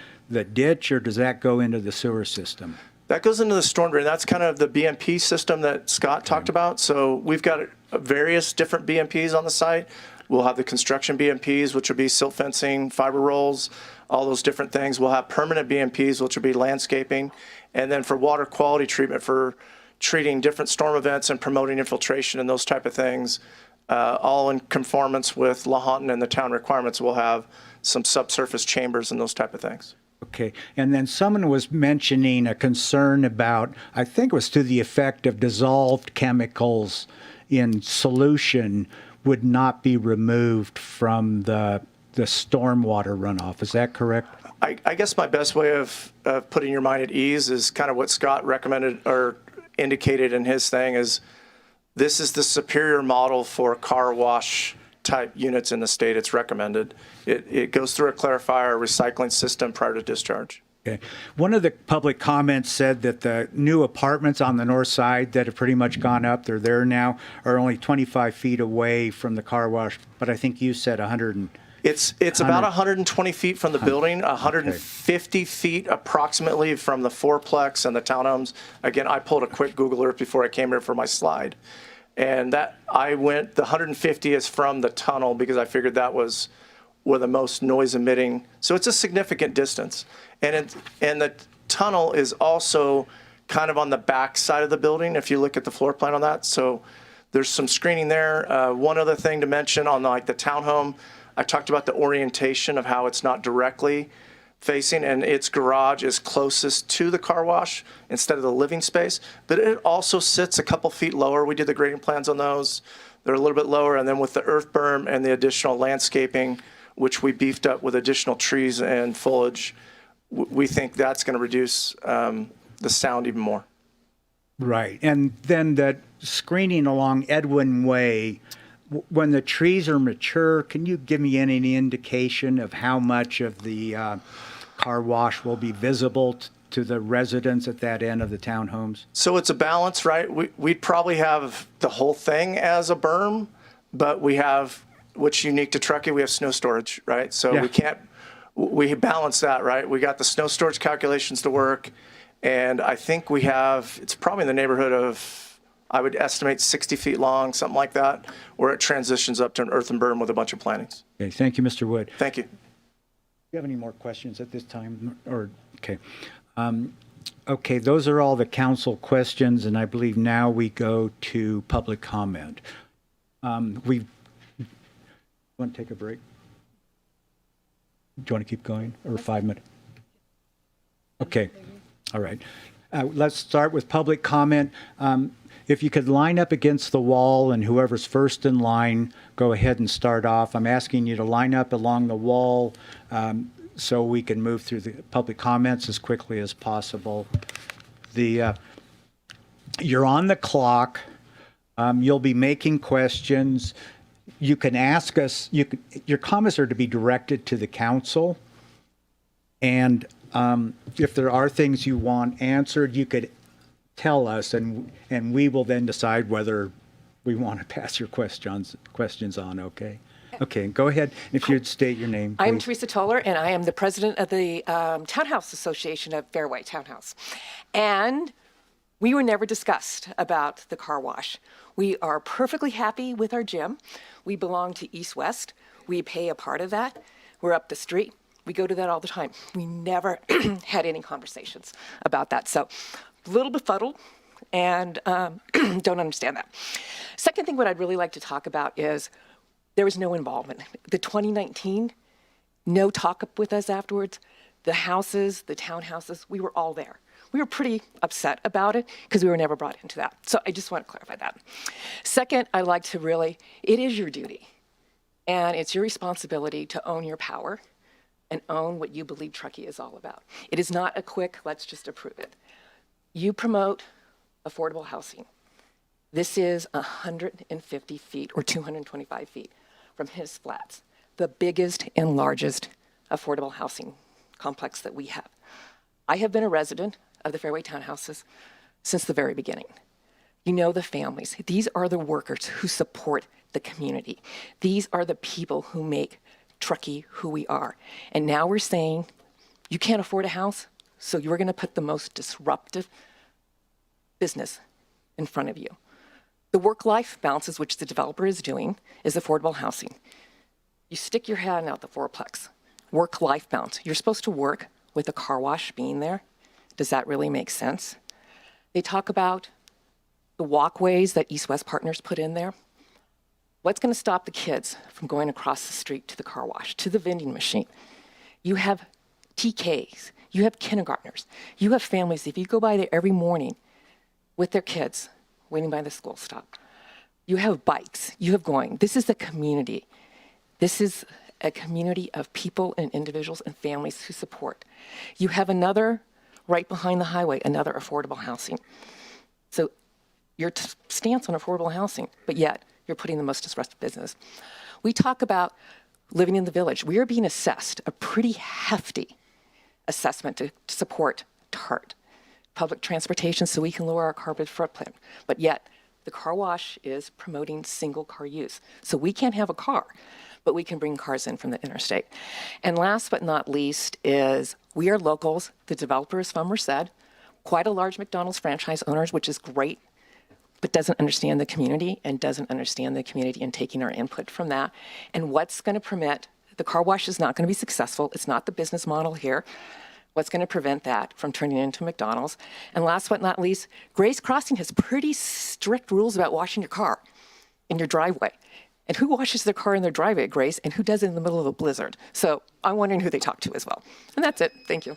S1: ditch or does that go into the sewer system?
S14: That goes into the storm drain. That's kind of the BMP system that Scott talked about. So we've got various different BMPs on the site. We'll have the construction BMPs, which will be silt fencing, fiber rolls, all those different things. We'll have permanent BMPs, which will be landscaping. And then for water quality treatment, for treating different storm events and promoting infiltration and those type of things, all in conformance with Lahontan and the town requirements, we'll have some subsurface chambers and those type of things.
S1: Okay. And then someone was mentioning a concern about, I think it was to the effect of dissolved chemicals in solution would not be removed from the stormwater runoff. Is that correct?
S14: I guess my best way of putting your mind at ease is kind of what Scott recommended or indicated in his thing is this is the superior model for car wash type units in the state. It's recommended. It goes through a clarifier recycling system prior to discharge.
S1: Okay. One of the public comments said that the new apartments on the north side that have pretty much gone up, they're there now, are only 25 feet away from the car wash. But I think you said 100.
S14: It's about 120 feet from the building, 150 feet approximately from the fourplex and the townhomes. Again, I pulled a quick Google Earth before I came here for my slide. And the 150 is from the tunnel because I figured that was where the most noise emitting. So it's a significant distance. And the tunnel is also kind of on the back side of the building if you look at the floor plan on that. So there's some screening there. One other thing to mention on like the townhome, I talked about the orientation of how it's not directly facing and its garage is closest to the car wash instead of the living space, but it also sits a couple feet lower. We did the grading plans on those. They're a little bit lower. And then with the earth berm and the additional landscaping, which we beefed up with additional trees and foliage, we think that's going to reduce the sound even more.
S1: Right. And then that screening along Edwin Way, when the trees are mature, can you give me any indication of how much of the car wash will be visible to the residents at that end of the townhomes?
S14: So it's a balance, right? We'd probably have the whole thing as a berm, but we have, what's unique to Truckee, we have snow storage, right? So we balance that, right? We got the snow storage calculations to work, and I think we have, it's probably in the neighborhood of, I would estimate 60 feet long, something like that, where it transitions up to an earthen berm with a bunch of plantings.
S1: Okay, thank you, Mr. Wood.
S14: Thank you.
S1: Do you have any more questions at this time? Or okay. Okay, those are all the council questions, and I believe now we go to public comment. We want to take a break? Do you want to keep going, or 5 minutes? Okay, all right. Let's start with public comment. If you could line up against the wall and whoever's first in line, go ahead and start off. I'm asking you to line up along the wall so we can move through the public comments as quickly as possible. You're on the clock. You'll be making questions. You can ask us, your comments are to be directed to the council. And if there are things you want answered, you could tell us, and we will then decide whether we want to pass your questions on, okay? Okay, go ahead. If you'd state your name, please.
S18: I'm Teresa Toller, and I am the president of the Townhouse Association of Fairway Townhouse. And we were never discussed about the car wash. We are perfectly happy with our gym. We belong to East West. We pay a part of that. We're up the street. We go to that all the time. We never had any conversations about that. So a little befuddled and don't understand that. Second thing, what I'd really like to talk about is there was no involvement. The 2019, no talk up with us afterwards. The houses, the townhouses, we were all there. We were pretty upset about it because we were never brought into that. So I just want to clarify that. Second, I like to really, it is your duty and it's your responsibility to own your power and own what you believe Truckee is all about. It is not a quick, let's just approve it. You promote affordable housing. This is 150 feet or 225 feet from his flats, the biggest and largest affordable housing complex that we have. I have been a resident of the Fairway Townhouses since the very beginning. You know the families. These are the workers who support the community. These are the people who make Truckee who we are. And now we're saying you can't afford a house, so you're going to put the most disruptive business in front of you. The work-life balances, which the developer is doing, is affordable housing. You stick your hand out the fourplex. Work-life balance. You're supposed to work with a car wash being there. Does that really make sense? They talk about the walkways that East-West Partners put in there. What's going to stop the kids from going across the street to the car wash, to the vending machine? You have TKs, you have kindergartners, you have families, if you go by there every morning with their kids waiting by the school stop, you have bikes, you have going. This is a community. This is a community of people and individuals and families who support. You have another, right behind the highway, another affordable housing. So your stance on affordable housing, but yet you're putting the most disruptive business. We talk about living in the village. We are being assessed a pretty hefty assessment to support TART, public transportation, so we can lower our carbon footprint. But yet the car wash is promoting single car use. So we can't have a car, but we can bring cars in from the interstate. And last but not least is we are locals. The developer is from Merced, quite a large McDonald's franchise owners, which is great, but doesn't understand the community and doesn't understand the community and taking our input from that. And what's going to permit, the car wash is not going to be successful. It's not the business model here. What's going to prevent that from turning into McDonald's? And last but not least, Grace Crossing has pretty strict rules about washing your car in your driveway. And who washes their car in their driveway, Grace, and who does it in the middle of a blizzard? So I'm wondering who they talk to as well. And that's it. Thank you.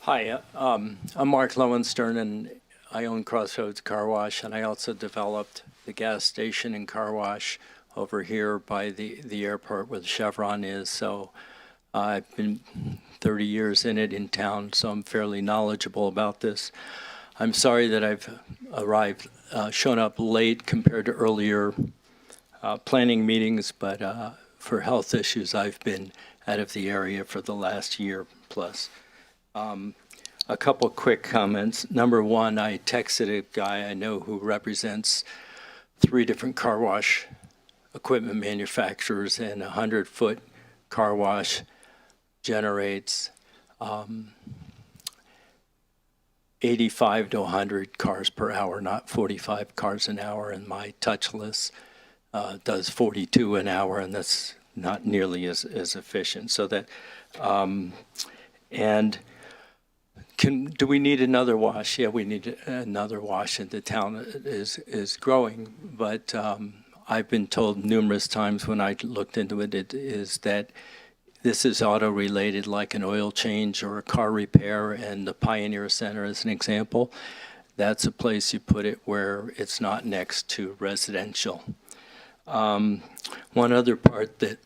S19: Hi, I'm Mark Lowenstern, and I own Crossroads Car Wash, and I also developed the gas station and car wash over here by the airport where the Chevron is. So I've been 30 years in it in town, so I'm fairly knowledgeable about this. I'm sorry that I've shown up late compared to earlier planning meetings, but for health issues, I've been out of the area for the last year plus. A couple quick comments. Number one, I texted a guy I know who represents 3 different car wash equipment manufacturers, and a 100-foot car wash generates 85 to 100 cars per hour, not 45 cars an hour, and my touchless does 42 an hour, and that's not nearly as efficient. So that, and do we need another wash? Yeah, we need another wash, and the town is growing. But I've been told numerous times when I looked into it, is that this is auto-related, like an oil change or a car repair. And the Pioneer Center, as an example, that's a place you put it where it's not next to residential. One other part that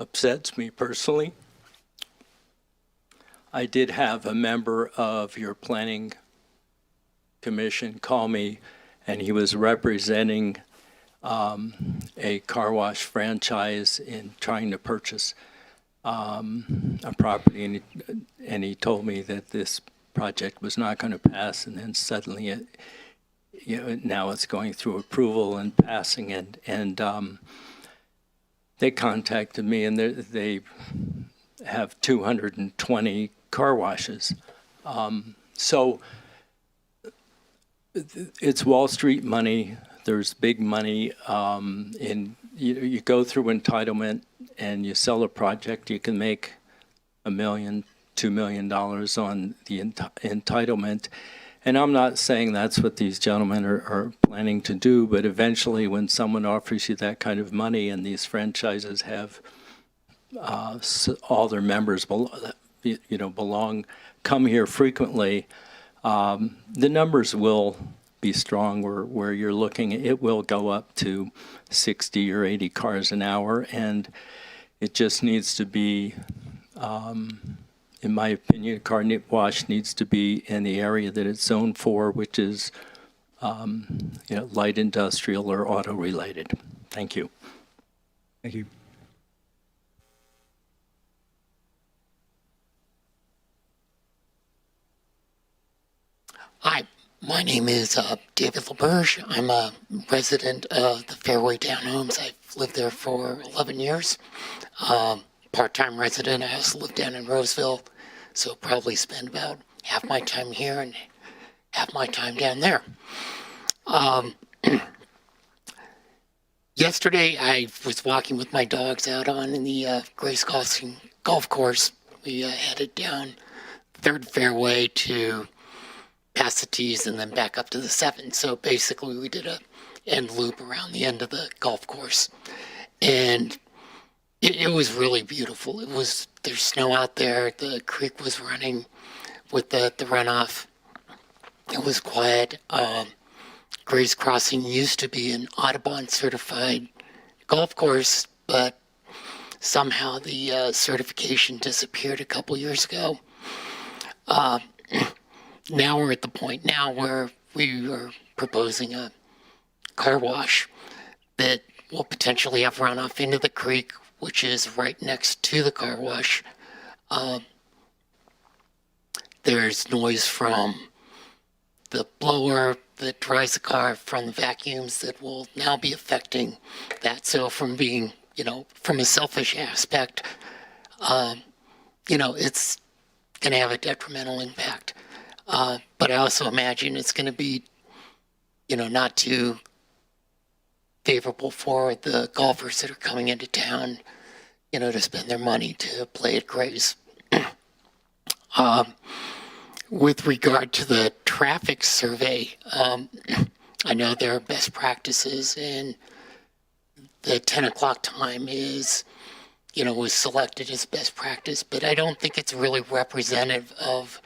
S19: upsets me personally, I did have a member of your planning commission call me, and he was representing a car wash franchise in trying to purchase a property, and he told me that this project was not going to pass, and then suddenly now it's going through approval and passing, and they contacted me, and they have 220 car washes. So it's Wall Street money. There's big money you go through entitlement and you sell a project, you can make $1 million, $2 million on the entitlement. And I'm not saying that's what these gentlemen are planning to do, but eventually when someone offers you that kind of money and these franchises have all their members come here frequently, the numbers will be strong where you're looking, it will go up to 60 or 80 cars an hour, and it just needs to be, in my opinion, a car wash needs to be in the area that it's zoned for, which is light industrial or auto related. Thank you.
S1: Thank you.
S20: Hi, my name is David LaBerge. I'm a resident of the Fairway Townhomes. I've lived there for 11 years. Part-time resident. I also live down in Roseville, so probably spend about half my time here and half my time down there. Yesterday, I was walking with my dogs out on the Grace Crossing golf course. We headed down 3rd Fairway to past the tees and then back up to the 7. So basically we did a end loop around the end of the golf course. And it was really beautiful. There's snow out there. The creek was running with the runoff. It was quiet. Grace Crossing used to be an Audubon certified golf course, but somehow the certification disappeared a couple years ago. Now we're at the point now where we are proposing a car wash that will potentially have runoff into the creek, which is right next to the car wash. There's noise from the blower that dries the car, from the vacuums that will now be affecting that. So from being, from a selfish aspect, it's going to have a detrimental impact. But I also imagine it's going to be, not too favorable for the golfers that are coming into town, to spend their money to play at Grace. With regard to the traffic survey, I know there are best practices, and the 10 o'clock time is, was selected as best practice, but I don't think it's really representative of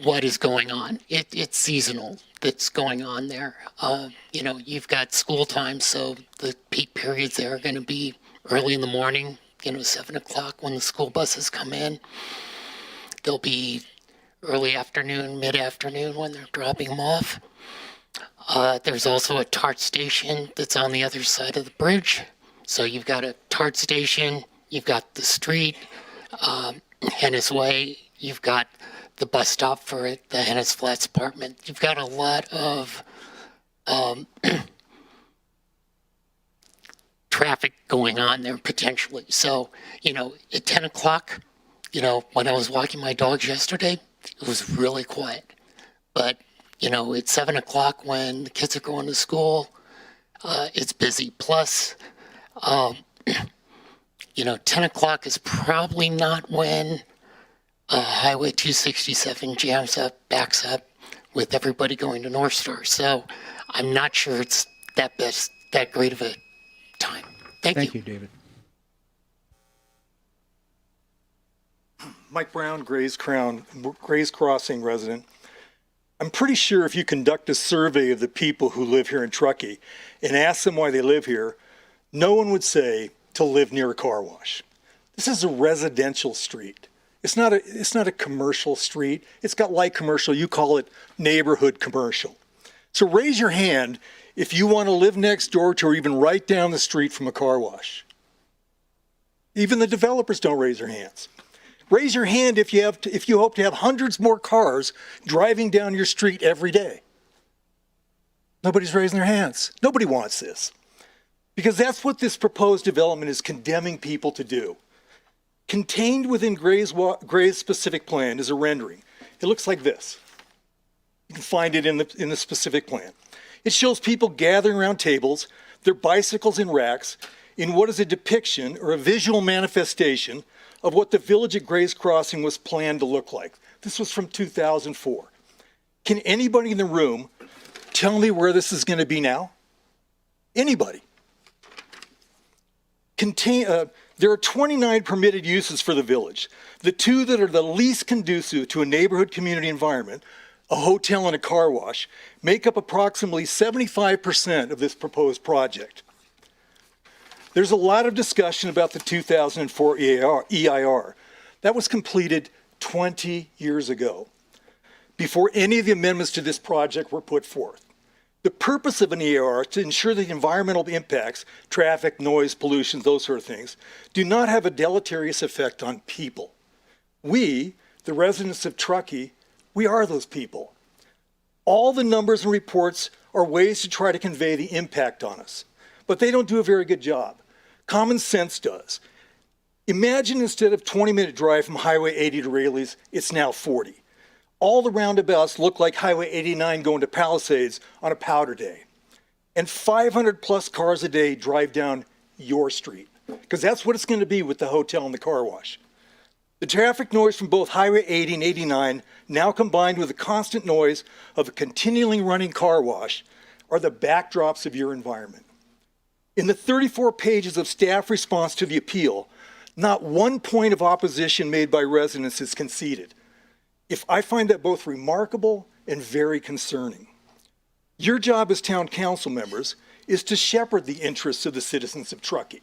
S20: what is going on. It's seasonal that's going on there. You've got school time, so the peak periods there are going to be early in the morning, 7 o'clock when the school buses come in. There'll be early afternoon, mid-afternoon when they're dropping them off. There's also a TART station that's on the other side of the bridge. So you've got a TART station, you've got the street, Hennis Way, you've got the bus stop for it, the Hennis Flats apartment. You've got a lot of traffic going on there potentially. So, at 10 o'clock, when I was walking my dogs yesterday, it was really quiet. But, at 7 o'clock when the kids are going to school, it's busy. Plus, 10 o'clock is probably not when Highway 267 jams up, backs up with everybody going to North Star. So I'm not sure it's that great of a time. Thank you,
S1: David.
S21: Mike Brown, Grays Crossing resident. I'm pretty sure if you conduct a survey of the people who live here in Truckee and ask them why they live here, no one would say to live near a car wash. This is a residential street. It's not a commercial street. It's got light commercial. You call it neighborhood commercial. So raise your hand if you want to live next door to or even right down the street from a car wash. Even the developers don't raise their hands. Raise your hand if you hope to have hundreds more cars driving down your street every day. Nobody's raising their hands. Nobody wants this. Because that's what this proposed development is condemning people to do. Contained within Gray's specific plan is a rendering. It looks like this. You can find it in the specific plan. It shows people gathering around tables, their bicycles in racks, in what is a depiction or a visual manifestation of what the village at Gray's Crossing was planned to look like. This was from 2004. Can anybody in the room tell me where this is going to be now? Anybody? There are 29 permitted uses for the village. The two that are the least conducive to a neighborhood community environment, a hotel and a car wash, make up approximately 75% of this proposed project. There's a lot of discussion about the 2004 EIR. That was completed 20 years ago, before any of the amendments to this project were put forth. The purpose of an EIR is to ensure that the environmental impacts, traffic, noise, pollution, those sort of things, do not have a deleterious effect on people. We, the residents of Truckee, we are those people. All the numbers and reports are ways to try to convey the impact on us, but they don't do a very good job. Common sense does. Imagine instead of 20-minute drive from Highway 80 to Raley's, it's now 40. All the roundabouts look like Highway 89 going to Palisades on a powder day. And 500 plus cars a day drive down your street, because that's what it's going to be with the hotel and the car wash. The traffic noise from both Highway 80 and 89, now combined with the constant noise of a continually running car wash, are the backdrops of your environment. In the 34 pages of staff response to the appeal, not one point of opposition made by residents is conceded. I find that both remarkable and very concerning. Your job as town council members is to shepherd the interests of the citizens of Truckee.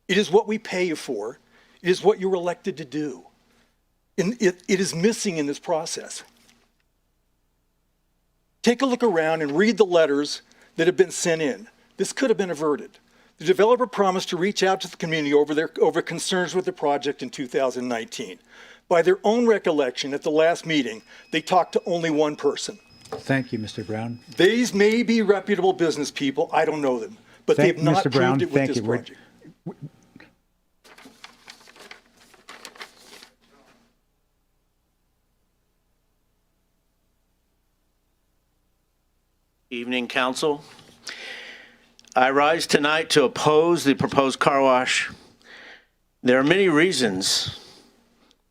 S21: It is what we pay you for. It is what you're elected to do. And it is missing in this process. Take a look around and read the letters that have been sent in. This could have been averted. The developer promised to reach out to the community over concerns with the project in 2019. By their own recollection, at the last meeting, they talked to only one person.
S1: Thank you, Mr. Brown.
S21: These may be reputable business people. I don't know them. But they have not
S1: Mr. Brown,
S21: proved it with this project.
S5: Evening, Council. I rise tonight to oppose the proposed car wash. There are many reasons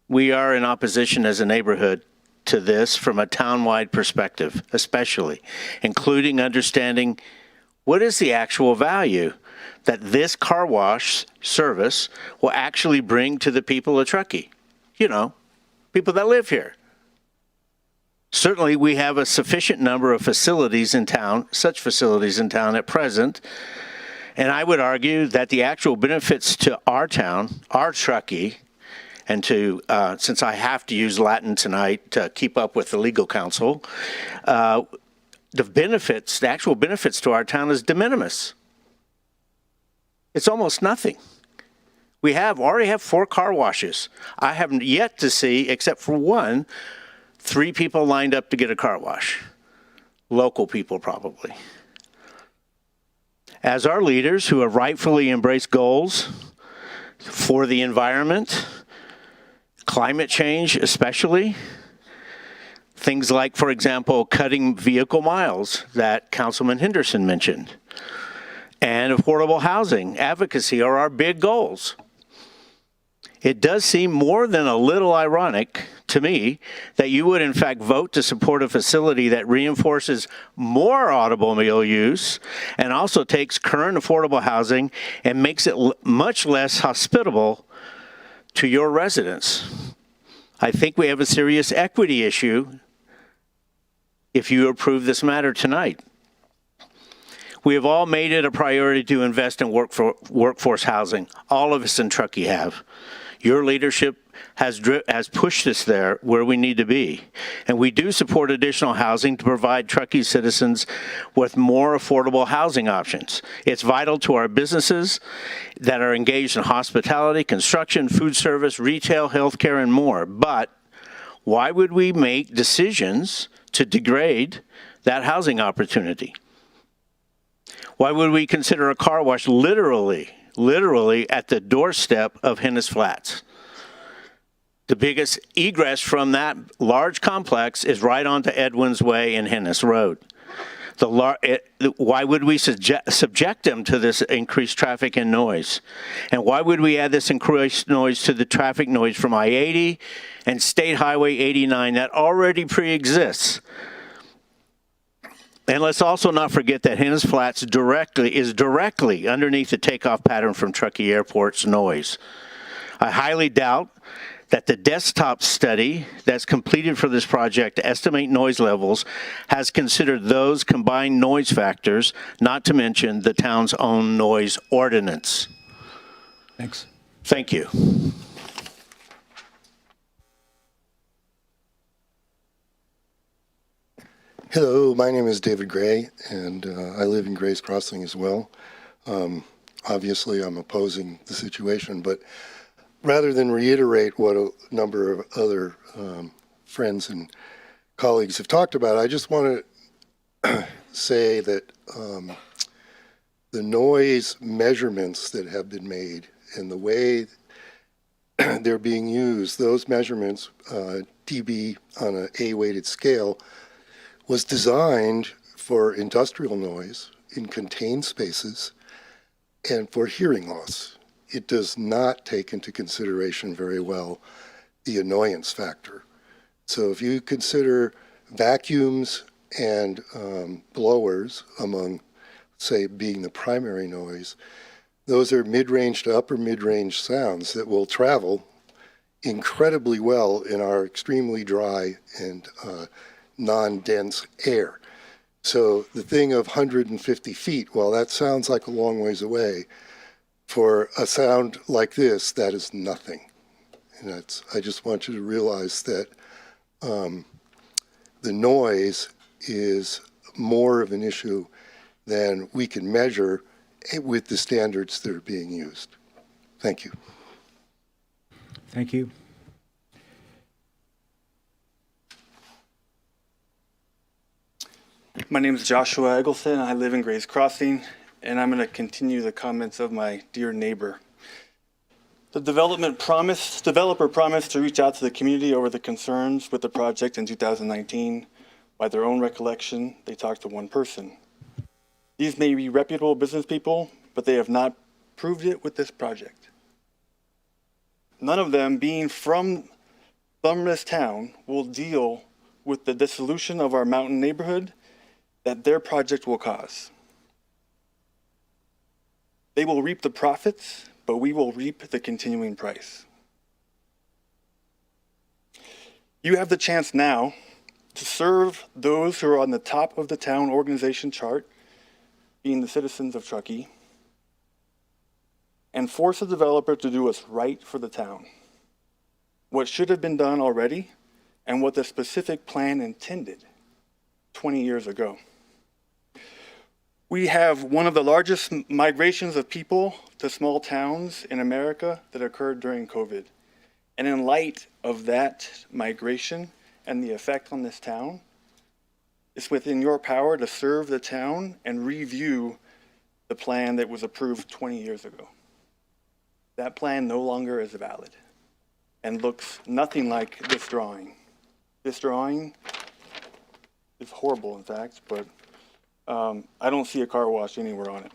S5: we are in opposition as a neighborhood to this from a town-wide perspective, especially, including understanding what is the actual value that this car wash service will actually bring to the people of Truckee. You know, people that live here. Certainly, we have a sufficient number of facilities in town, such facilities in town at present, and I would argue that the actual benefits to our town, our Truckee, and to, since I have to use Latin tonight to keep up with the legal counsel, the actual benefits to our town is de minimis. It's almost nothing. We already have 4 car washes. I haven't yet to see, except for one, 3 people lined up to get a car wash. Local people, probably. As our leaders who have rightfully embraced goals for the environment, climate change especially, things like, for example, cutting vehicle miles that Councilman Henderson mentioned, and affordable housing advocacy are our big goals. It does seem more than a little ironic to me that you would in fact vote to support a facility that reinforces more automobile use and also takes current affordable housing and makes it much less hospitable to your residents. I think we have a serious equity issue if you approve this matter tonight. We have all made it a priority to invest in workforce housing. All of us in Truckee have. Your leadership has pushed us there where we need to be. And we do support additional housing to provide Truckee citizens with more affordable housing options. It's vital to our businesses that are engaged in hospitality, construction, food service, retail, healthcare, and more. But why would we make decisions to degrade that housing opportunity? Why would we consider a car wash literally at the doorstep of Hennis Flats? The biggest egress from that large complex is right onto Edwin's Way and Hennis Road. Why would we subject them to this increased traffic and noise? And why would we add this increased noise to the traffic noise from I-80 and State Highway 89 that already pre-exists? And let's also not forget that Henn's Flats is directly underneath the takeoff pattern from Truckee Airport's noise. I highly doubt that the desktop study that's completed for this project to estimate noise levels has considered those combined noise factors, not to mention the town's own noise ordinance.
S1: Thanks.
S5: Thank you.
S3: Hello, my name is David Gray, and I live in Gray's Crossing as well. Obviously, I'm opposing the situation, but rather than reiterate what a number of other friends and colleagues have talked about, I just want to say that the noise measurements that have been made and the way they're being used, those measurements, dB on an A-weighted scale, was designed for industrial noise in contained spaces and for hearing loss. It does not take into consideration very well the annoyance factor. So if you consider vacuums and blowers among, say, being the primary noise, those are mid-range to upper mid-range sounds that will travel incredibly well in our extremely dry and non-dense air. So the thing of 150 feet, well, that sounds like a long ways away. For a sound like this, that is nothing. And I just want you to realize that the noise is more of an issue than we can measure with the standards that are being used. Thank you.
S1: Thank you.
S22: My name is Joshua Eggleston. I live in Gray's Crossing, and I'm going to continue the comments of my dear neighbor. The developer promised to reach out to the community over the concerns with the project in 2019. By their own recollection, they talked to one person. These may be reputable business people, but they have not proved it with this project. None of them, being from this town, will deal with the dissolution of our mountain neighborhood that their project will cause. They will reap the profits, but we will reap the continuing price. You have the chance now to serve those who are on the top of the town organization chart, being the citizens of Truckee, and force a developer to do what's right for the town, what should have been done already, and what the specific plan intended 20 years ago. We have one of the largest migrations of people to small towns in America that occurred during COVID. And in light of that migration and the effect on this town, it's within your power to serve the town and review the plan that was approved 20 years ago. That plan no longer is valid and looks nothing like this drawing. This drawing is horrible, in fact, but I don't see a car wash anywhere on it.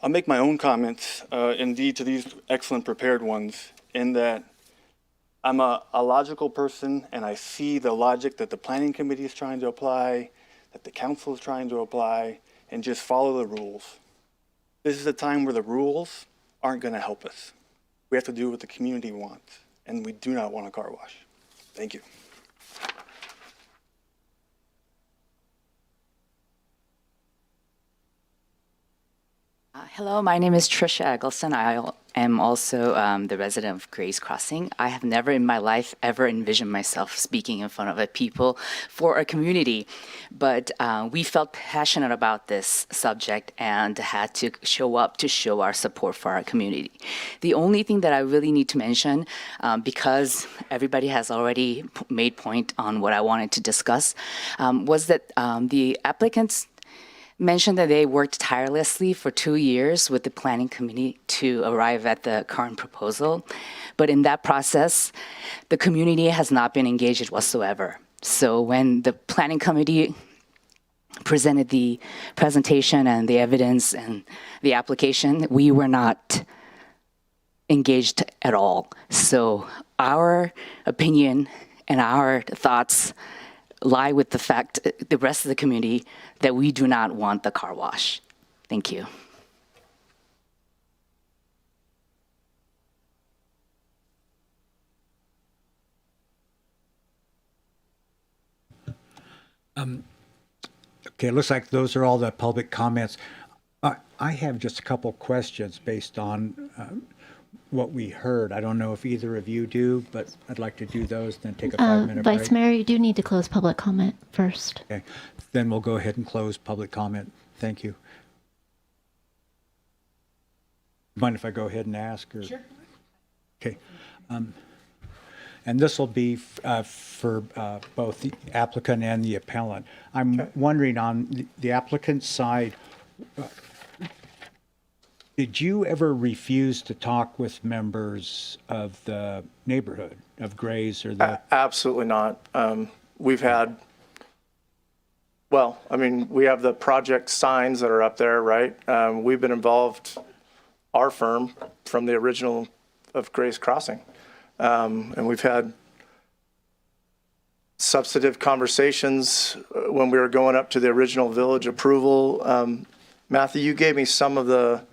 S22: I'll make my own comments, indeed, to these excellent prepared ones, in that I'm a logical person, and I see the logic that the planning committee is trying to apply, that the council is trying to apply, and just follow the rules. This is a time where the rules aren't going to help us. We have to do what the community wants, and we do not want a car wash. Thank you.
S23: Hello, my name is Trisha Eggleston. I am also the resident of Gray's Crossing. I have never in my life ever envisioned myself speaking in front of a people for a community, but we felt passionate about this subject and had to show up to show our support for our community. The only thing that I really need to mention, because everybody has already made point on what I wanted to discuss, was that the applicants mentioned that they worked tirelessly for 2 years with the planning committee to arrive at the current proposal. But in that process, the community has not been engaged whatsoever. So when the planning committee presented the presentation and the evidence and the application, we were not engaged at all. So our opinion and our thoughts lie with the rest of the community that we do not want the car wash. Thank you.
S1: Okay, it looks like those are all the public comments. I have just a couple questions based on what we heard. I don't know if either of you do, but I'd like to do those, then take a 5-minute break.
S2: Vice Mayor, you do need to close public comment first.
S1: Okay, then we'll go ahead and close public comment. Thank you. Mind if I go ahead and ask? Or? Sure. Okay. And this will be for both the applicant and the appellant. I'm wondering on the applicant's side, did you ever refuse to talk with members of the neighborhood of Grays or the?
S14: Absolutely not. We've had, well, I mean, we have the project signs that are up there, right? We've been involved, our firm, from the original of Grays Crossing. And we've had substantive conversations when we were going up to the original village approval. Matthew, you gave me some of the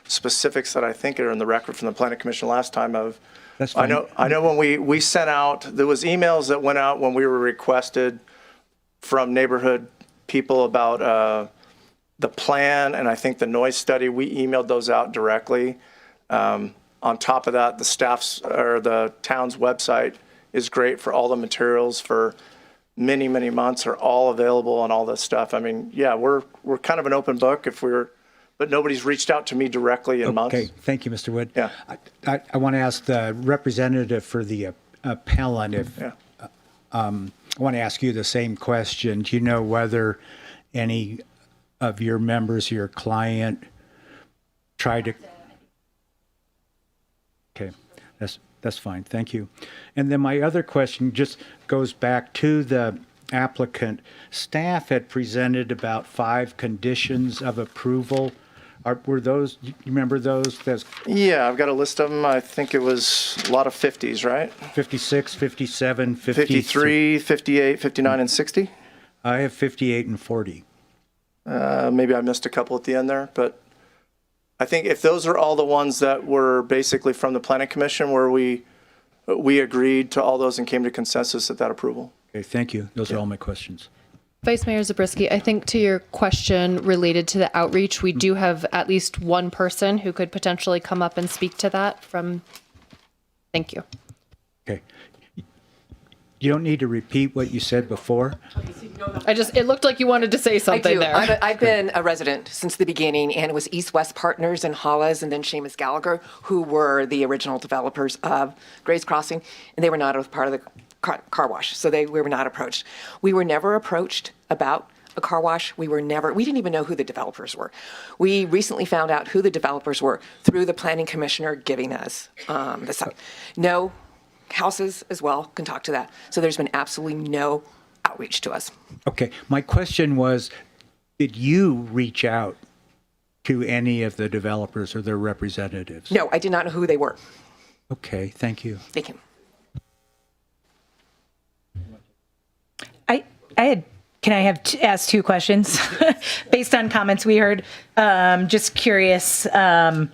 S14: specifics that I think are in the record from the Planning Commission last time of,
S1: That's fine.
S14: I know when we sent out, there was emails that went out when we were requested from neighborhood people about the plan and I think the noise study, we emailed those out directly. On top of that, the staff's or the town's website is great for all the materials for many, many months are all available on all this stuff. I mean, yeah, we're kind of an open book but nobody's reached out to me directly in months.
S1: Okay, thank you, Mr. Wood.
S14: Yeah.
S1: I want to ask the representative for the appellant if, I want to ask you the same question. Do you know whether any of your members, your client, tried to? Okay, that's fine. Thank you. And then my other question just goes back to the applicant. Staff had presented about 5 conditions of approval. Were those, you remember those?
S14: Yeah, I've got a list of them. I think it was a lot of 50s, right?
S1: 56, 57,
S14: 53, 58, 59, and 60?
S1: I have 58 and 40.
S14: Maybe I missed a couple at the end there, but I think if those are all the ones that were basically from the Planning Commission where we agreed to all those and came to consensus at that approval.
S1: Okay, thank you. Those are all my questions.
S8: Vice Mayor Zabriskie, I think to your question related to the outreach, we do have at least one person who could potentially come up and speak to that from. Thank you.
S1: Okay. You don't need to repeat what you said before.
S8: It looked like you wanted to say something there.
S18: I've been a resident since the beginning, and it was East West Partners and Hollis and then Seamus Gallagher who were the original developers of Grays Crossing, and they were not a part of the car wash, so we were not approached. We were never approached about a car wash. We didn't even know who the developers were. We recently found out who the developers were through the planning commissioner giving us the sign. No, houses as well can talk to that. So there's been absolutely no outreach to us.
S1: Okay, my question was, did you reach out to any of the developers or their representatives?
S18: No, I did not know who they were.
S1: Okay, thank you.
S18: Thank you.
S9: Can I ask 2 questions based on comments we heard? Just curious. There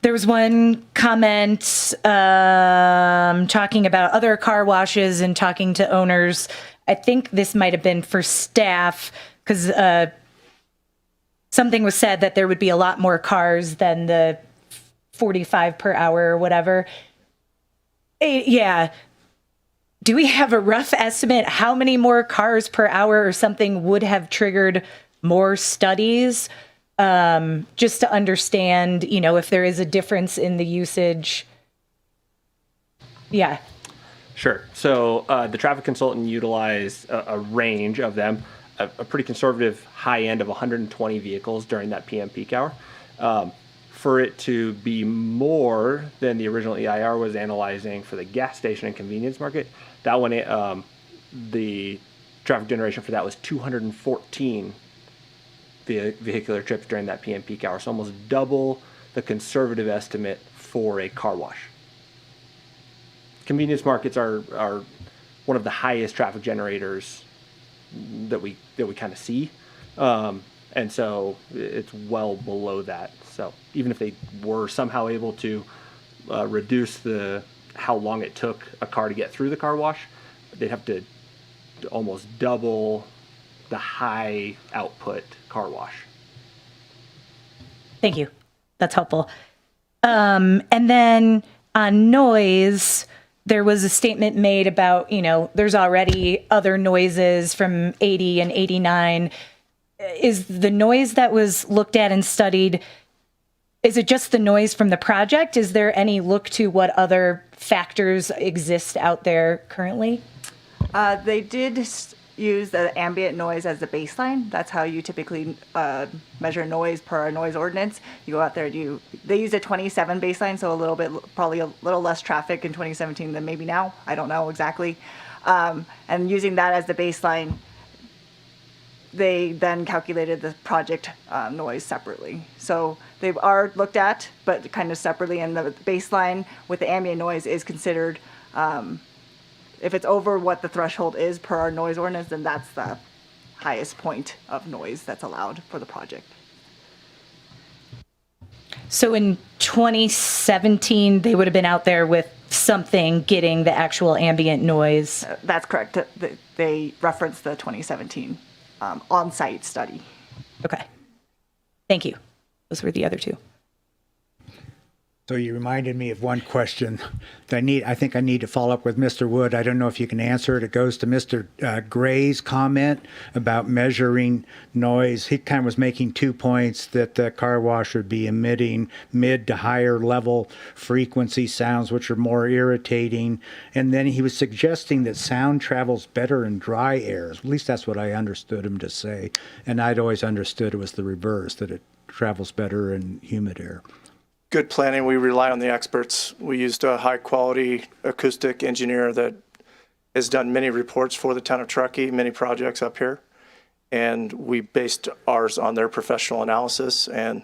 S9: was one comment talking about other car washes and talking to owners. I think this might have been for staff because something was said that there would be a lot more cars than the 45 per hour or whatever. Yeah. Do we have a rough estimate how many more cars per hour or something would have triggered more studies? Just to understand, if there is a difference in the usage. Yeah.
S11: Sure. So the traffic consultant utilized a range of them, a pretty conservative high end of 120 vehicles during that PM peak hour. For it to be more than the original EIR was analyzing for the gas station and convenience market, that one, the traffic generation for that was 214 vehicular trips during that PM peak hour, so almost double the conservative estimate for a car wash. Convenience markets are one of the highest traffic generators that we kind of see, and so it's well below that. So even if they were somehow able to reduce how long it took a car to get through the car wash, they'd have to almost double the high output car wash.
S9: Thank you. That's helpful. And then on noise, there was a statement made about, there's already other noises from 80 and 89. Is the noise that was looked at and studied, is it just the noise from the project? Is there any look to what other factors exist out there currently?
S10: They did use the ambient noise as the baseline. That's how you typically measure noise per our noise ordinance. You go out there, they use a 27 baseline, so probably a little less traffic in 2017 than maybe now. I don't know exactly. And using that as the baseline, they then calculated the project noise separately. So they are looked at, but kind of separately, and the baseline with the ambient noise is considered, if it's over what the threshold is per our noise ordinance, then that's the highest point of noise that's allowed for the project.
S9: So in 2017, they would have been out there with something getting the actual ambient noise.
S10: That's correct. They referenced the 2017 on-site study.
S9: Okay. Thank you. Those were the other two.
S1: So you reminded me of one question that I think I need to follow up with Mr. Wood. I don't know if you can answer it. It goes to Mr. Gray's comment about measuring noise. He kind of was making 2 points, that the car wash would be emitting mid to higher level frequency sounds, which are more irritating. And then he was suggesting that sound travels better in dry air. At least that's what I understood him to say. And I'd always understood it was the reverse, that it travels better in humid air.
S14: Good planning. We rely on the experts. We used a high-quality acoustic engineer that has done many reports for the town of Truckee, many projects up here, and we based ours on their professional analysis, and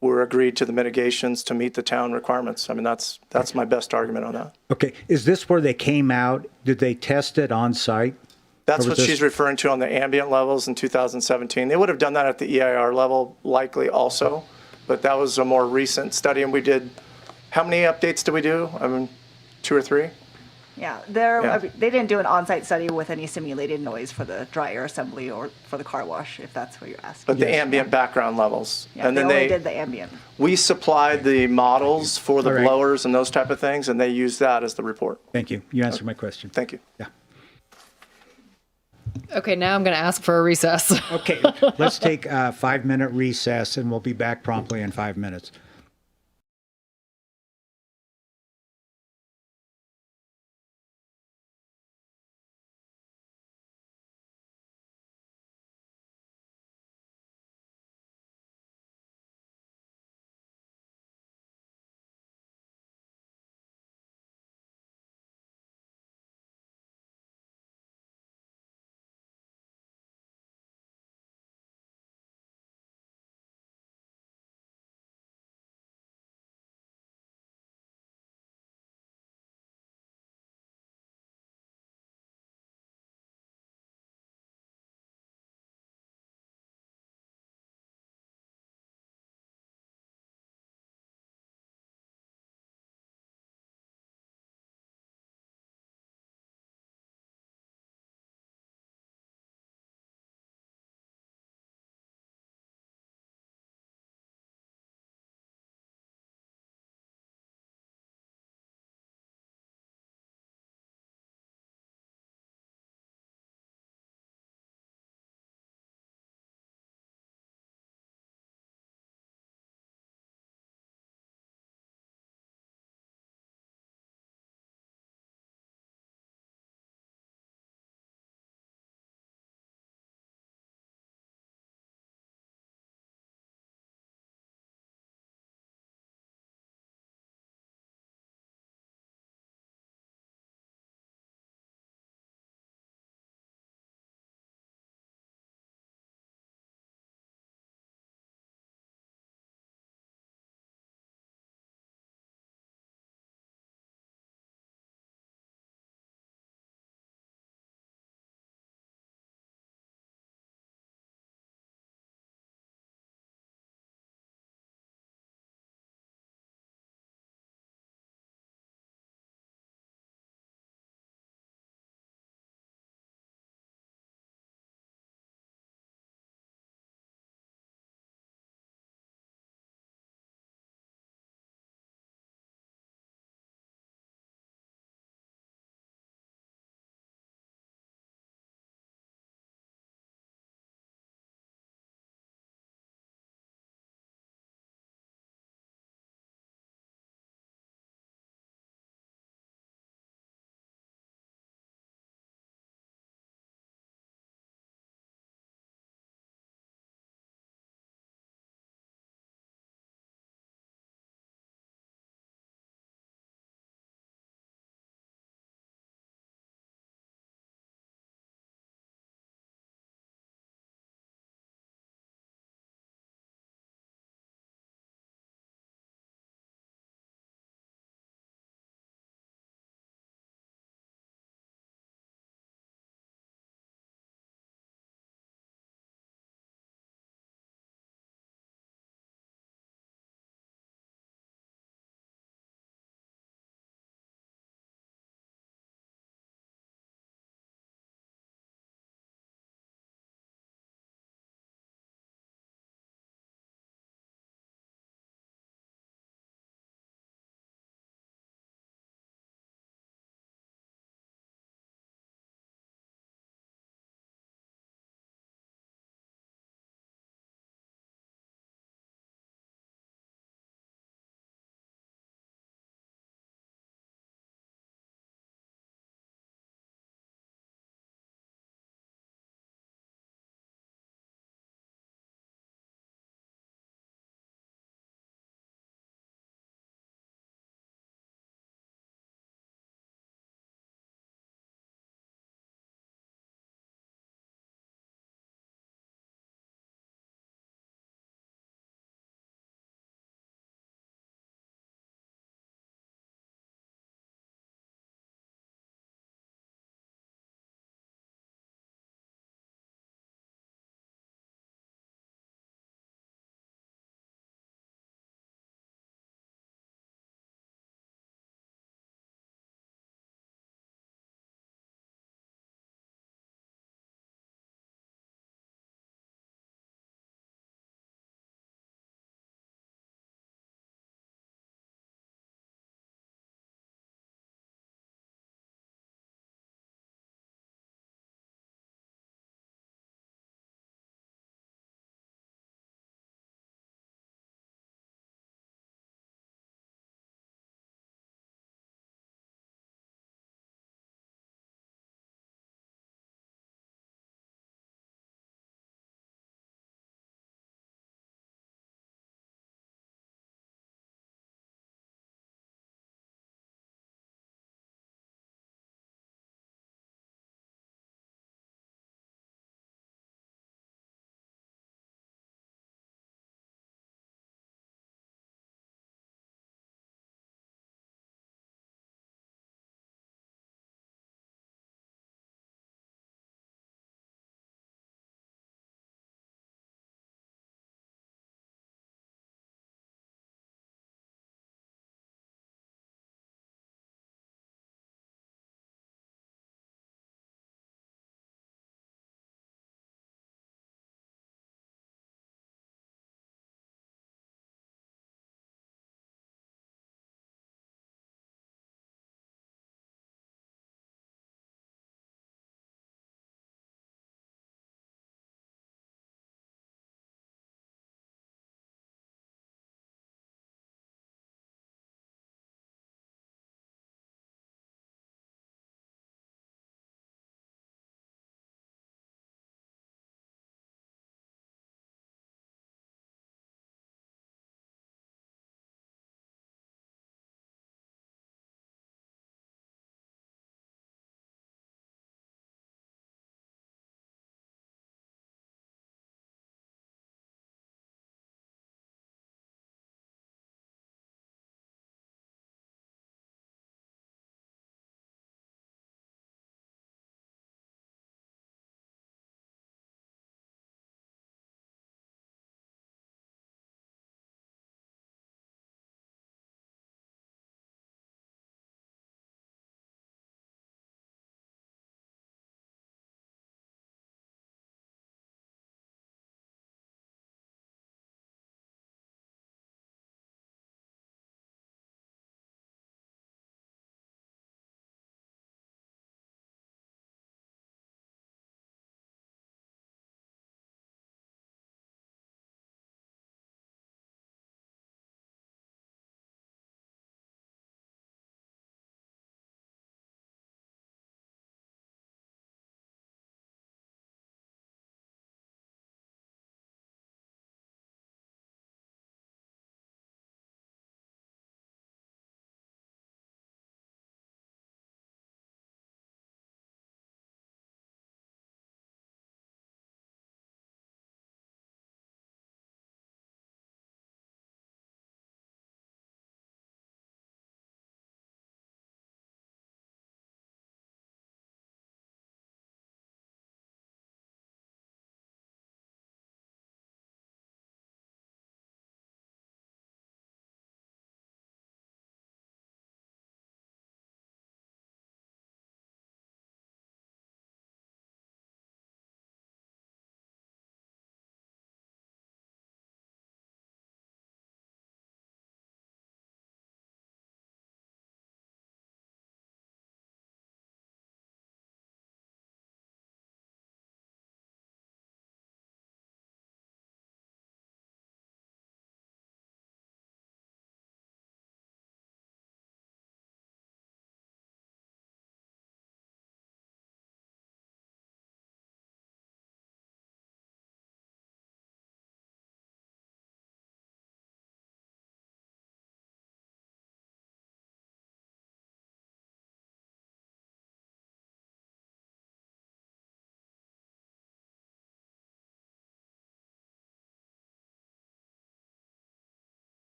S14: we're agreed to the mitigations to meet the town requirements. I mean, that's my best argument on that.
S1: Okay. Is this where they came out? Did they test it on site?
S14: That's what she's referring to on the ambient levels in 2017. They would have done that at the EIR level likely also. But that was a more recent study, and we did, how many updates did we do? I mean, 2 or 3?
S10: Yeah, they didn't do an on-site study with any simulated noise for the dry air assembly or for the car wash, if that's what you're asking.
S14: But the ambient background levels.
S10: Yeah, and then they did the ambient.
S14: We supplied the models for the blowers and those type of things, and they used that as the report.
S1: Thank you. You answered my question.
S14: Thank you.
S1: Yeah.
S8: Okay, now I'm going to ask for a recess.
S1: Okay, let's take a 5-minute recess, and we'll be back promptly in 5 minutes.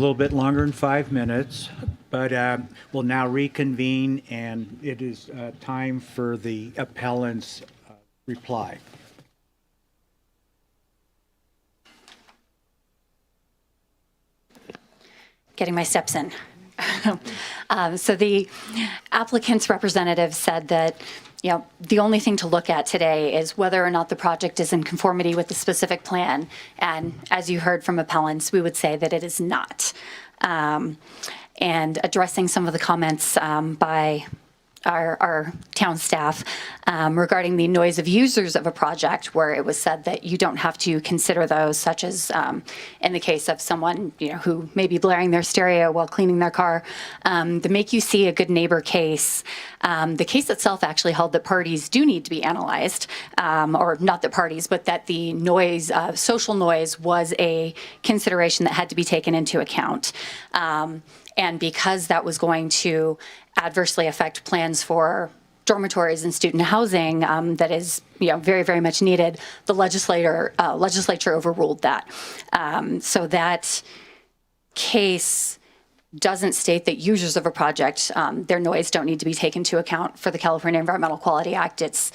S1: A little bit longer than 5 minutes, but we'll now reconvene, and it is time for the appellant's reply.
S12: Getting my steps in. So the applicant's representative said that, the only thing to look at today is whether or not the project is in conformity with the specific plan. And as you heard from appellants, we would say that it is not. And addressing some of the comments by our town staff regarding the noise of users of a project, where it was said that you don't have to consider those, such as in the case of someone who may be blaring their stereo while cleaning their car. The Make You See a Good Neighbor case, the case itself actually held that parties do need to be analyzed, or not that parties, but that the noise, social noise, was a consideration that had to be taken into account. And because that was going to adversely affect plans for dormitories and student housing, that is, very, very much needed, the legislature overruled that. So that case doesn't state that users of a project, their noise don't need to be taken into account for the California Environmental Quality Act. It's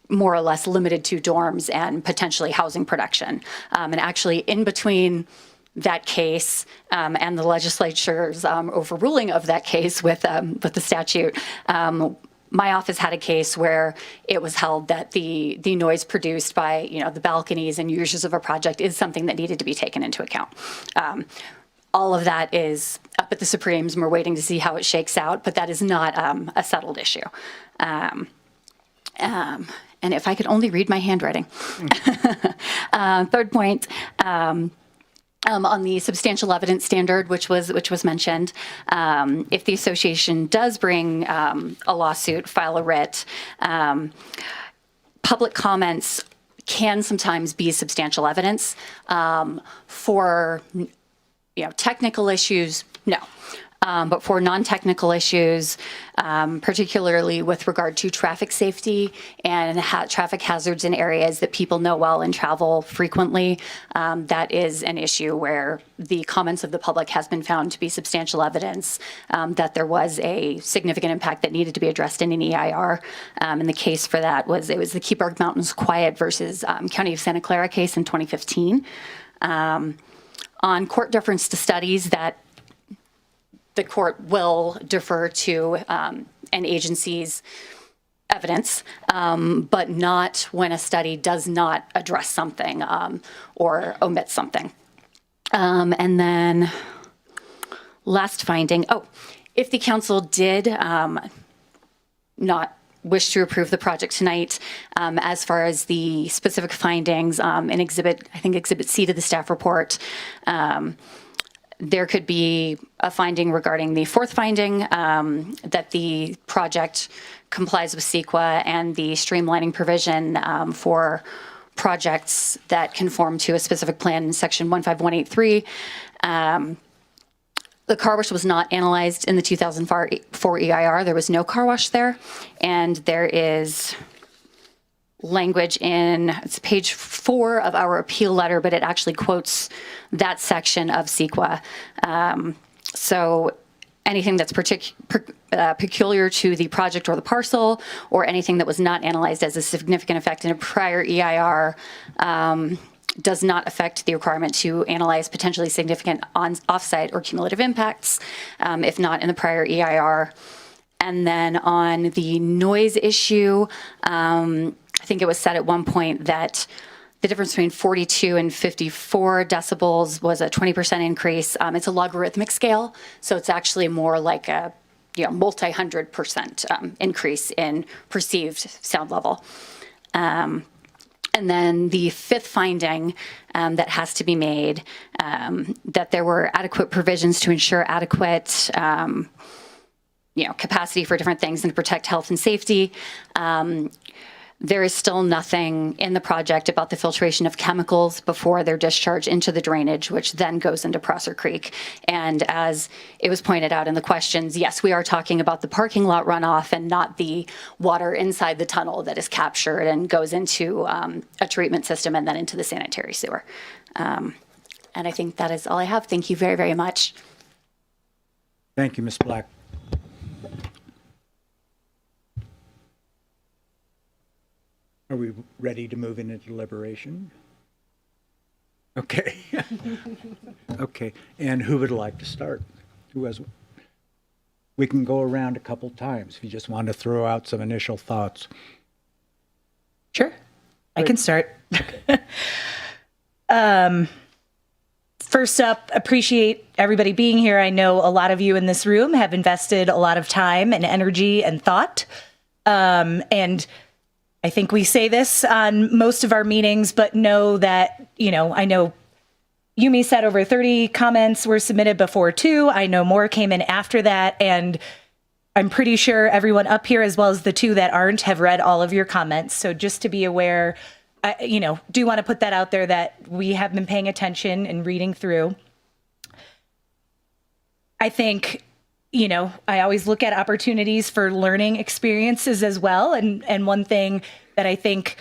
S12: more or less limited to dorms and potentially housing production. And actually, in between that case and the legislature's overruling of that case with the statute, my office had a case where it was held that the noise produced by the balconies and users of a project is something that needed to be taken into account. All of that is up at the Supremes, and we're waiting to see how it shakes out, but that is not a settled issue. And if I could only read my handwriting. Third point. On the substantial evidence standard, which was mentioned, if the association does bring a lawsuit, file a writ, public comments can sometimes be substantial evidence. For technical issues, no. But for non-technical issues, particularly with regard to traffic safety and traffic hazards in areas that people know well and travel frequently, that is an issue where the comments of the public has been found to be substantial evidence that there was a significant impact that needed to be addressed in an EIR. And the case for that was the Keep Our Mountains Quiet versus County of Santa Clara case in 2015. On court deference to studies, that the court will defer to an agency's evidence, but not when a study does not address something or omit something. And then last finding, if the council did not wish to approve the project tonight, as far as the specific findings in Exhibit C to the staff report, there could be a finding regarding the fourth finding, that the project complies with CEQA and the streamlining provision for projects that conform to a specific plan in section 15183. The car wash was not analyzed in the 2004 EIR. There was no car wash there. And there is language it's page 4 of our appeal letter, but it actually quotes that section of CEQA. So anything that's peculiar to the project or the parcel, or anything that was not analyzed as a significant effect in a prior EIR, does not affect the requirement to analyze potentially significant offsite or cumulative impacts, if not in the prior EIR. And then on the noise issue, I think it was said at one point that the difference between 42 and 54 decibels was a 20% increase. It's a logarithmic scale, so it's actually more like a multi-100% increase in perceived sound level. And then the fifth finding that has to be made, that there were adequate provisions to ensure adequate capacity for different things and to protect health and safety. There is still nothing in the project about the filtration of chemicals before they're discharged into the drainage, which then goes into Prosser Creek. And as it was pointed out in the questions, yes, we are talking about the parking lot runoff and not the water inside the tunnel that is captured and goes into a treatment system and then into the sanitary sewer. And I think that is all I have. Thank you very, very much.
S1: Thank you, Ms. Black. Are we ready to move into deliberation? Okay. Okay, and who would like to start? Who has? We can go around a couple times if you just want to throw out some initial thoughts.
S9: Sure. I can start. First up, appreciate everybody being here. I know a lot of you in this room have invested a lot of time and energy and thought. And I think we say this on most of our meetings, but know that, I know Yumi said over 30 comments were submitted before too. I know more came in after that. And I'm pretty sure everyone up here, as well as the two that aren't, have read all of your comments. So just to be aware, I do want to put that out there that we have been paying attention and reading through. I think, I always look at opportunities for learning experiences as well. And one thing that I think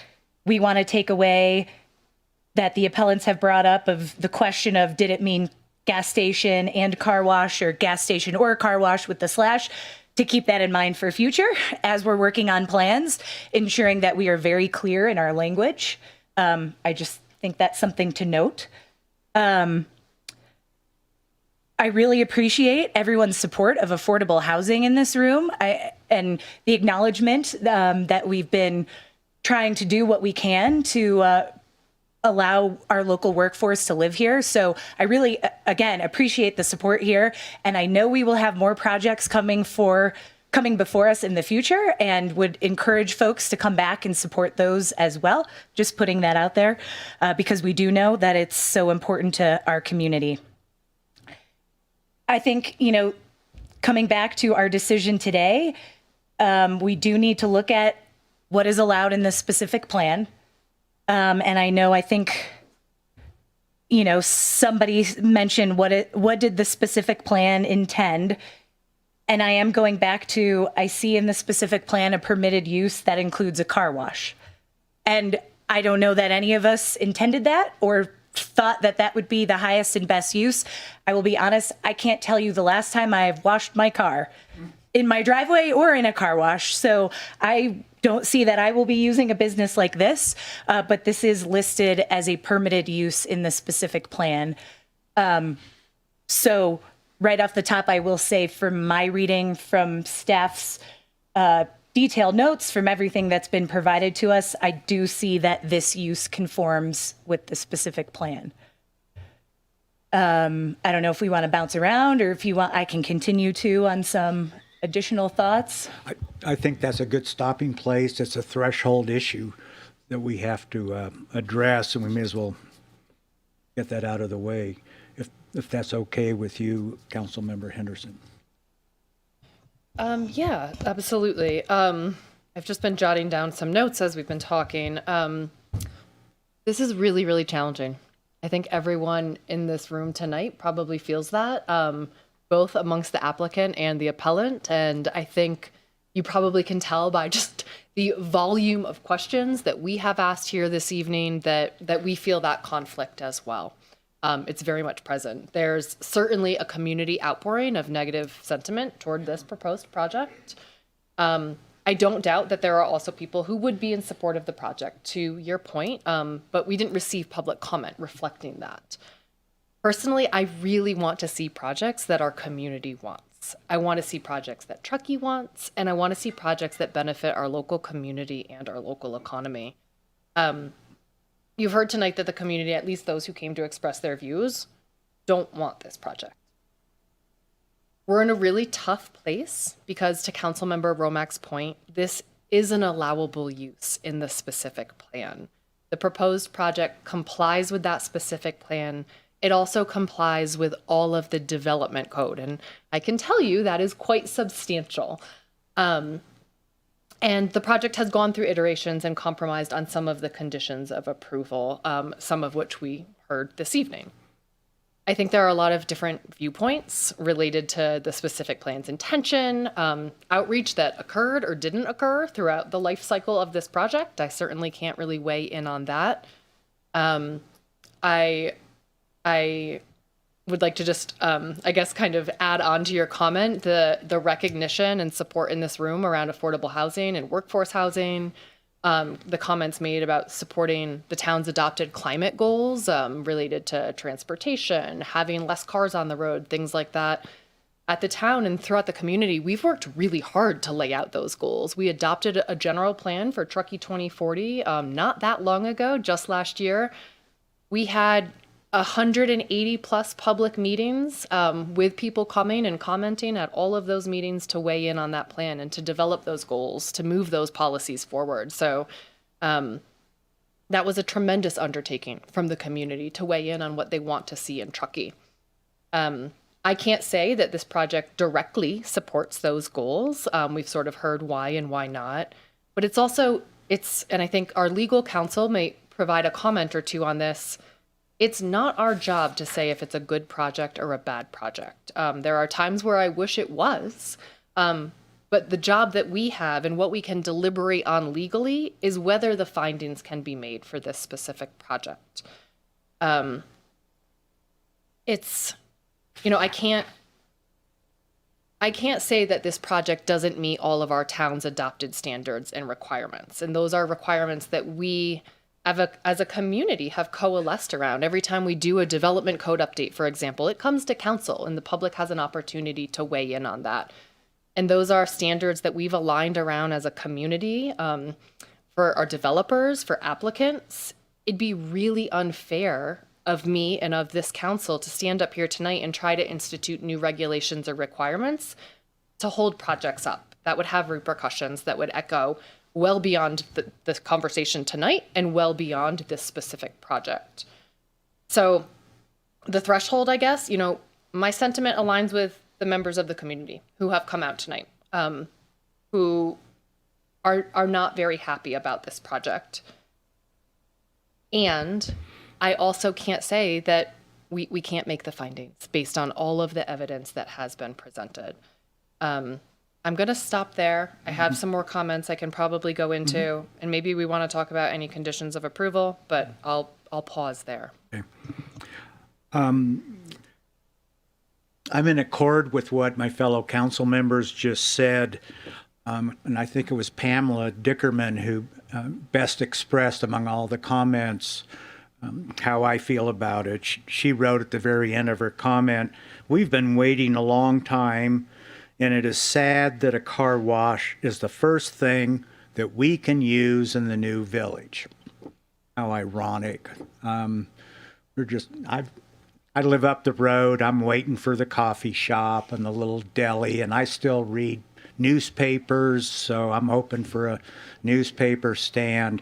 S9: we want to take away that the appellants have brought up of the question of, did it mean gas station and car wash, or gas station or car wash with the slash? To keep that in mind for future as we're working on plans, ensuring that we are very clear in our language. I just think that's something to note. I really appreciate everyone's support of affordable housing in this room, and the acknowledgement that we've been trying to do what we can to allow our local workforce to live here. So I really, again, appreciate the support here. And I know we will have more projects coming before us in the future, and would encourage folks to come back and support those as well. Just putting that out there because we do know that it's so important to our community. I think, coming back to our decision today, we do need to look at what is allowed in this specific plan. And I think, somebody mentioned what did the specific plan intend? And I am going back to, I see in the specific plan a permitted use that includes a car wash. And I don't know that any of us intended that or thought that that would be the highest and best use. I will be honest, I can't tell you the last time I've washed my car in my driveway or in a car wash. So I don't see that I will be using a business like this, but this is listed as a permitted use in the specific plan. So right off the top, I will say from my reading from staff's detailed notes, from everything that's been provided to us, I do see that this use conforms with the specific plan. I don't know if we want to bounce around, or if you want, I can continue to on some additional thoughts.
S1: I think that's a good stopping place. It's a threshold issue that we have to address, and we may as well get that out of the way, if that's okay with you, Councilmember Henderson.
S8: Yeah, absolutely. I've just been jotting down some notes as we've been talking. This is really, really challenging. I think everyone in this room tonight probably feels that, both amongst the applicant and the appellant. And I think you probably can tell by just the volume of questions that we have asked here this evening that we feel that conflict as well. It's very much present. There's certainly a community outpouring of negative sentiment toward this proposed project. I don't doubt that there are also people who would be in support of the project, to your point, but we didn't receive public comment reflecting that. Personally, I really want to see projects that our community wants. I want to see projects that Truckee wants, and I want to see projects that benefit our local community and our local economy. You've heard tonight that the community, at least those who came to express their views, don't want this project. We're in a really tough place because, to Councilmember Romack's point, this is an allowable use in the specific plan. The proposed project complies with that specific plan. It also complies with all of the development code, and I can tell you that is quite substantial. And the project has gone through iterations and compromised on some of the conditions of approval, some of which we heard this evening. I think there are a lot of different viewpoints related to the specific plan's intention, outreach that occurred or didn't occur throughout the life cycle of this project. I certainly can't really weigh in on that. I I would like to just, I guess, kind of add on to your comment, the recognition and support in this room around affordable housing and workforce housing, the comments made about supporting the town's adopted climate goals related to transportation, having less cars on the road, things like that. At the town and throughout the community, we've worked really hard to lay out those goals. We adopted a general plan for Truckee 2040 not that long ago, just last year. We had 180 plus public meetings with people coming and commenting at all of those meetings to weigh in on that plan and to develop those goals, to move those policies forward. So that was a tremendous undertaking from the community to weigh in on what they want to see in Truckee. I can't say that this project directly supports those goals. We've sort of heard why and why not, but it's also, and I think our legal counsel may provide a comment or two on this. It's not our job to say if it's a good project or a bad project. There are times where I wish it was, but the job that we have and what we can deliberate on legally is whether the findings can be made for this specific project. I can't say that this project doesn't meet all of our town's adopted standards and requirements. And those are requirements that we as a community have coalesced around. Every time we do a development code update, for example, it comes to council and the public has an opportunity to weigh in on that. And those are standards that we've aligned around as a community for our developers, for applicants. It'd be really unfair of me and of this council to stand up here tonight and try to institute new regulations or requirements to hold projects up. That would have repercussions that would echo well beyond the conversation tonight and well beyond this specific project. So the threshold, I guess, my sentiment aligns with the members of the community who have come out tonight, who are not very happy about this project. And I also can't say that we can't make the findings based on all of the evidence that has been presented. I'm going to stop there. I have some more comments I can probably go into, and maybe we want to talk about any conditions of approval, but I'll pause there.
S1: Okay. I'm in accord with what my fellow council members just said, and I think it was Pamela Dickerman who best expressed among all the comments how I feel about it. She wrote at the very end of her comment, "We've been waiting a long time, and it is sad that a car wash is the first thing that we can use in the new village." How ironic. I live up the road. I'm waiting for the coffee shop and the little deli, and I still read newspapers, so I'm hoping for a newspaper stand.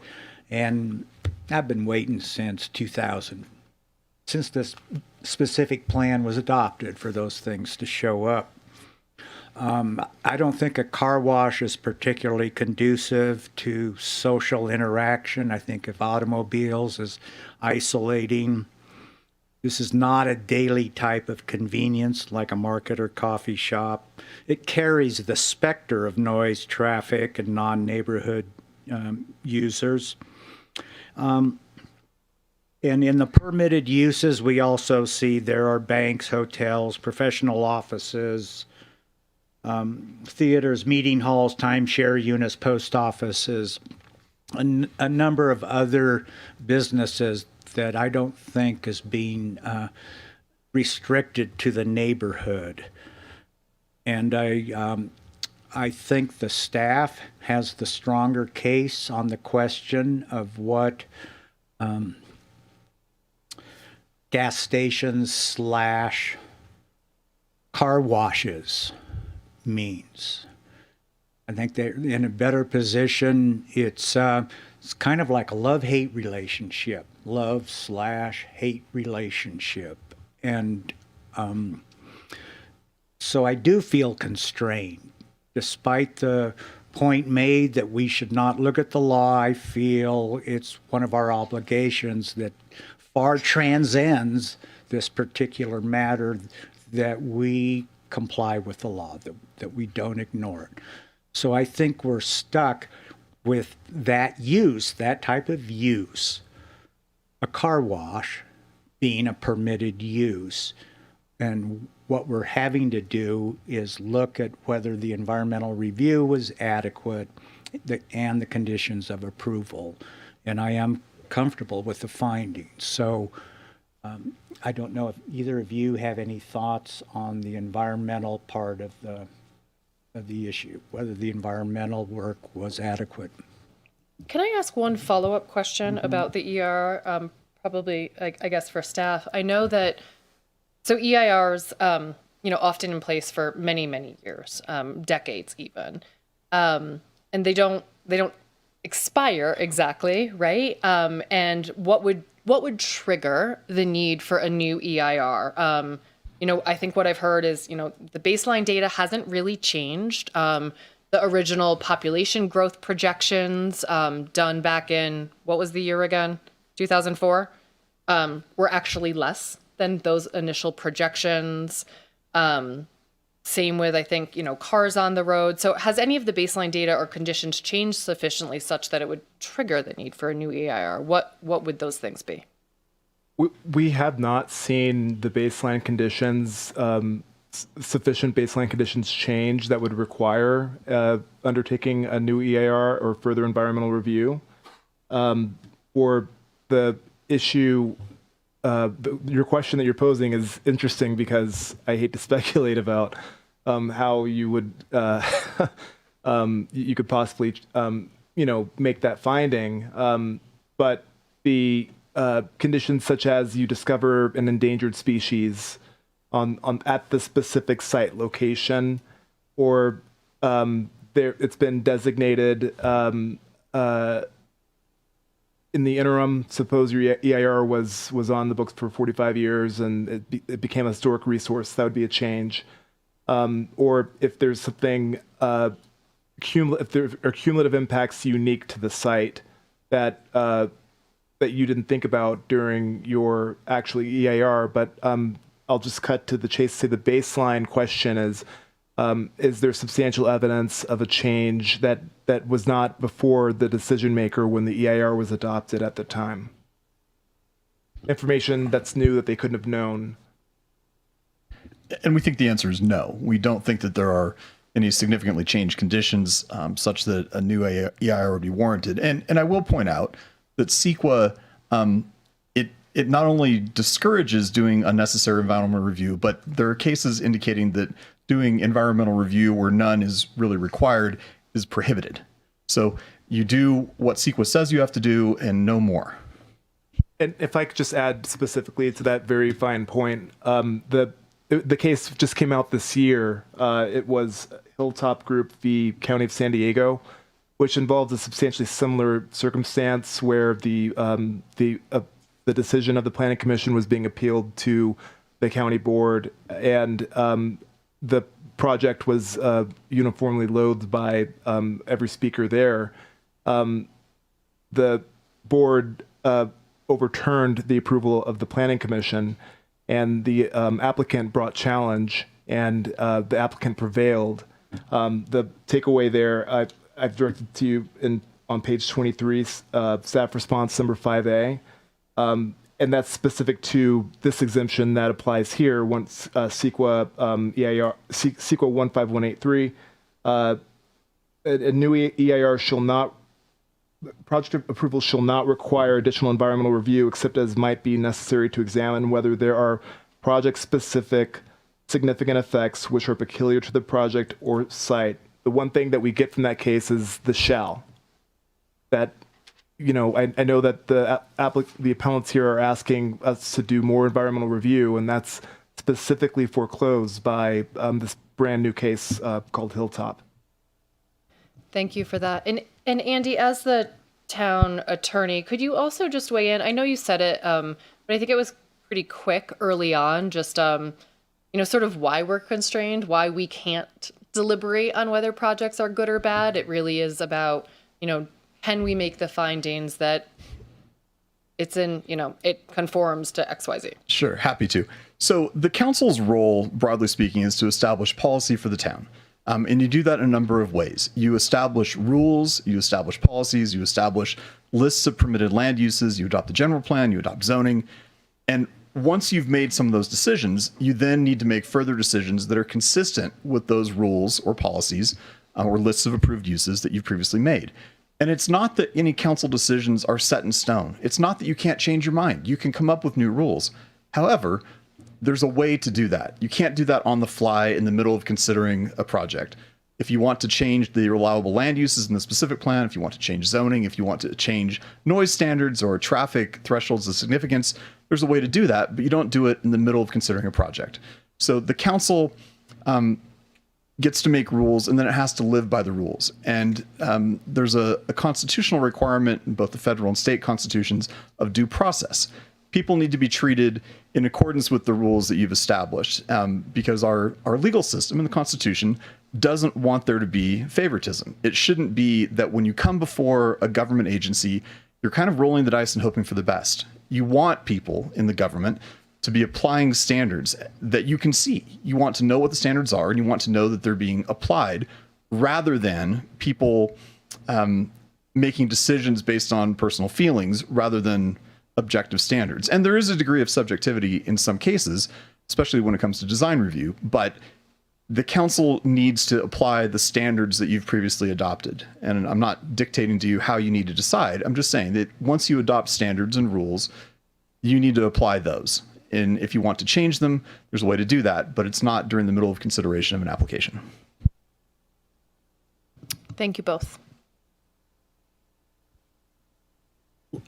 S1: And I've been waiting since 2000, since this specific plan was adopted for those things to show up. I don't think a car wash is particularly conducive to social interaction. I think of automobiles as isolating. This is not a daily type of convenience like a market or coffee shop. It carries the specter of noise, traffic, and non-neighborhood users. And in the permitted uses, we also see there are banks, hotels, professional offices, theaters, meeting halls, timeshare units, post offices, a number of other businesses that I don't think is being restricted to the neighborhood. And I think the staff has the stronger case on the question of what gas stations / car washes means. I think they're in a better position. It's kind of like a love-hate relationship, love/hate relationship. And so I do feel constrained, despite the point made that we should not look at the law. I feel it's one of our obligations that far transcends this particular matter, that we comply with the law, that we don't ignore it. So I think we're stuck with that use, that type of use, a car wash, being a permitted use. And what we're having to do is look at whether the environmental review was adequate and the conditions of approval. And I am comfortable with the findings. So I don't know if either of you have any thoughts on the environmental part of the issue, whether the environmental work was adequate.
S8: Can I ask one follow-up question about the EIR? Probably, I guess, for staff. I know that, so EIRs, often in place for many, many years, decades even, and they don't expire exactly, right? And what would trigger the need for a new EIR? I think what I've heard is, the baseline data hasn't really changed. The original population growth projections done back in, what was the year again? 2004, were actually less than those initial projections. Same with, I think, cars on the road. So has any of the baseline data or conditions changed sufficiently such that it would trigger the need for a new EIR? What would those things be?
S16: We have not seen the baseline conditions, sufficient baseline conditions change that would require undertaking a new EIR or further environmental review. Or the issue, your question that you're posing is interesting because I hate to speculate about how you would, you could possibly, make that finding. But the conditions such as you discover an endangered species at the specific site location, or it's been designated in the interim. Suppose your EIR was on the books for 45 years and it became a historic resource, that would be a change. Or if there's something if there are cumulative impacts unique to the site that you didn't think about during your actual EIR, but I'll just cut to the chase. Say the baseline question is there substantial evidence of a change that was not before the decision maker when the EIR was adopted at the time? Information that's new that they couldn't have known.
S4: And we think the answer is no. We don't think that there are any significantly changed conditions such that a new EIR would be warranted. And I will point out that CEQA, it not only discourages doing unnecessary environmental review, but there are cases indicating that doing environmental review where none is really required is prohibited. So you do what CEQA says you have to do and no more.
S16: And if I could just add specifically to that very fine point, the case just came out this year. It was Hilltop Group v. County of San Diego, which involved a substantially similar circumstance where the decision of the Planning Commission was being appealed to the county board, and the project was uniformly loathed by every speaker there. The board overturned the approval of the Planning Commission, and the applicant brought challenge, and the applicant prevailed. The takeaway there, I've directed to you on page 23, staff response number 5A. And that's specific to this exemption that applies here once CEQA EIR, CEQA 15183. A new EIR project approval shall not require additional environmental review except as might be necessary to examine whether there are project-specific significant effects which are peculiar to the project or site. The one thing that we get from that case is the shall. That, I know that the appellants here are asking us to do more environmental review, and that's specifically foreclosed by this brand new case called Hilltop.
S8: Thank you for that. And Andy, as the town attorney, could you also just weigh in? I know you said it, but I think it was pretty quick early on, just, sort of why we're constrained, why we can't deliberate on whether projects are good or bad. It really is about, can we make the findings that it's in, it conforms to XYZ?
S4: Sure, happy to. So the council's role, broadly speaking, is to establish policy for the town. And you do that in a number of ways. You establish rules, you establish policies, you establish lists of permitted land uses, you adopt the general plan, you adopt zoning. And once you've made some of those decisions, you then need to make further decisions that are consistent with those rules or policies or lists of approved uses that you've previously made. And it's not that any council decisions are set in stone. It's not that you can't change your mind. You can come up with new rules. However, there's a way to do that. You can't do that on the fly in the middle of considering a project. If you want to change the allowable land uses in the specific plan, if you want to change zoning, if you want to change noise standards or traffic thresholds of significance, there's a way to do that, but you don't do it in the middle of considering a project. So the council gets to make rules, and then it has to live by the rules. And there's a constitutional requirement in both the federal and state constitutions of due process. People need to be treated in accordance with the rules that you've established, because our legal system and the Constitution doesn't want there to be favoritism. It shouldn't be that when you come before a government agency, you're kind of rolling the dice and hoping for the best. You want people in the government to be applying standards that you can see. You want to know what the standards are, and you want to know that they're being applied, rather than people making decisions based on personal feelings rather than objective standards. And there is a degree of subjectivity in some cases, especially when it comes to design review, but the council needs to apply the standards that you've previously adopted. And I'm not dictating to you how you need to decide. I'm just saying that once you adopt standards and rules, you need to apply those. And if you want to change them, there's a way to do that, but it's not during the middle of consideration of an application.
S8: Thank you both.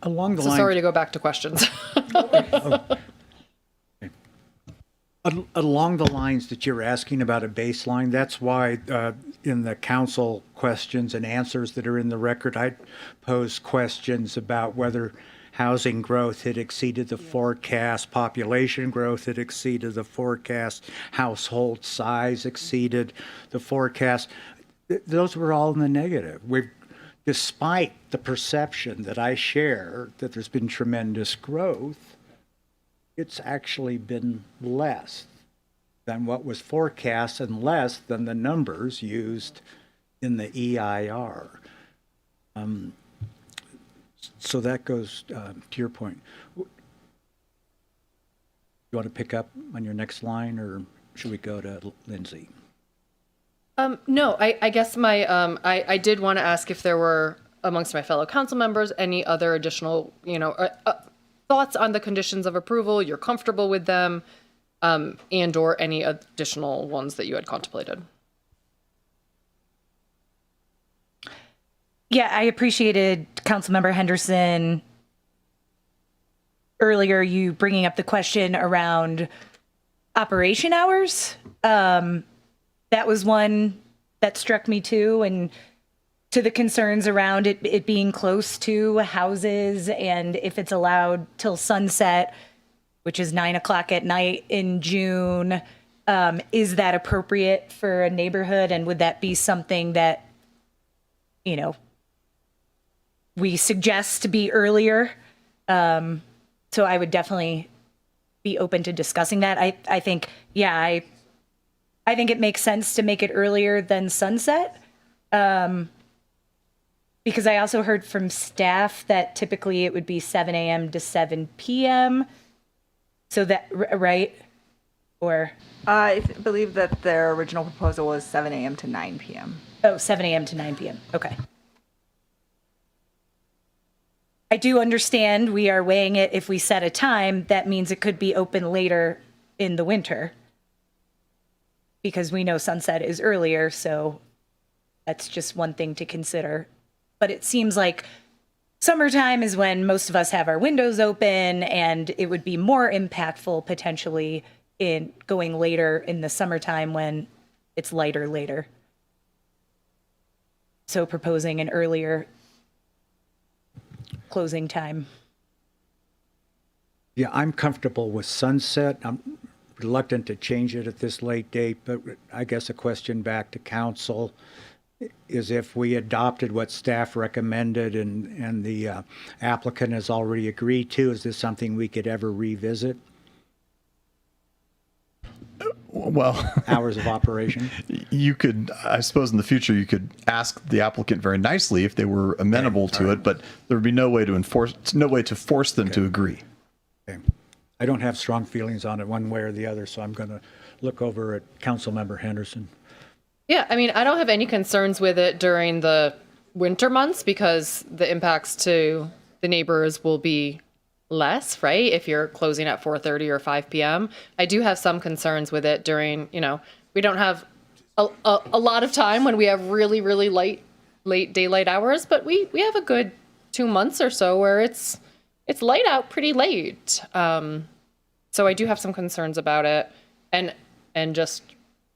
S1: Along the
S8: So
S1: line,
S8: sorry to go back to questions.
S1: Along the lines that you're asking about a baseline, that's why in the council questions and answers that are in the record, I posed questions about whether housing growth had exceeded the forecast, population growth had exceeded the forecast, household size exceeded the forecast. Those were all in the negative. Despite the perception that I share that there's been tremendous growth, it's actually been less than what was forecast and less than the numbers used in the EIR. So that goes to your point. You want to pick up on your next line, or should we go to Lindsay?
S8: No, I guess I did want to ask if there were amongst my fellow council members any other additional, thoughts on the conditions of approval. You're comfortable with them, and or any additional ones that you had contemplated.
S9: Yeah, I appreciated Councilmember Henderson earlier, you bringing up the question around operation hours. That was one that struck me too, and to the concerns around it being close to houses, and if it's allowed till sunset, which is 9 o'clock at night in June, is that appropriate for a neighborhood? And would that be something that, we suggest to be earlier? So I would definitely be open to discussing that. I think it makes sense to make it earlier than sunset. Because I also heard from staff that typically it would be 7 a.m. to 7 p.m. So that, right? Or?
S10: I believe that their original proposal was 7 a.m. to 9 p.m.
S9: Oh, 7 a.m. to 9 p.m. Okay. I do understand we are weighing it. If we set a time, that means it could be open later in the winter, because we know sunset is earlier. So that's just one thing to consider. But it seems like summertime is when most of us have our windows open, and it would be more impactful potentially in going later in the summertime when it's lighter later. So proposing an earlier closing time.
S1: Yeah, I'm comfortable with sunset. I'm reluctant to change it at this late date, but I guess a question back to council is, if we adopted what staff recommended and the applicant has already agreed to, is this something we could ever revisit?
S4: Well,
S1: hours of operation.
S4: You could, I suppose, in the future, you could ask the applicant very nicely if they were amenable to it, but there would be no way to force them to agree.
S1: Okay. I don't have strong feelings on it one way or the other, so I'm going to look over at Councilmember Henderson.
S8: Yeah, I mean, I don't have any concerns with it during the winter months because the impacts to the neighbors will be less, right? If you're closing at 4:30 or 5 p.m. I do have some concerns with it during, we don't have a lot of time when we have really, really late daylight hours, but we have a good 2 months or so where it's light out pretty late. So I do have some concerns about it, and just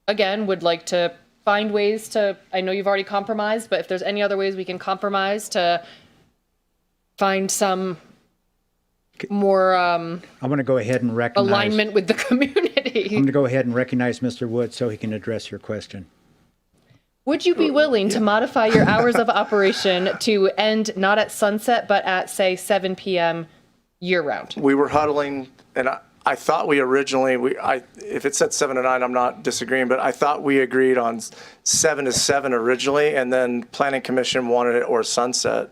S8: again would like to find ways to. I know you've already compromised, but if there's any other ways we can compromise to find some more
S1: I'm going to go ahead and recognize
S8: alignment with the community.
S1: I'm going to go ahead and recognize Mr. Wood so he can address your question.
S8: Would you be willing to modify your hours of operation to end not at sunset, but at, say, 7 p.m. year-round?
S14: We were huddling, and I thought we originally, if it said 7 to 9, I'm not disagreeing, but I thought we agreed on 7 to 7 originally, and then Planning Commission wanted it or sunset,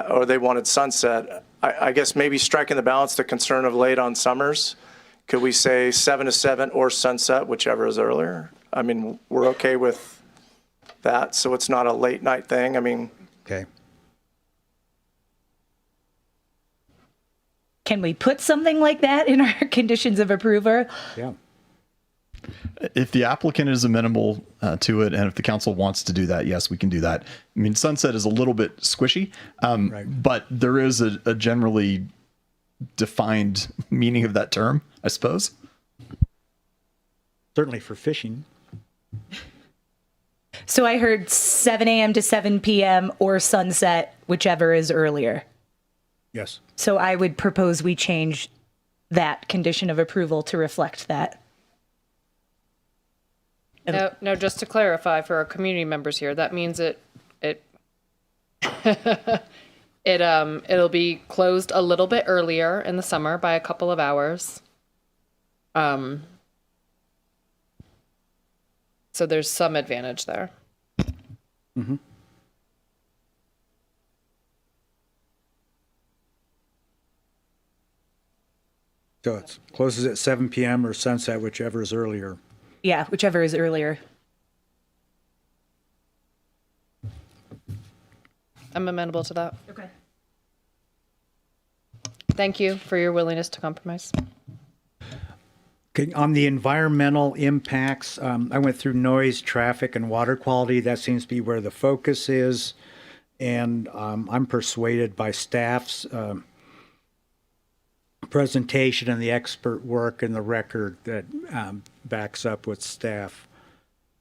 S14: or they wanted sunset. I guess maybe striking the balance, the concern of late on summers. Could we say 7 to 7 or sunset, whichever is earlier? I mean, we're okay with that, so it's not a late night thing. I mean,
S1: okay.
S9: Can we put something like that in our conditions of approval?
S1: Yeah.
S4: If the applicant is amenable to it, and if the council wants to do that, yes, we can do that. I mean, sunset is a little bit squishy, but there is a generally defined meaning of that term, I suppose.
S1: Certainly for fishing.
S9: So I heard 7 a.m. to 7 p.m. or sunset, whichever is earlier.
S1: Yes.
S9: So I would propose we change that condition of approval to reflect that.
S8: No, just to clarify for our community members here, that means it'll be closed a little bit earlier in the summer by a couple of hours. So there's some advantage there.
S1: Mm-hmm. So it closes at 7 p.m. or sunset, whichever is earlier.
S9: Yeah, whichever is earlier.
S8: I'm amenable to that.
S9: Okay.
S8: Thank you for your willingness to compromise.
S1: Okay, on the environmental impacts, I went through noise, traffic, and water quality. That seems to be where the focus is. And I'm persuaded by staff's presentation and the expert work in the record that backs up what staff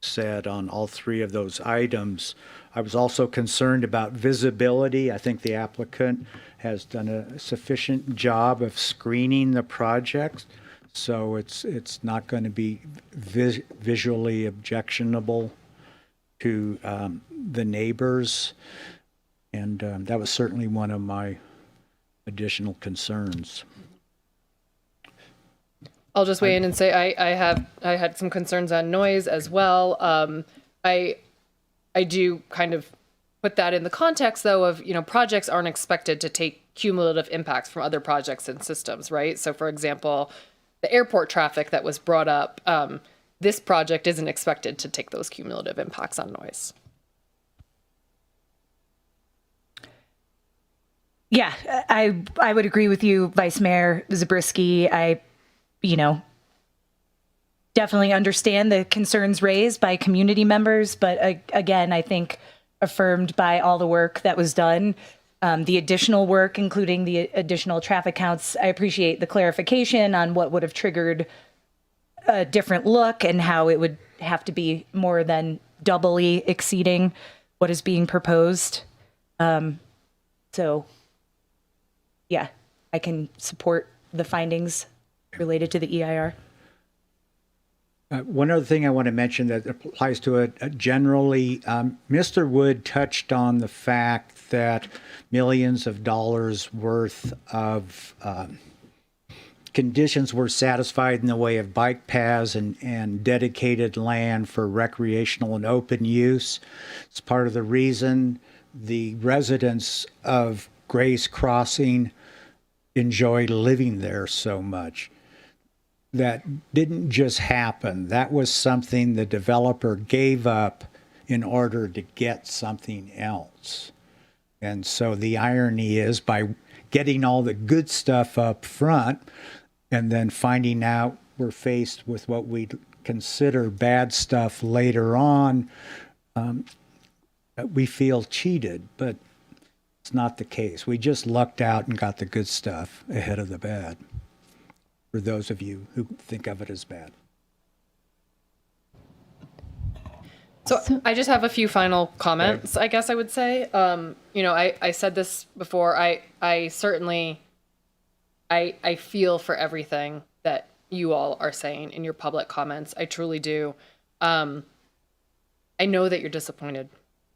S1: said on all three of those items. I was also concerned about visibility. I think the applicant has done a sufficient job of screening the project, so it's not going to be visually objectionable to the neighbors, and that was certainly one of my additional concerns.
S8: I'll just weigh in and say I had some concerns on noise as well. I do kind of put that in the context though of, projects aren't expected to take cumulative impacts from other projects and systems, right? So for example, the airport traffic that was brought up, this project isn't expected to take those cumulative impacts on noise.
S9: Yeah, I would agree with you, Vice Mayor Zabriskie. I definitely understand the concerns raised by community members, but again, I think affirmed by all the work that was done, the additional work, including the additional traffic counts. I appreciate the clarification on what would have triggered a different look and how it would have to be more than doubly exceeding what is being proposed. So, yeah, I can support the findings related to the EIR.
S1: One other thing I want to mention that applies to it generally, Mr. Wood touched on the fact that millions of dollars worth of conditions were satisfied in the way of bike paths and dedicated land for recreational and open use. It's part of the reason the residents of Gray's Crossing enjoy living there so much. That didn't just happen. That was something the developer gave up in order to get something else. And so the irony is, by getting all the good stuff up front and then finding out we're faced with what we consider bad stuff later on, we feel cheated, but it's not the case. We just lucked out and got the good stuff ahead of the bad, for those of you who think of it as bad.
S8: So I just have a few final comments, I guess I would say. I said this before. I certainly, I feel for everything that you all are saying in your public comments. I truly do. I know that you're disappointed.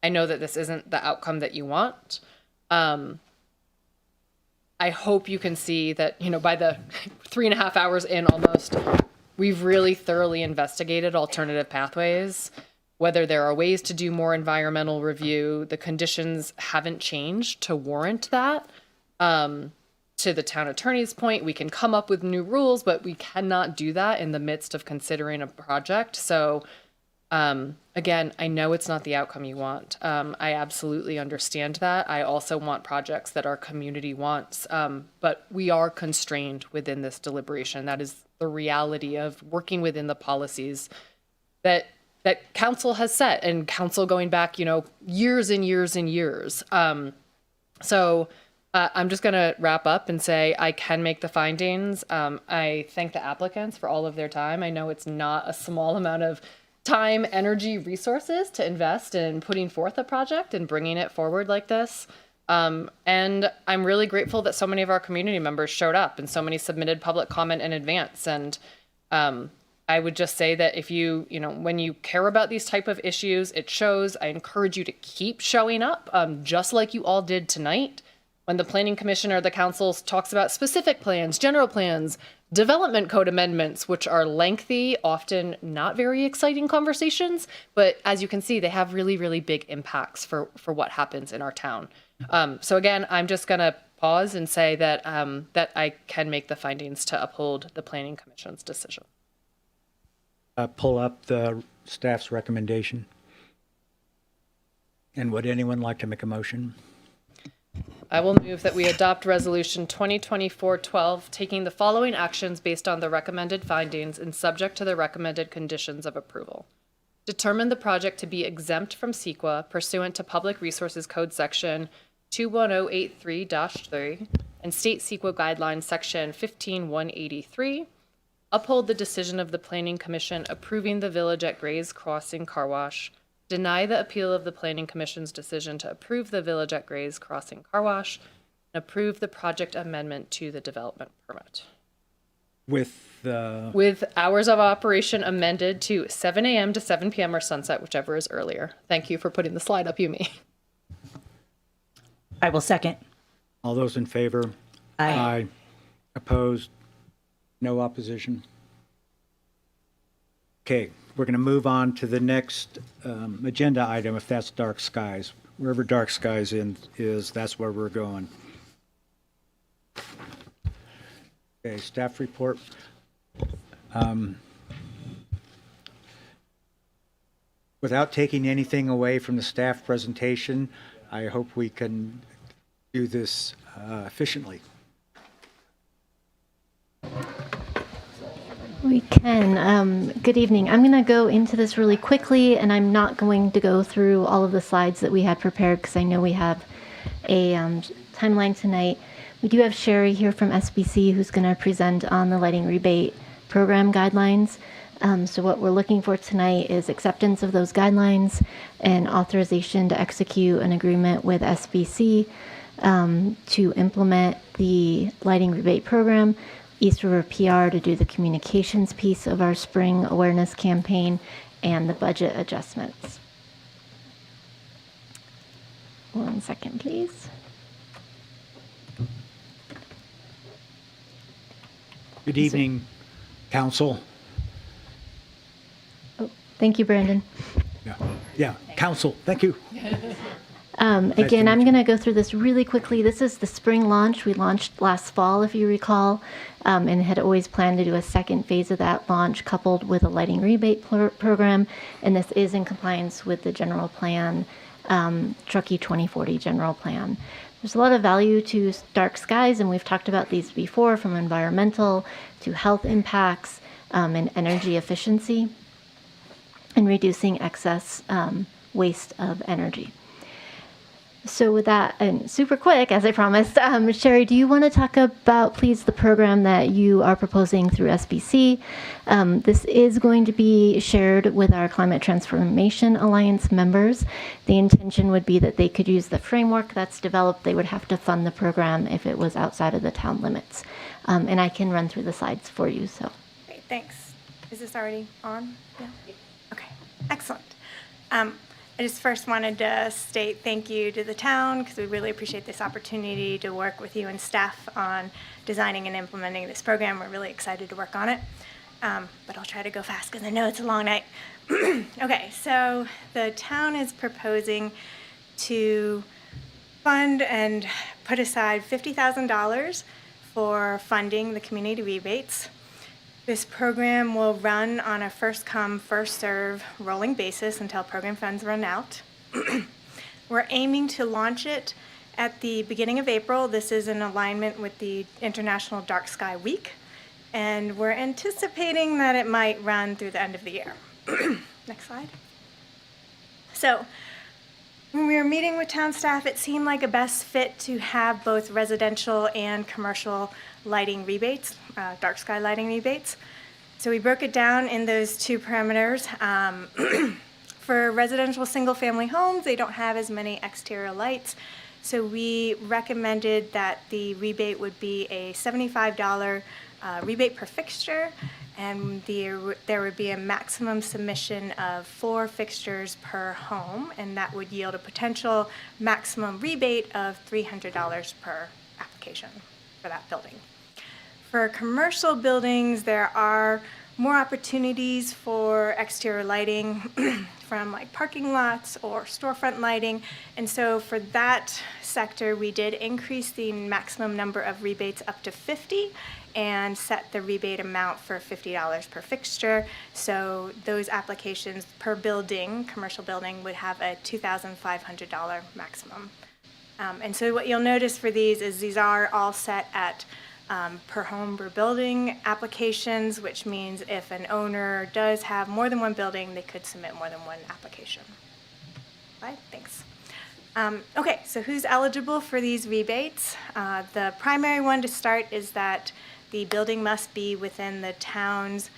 S8: I know that this isn't the outcome that you want. I hope you can see that, by the 3.5 hours in almost, we've really thoroughly investigated alternative pathways, whether there are ways to do more environmental review. The conditions haven't changed to warrant that. To the town attorney's point, we can come up with new rules, but we cannot do that in the midst of considering a project. So again, I know it's not the outcome you want. I absolutely understand that. I also want projects that our community wants, but we are constrained within this deliberation. That is the reality of working within the policies that council has set, and council going back, years and years and years. So I'm just going to wrap up and say I can make the findings. I thank the applicants for all of their time. I know it's not a small amount of time, energy, resources to invest in putting forth a project and bringing it forward like this. And I'm really grateful that so many of our community members showed up and so many submitted public comment in advance. And I would just say that if when you care about these type of issues, it shows. I encourage you to keep showing up, just like you all did tonight. When the Planning Commission or the council talks about specific plans, general plans, development code amendments, which are lengthy, often not very exciting conversations, but as you can see, they have really, really big impacts for what happens in our town. So again, I'm just going to pause and say that that I can make the findings to uphold the Planning Commission's decision.
S1: Pull up the staff's recommendation. And would anyone like to make a motion?
S8: I will move that we adopt Resolution 2024-12, taking the following actions based on the recommended findings and subject to the recommended conditions of approval. Determine the project to be exempt from CEQA pursuant to Public Resources Code Section 21083-3 and State CEQA Guidelines Section 15183. Uphold the decision of the Planning Commission approving the Village at Grays Crossing Car Wash. Deny the appeal of the Planning Commission's decision to approve the Village at Grays Crossing Car Wash, and approve the project amendment to the development permit.
S1: With
S8: hours of operation amended to 7 a.m. to 7 p.m. or sunset, whichever is earlier. Thank you for putting the slide up, Yumi.
S9: I will second.
S1: All those in favor?
S9: Aye.
S1: Opposed? No opposition? Okay, we're going to move on to the next agenda item, if that's dark skies. Wherever dark skies is, that's where we're going. Okay, staff report. Without taking anything away from the staff presentation, I hope we can do this efficiently.
S2: We can. Good evening. I'm going to go into this really quickly, and I'm not going to go through all of the slides that we had prepared because I know we have a timeline tonight. We do have Sherry here from SBC who's going to present on the lighting rebate program guidelines. So what we're looking for tonight is acceptance of those guidelines and authorization to execute an agreement with SBC to implement the lighting rebate program, East River PR to do the communications piece of our spring awareness campaign, and the budget adjustments. 1 second, please.
S1: Good evening, Council.
S2: Oh, thank you, Brandon.
S1: Yeah, Council, thank you.
S2: Again, I'm going to go through this really quickly. This is the spring launch. We launched last fall, if you recall, and had always planned to do a second phase of that launch coupled with a lighting rebate program. And this is in compliance with the general plan, Truckee 2040 general plan. There's a lot of value to dark skies, and we've talked about these before, from environmental to health impacts and energy efficiency, and reducing excess waste of energy. So with that, and super quick, as I promised, Sherry, do you want to talk about, please, the program that you are proposing through SBC? This is going to be shared with our Climate Transformation Alliance members. The intention would be that they could use the framework that's developed. They would have to fund the program if it was outside of the town limits. And I can run through the slides for you. So.
S6: Great, thanks. Is this already on? Yeah. Okay, excellent. I just first wanted to state thank you to the town, because we really appreciate this opportunity to work with you and staff on designing and implementing this program. We're really excited to work on it, but I'll try to go fast because I know it's a long night. Okay, so the town is proposing to fund and put aside $50,000 for funding the community rebates. This program will run on a first-come, first-serve rolling basis until program funds run out. We're aiming to launch it at the beginning of April. This is in alignment with the International Dark Sky Week, and we're anticipating that it might run through the end of the year. Next slide. So, when we were meeting with town staff, it seemed like a best fit to have both residential and commercial lighting rebates, dark sky lighting rebates. So we broke it down in those two parameters. For residential single-family homes, they don't have as many exterior lights. So we recommended that the rebate would be a $75 rebate per fixture, and there would be a maximum submission of 4 fixtures per home, and that would yield a potential maximum rebate of $300 per application for that building. For commercial buildings, there are more opportunities for exterior lighting from like parking lots or storefront lighting. And so for that sector, we did increase the maximum number of rebates up to 50 and set the rebate amount for $50 per fixture. So those applications per building, commercial building, would have a $2,500 maximum. And so what you'll notice for these are all set at per home per building applications, which means if an owner does have more than one building, they could submit more than one application. Bye, thanks. Okay, so who's eligible for these rebates? The primary one to start is that the building must be within the town's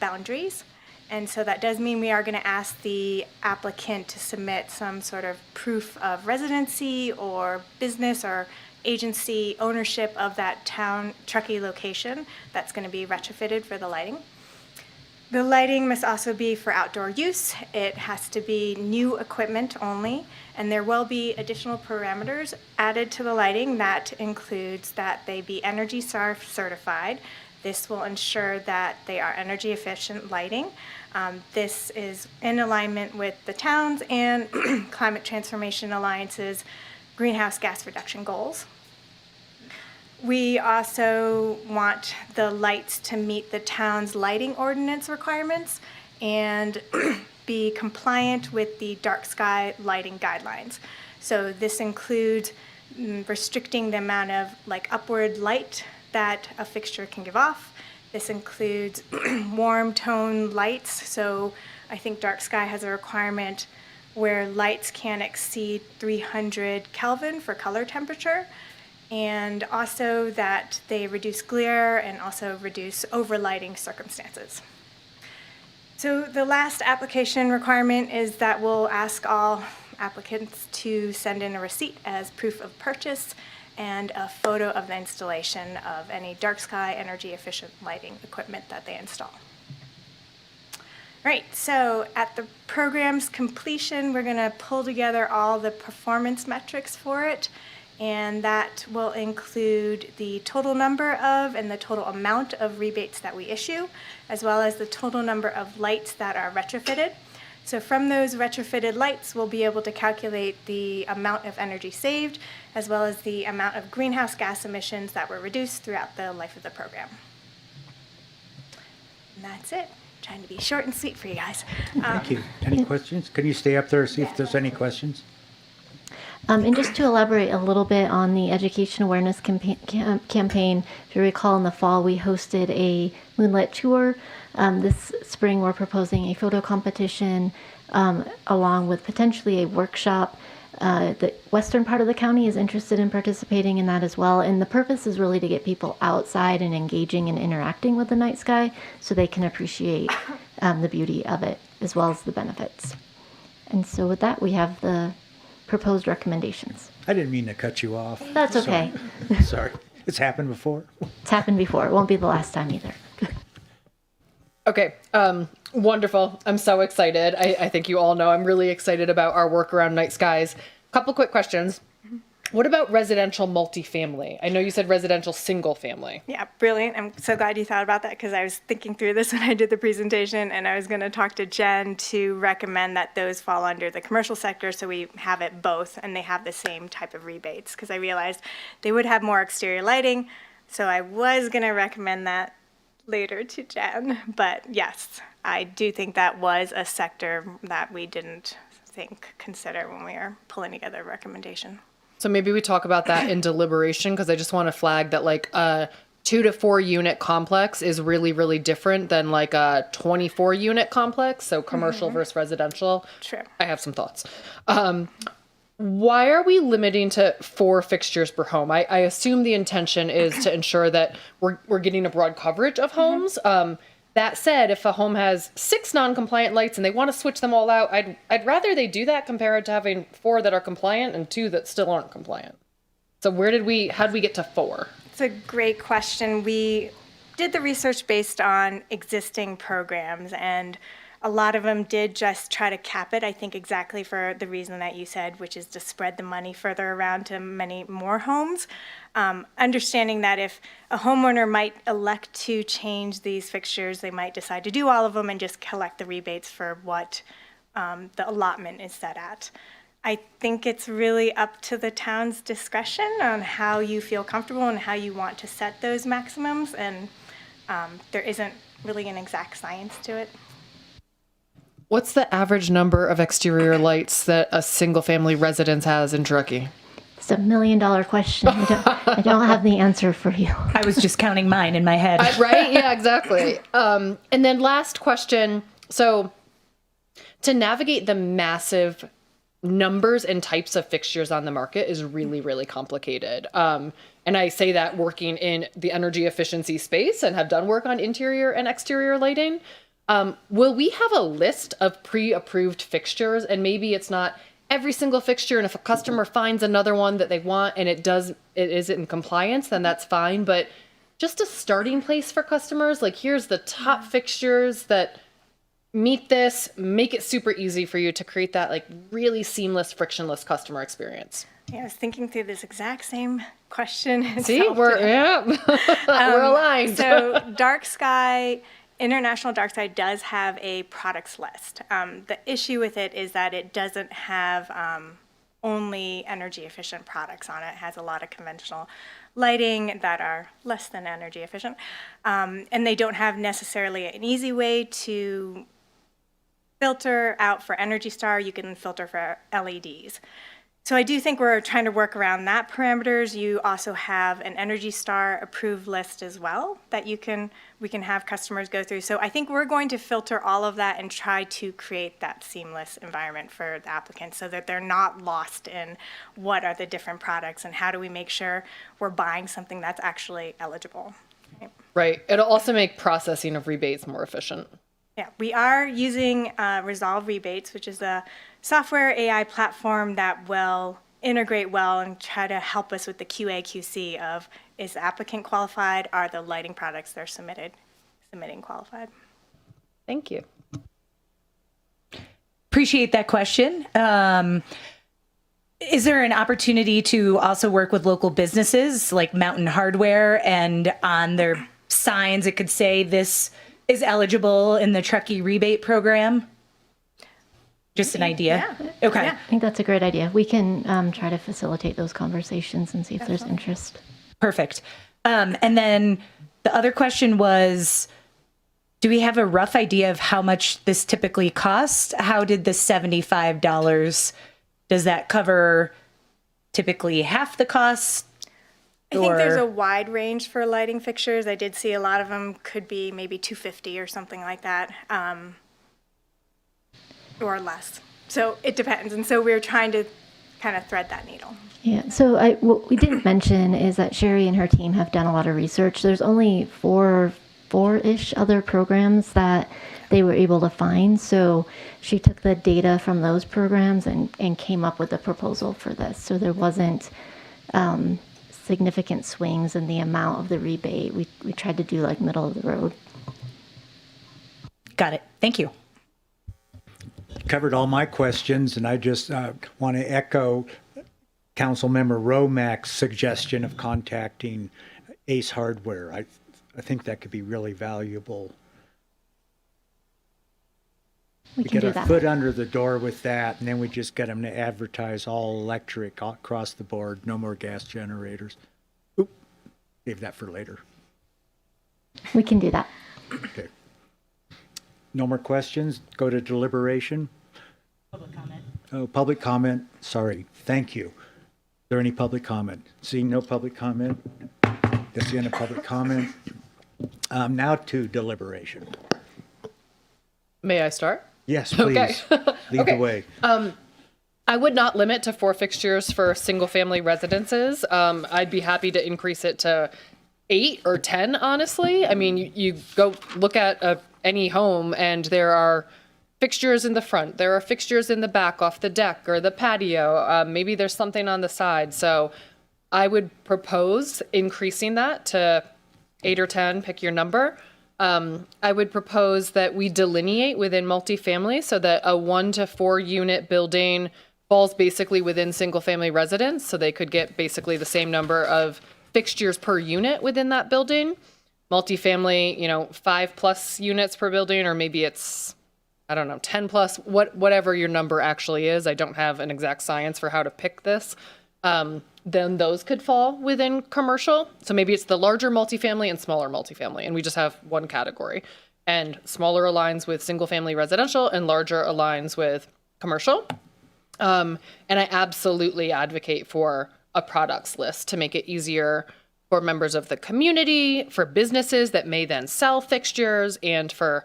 S6: boundaries. And so that does mean we are going to ask the applicant to submit some sort of proof of residency or business or agency ownership of that town Truckee location that's going to be retrofitted for the lighting. The lighting must also be for outdoor use. It has to be new equipment only, and there will be additional parameters added to the lighting. That includes that they be Energy Star certified. This will ensure that they are energy efficient lighting. This is in alignment with the town's and Climate Transformation Alliance's greenhouse gas reduction goals. We also want the lights to meet the town's lighting ordinance requirements and be compliant with the dark sky lighting guidelines. So this includes restricting the amount of upward light that a fixture can give off. This includes warm tone lights. So I think dark sky has a requirement where lights can't exceed 300 Kelvin for color temperature, and also that they reduce glare and also reduce overlighting circumstances. So the last application requirement is that we'll ask all applicants to send in a receipt as proof of purchase and a photo of the installation of any dark sky energy efficient lighting equipment that they install. Right, so at the program's completion, we're going to pull together all the performance metrics for it, and that will include the total number of and the total amount of rebates that we issue, as well as the total number of lights that are retrofitted. So from those retrofitted lights, we'll be able to calculate the amount of energy saved, as well as the amount of greenhouse gas emissions that were reduced throughout the life of the program. And that's it. Trying to be short and sweet for you guys.
S1: Thank you. Any questions? Can you stay up there and see if there's any questions?
S2: And just to elaborate a little bit on the education awareness campaign, if you recall in the fall, we hosted a moonlit tour. This spring, we're proposing a photo competition along with potentially a workshop. The western part of the county is interested in participating in that as well. And the purpose is really to get people outside and engaging and interacting with the night sky so they can appreciate the beauty of it as well as the benefits. And so with that, we have the proposed recommendations.
S1: I didn't mean to cut you off.
S2: That's okay.
S1: Sorry. It's happened before.
S2: It's happened before. It won't be the last time either.
S8: Okay, wonderful. I'm so excited. I think you all know I'm really excited about our work around night skies. Couple quick questions. What about residential multifamily? I know you said residential single family.
S6: Yeah, brilliant. I'm so glad you thought about that because I was thinking through this when I did the presentation, and I was going to talk to Jen to recommend that those fall under the commercial sector so we have it both and they have the same type of rebates because I realized they would have more exterior lighting. So I was going to recommend that later to Jen. But yes, I do think that was a sector that we didn't consider when we were pulling together a recommendation.
S8: So maybe we talk about that in deliberation because I just want to flag that like a 2 to 4 unit complex is really, really different than like a 24 unit complex. So commercial versus residential.
S6: True.
S8: I have some thoughts. Why are we limiting to 4 fixtures per home? I assume the intention is to ensure that we're getting a broad coverage of homes. That said, if a home has 6 non-compliant lights and they want to switch them all out, I'd rather they do that compared to having 4 that are compliant and 2 that still aren't compliant. So how'd we get to 4?
S6: It's a great question. We did the research based on existing programs, and a lot of them did just try to cap it, I think exactly for the reason that you said, which is to spread the money further around to many more homes. Understanding that if a homeowner might elect to change these fixtures, they might decide to do all of them and just collect the rebates for what the allotment is set at. I think it's really up to the town's discretion on how you feel comfortable and how you want to set those maximums, and there isn't really an exact science to it.
S8: What's the average number of exterior lights that a single family residence has in Truckee?
S2: It's $1 million question. I don't have the answer for you.
S9: I was just counting mine in my head.
S8: Right? Yeah, exactly. And then last question. So to navigate the massive numbers and types of fixtures on the market is really, really complicated. And I say that working in the energy efficiency space and have done work on interior and exterior lighting. Will we have a list of pre-approved fixtures, and maybe it's not every single fixture, and if a customer finds another one that they want and it is in compliance, then that's fine, but just a starting place for customers, like here's the top fixtures that meet this, make it super easy for you to create that like really seamless, frictionless customer experience.
S6: Yeah, I was thinking through this exact same question.
S8: See, we're aligned.
S6: So Dark Sky, International Dark Sky does have a products list. The issue with it is that it doesn't have only energy efficient products on it. It has a lot of conventional lighting that are less than energy efficient. And they don't have necessarily an easy way to filter out for Energy Star. You can filter for LEDs. So I do think we're trying to work around that parameters. You also have an Energy Star approved list as well that we can have customers go through. So I think we're going to filter all of that and try to create that seamless environment for the applicants so that they're not lost in what are the different products and how do we make sure we're buying something that's actually eligible.
S8: Right. It'll also make processing of rebates more efficient.
S6: Yeah, we are using Resolve Rebates, which is a software AI platform that will integrate well and try to help us with the QA/QC of is the applicant qualified, are the lighting products they're submitting qualified.
S8: Thank you.
S9: Appreciate that question. Is there an opportunity to also work with local businesses like Mountain Hardware, and on their signs it could say this is eligible in the Truckee rebate program? Just an idea?
S6: Yeah.
S9: Okay.
S6: Yeah.
S2: I think that's a great idea. We can try to facilitate those conversations and see if there's interest.
S9: Perfect. And then the other question was, do we have a rough idea of how much this typically costs? How did the $75, does that cover typically half the cost?
S6: I think there's a wide range for lighting fixtures. I did see a lot of them could be maybe $250 or something like that, or less. So it depends. And so we're trying to kind of thread that needle.
S2: Yeah, so what we didn't mention is that Sherry and her team have done a lot of research. There's only four-ish other programs that they were able to find. So she took the data from those programs and came up with a proposal for this. So there wasn't significant swings in the amount of the rebate. We tried to do like middle of the road.
S9: Got it. Thank you.
S1: Covered all my questions, and I just want to echo Councilmember Romack's suggestion of contacting Ace Hardware. I think that could be really valuable.
S2: We can
S1: get
S2: do
S1: our
S2: that.
S1: foot under the door with that, and then we just get them to advertise all electric across the board, no more gas generators. Oop, save that for later.
S2: We can do that.
S1: Okay. No more questions? Go to deliberation?
S9: Public comment.
S1: Oh, public comment. Sorry. Thank you. Is there any public comment? Seeing no public comment? That's the end of public comment. Now to deliberation.
S8: May I start?
S1: Yes, please.
S8: Okay.
S1: Lead the way.
S8: I would not limit to 4 fixtures for single-family residences. I'd be happy to increase it to 8 or 10, honestly. I mean, you go look at any home, and there are fixtures in the front. There are fixtures in the back off the deck or the patio. Maybe there's something on the side. So I would propose increasing that to 8 or 10, pick your number. I would propose that we delineate within multifamily so that a 1 to 4 unit building falls basically within single family residence. So they could get basically the same number of fixtures per unit within that building. Multifamily, 5+ units per building, or maybe it's, I don't know, 10+, whatever your number actually is. I don't have an exact science for how to pick this. Then those could fall within commercial. So maybe it's the larger multifamily and smaller multifamily, and we just have one category. And smaller aligns with single family residential and larger aligns with commercial. And I absolutely advocate for a products list to make it easier for members of the community, for businesses that may then sell fixtures, and for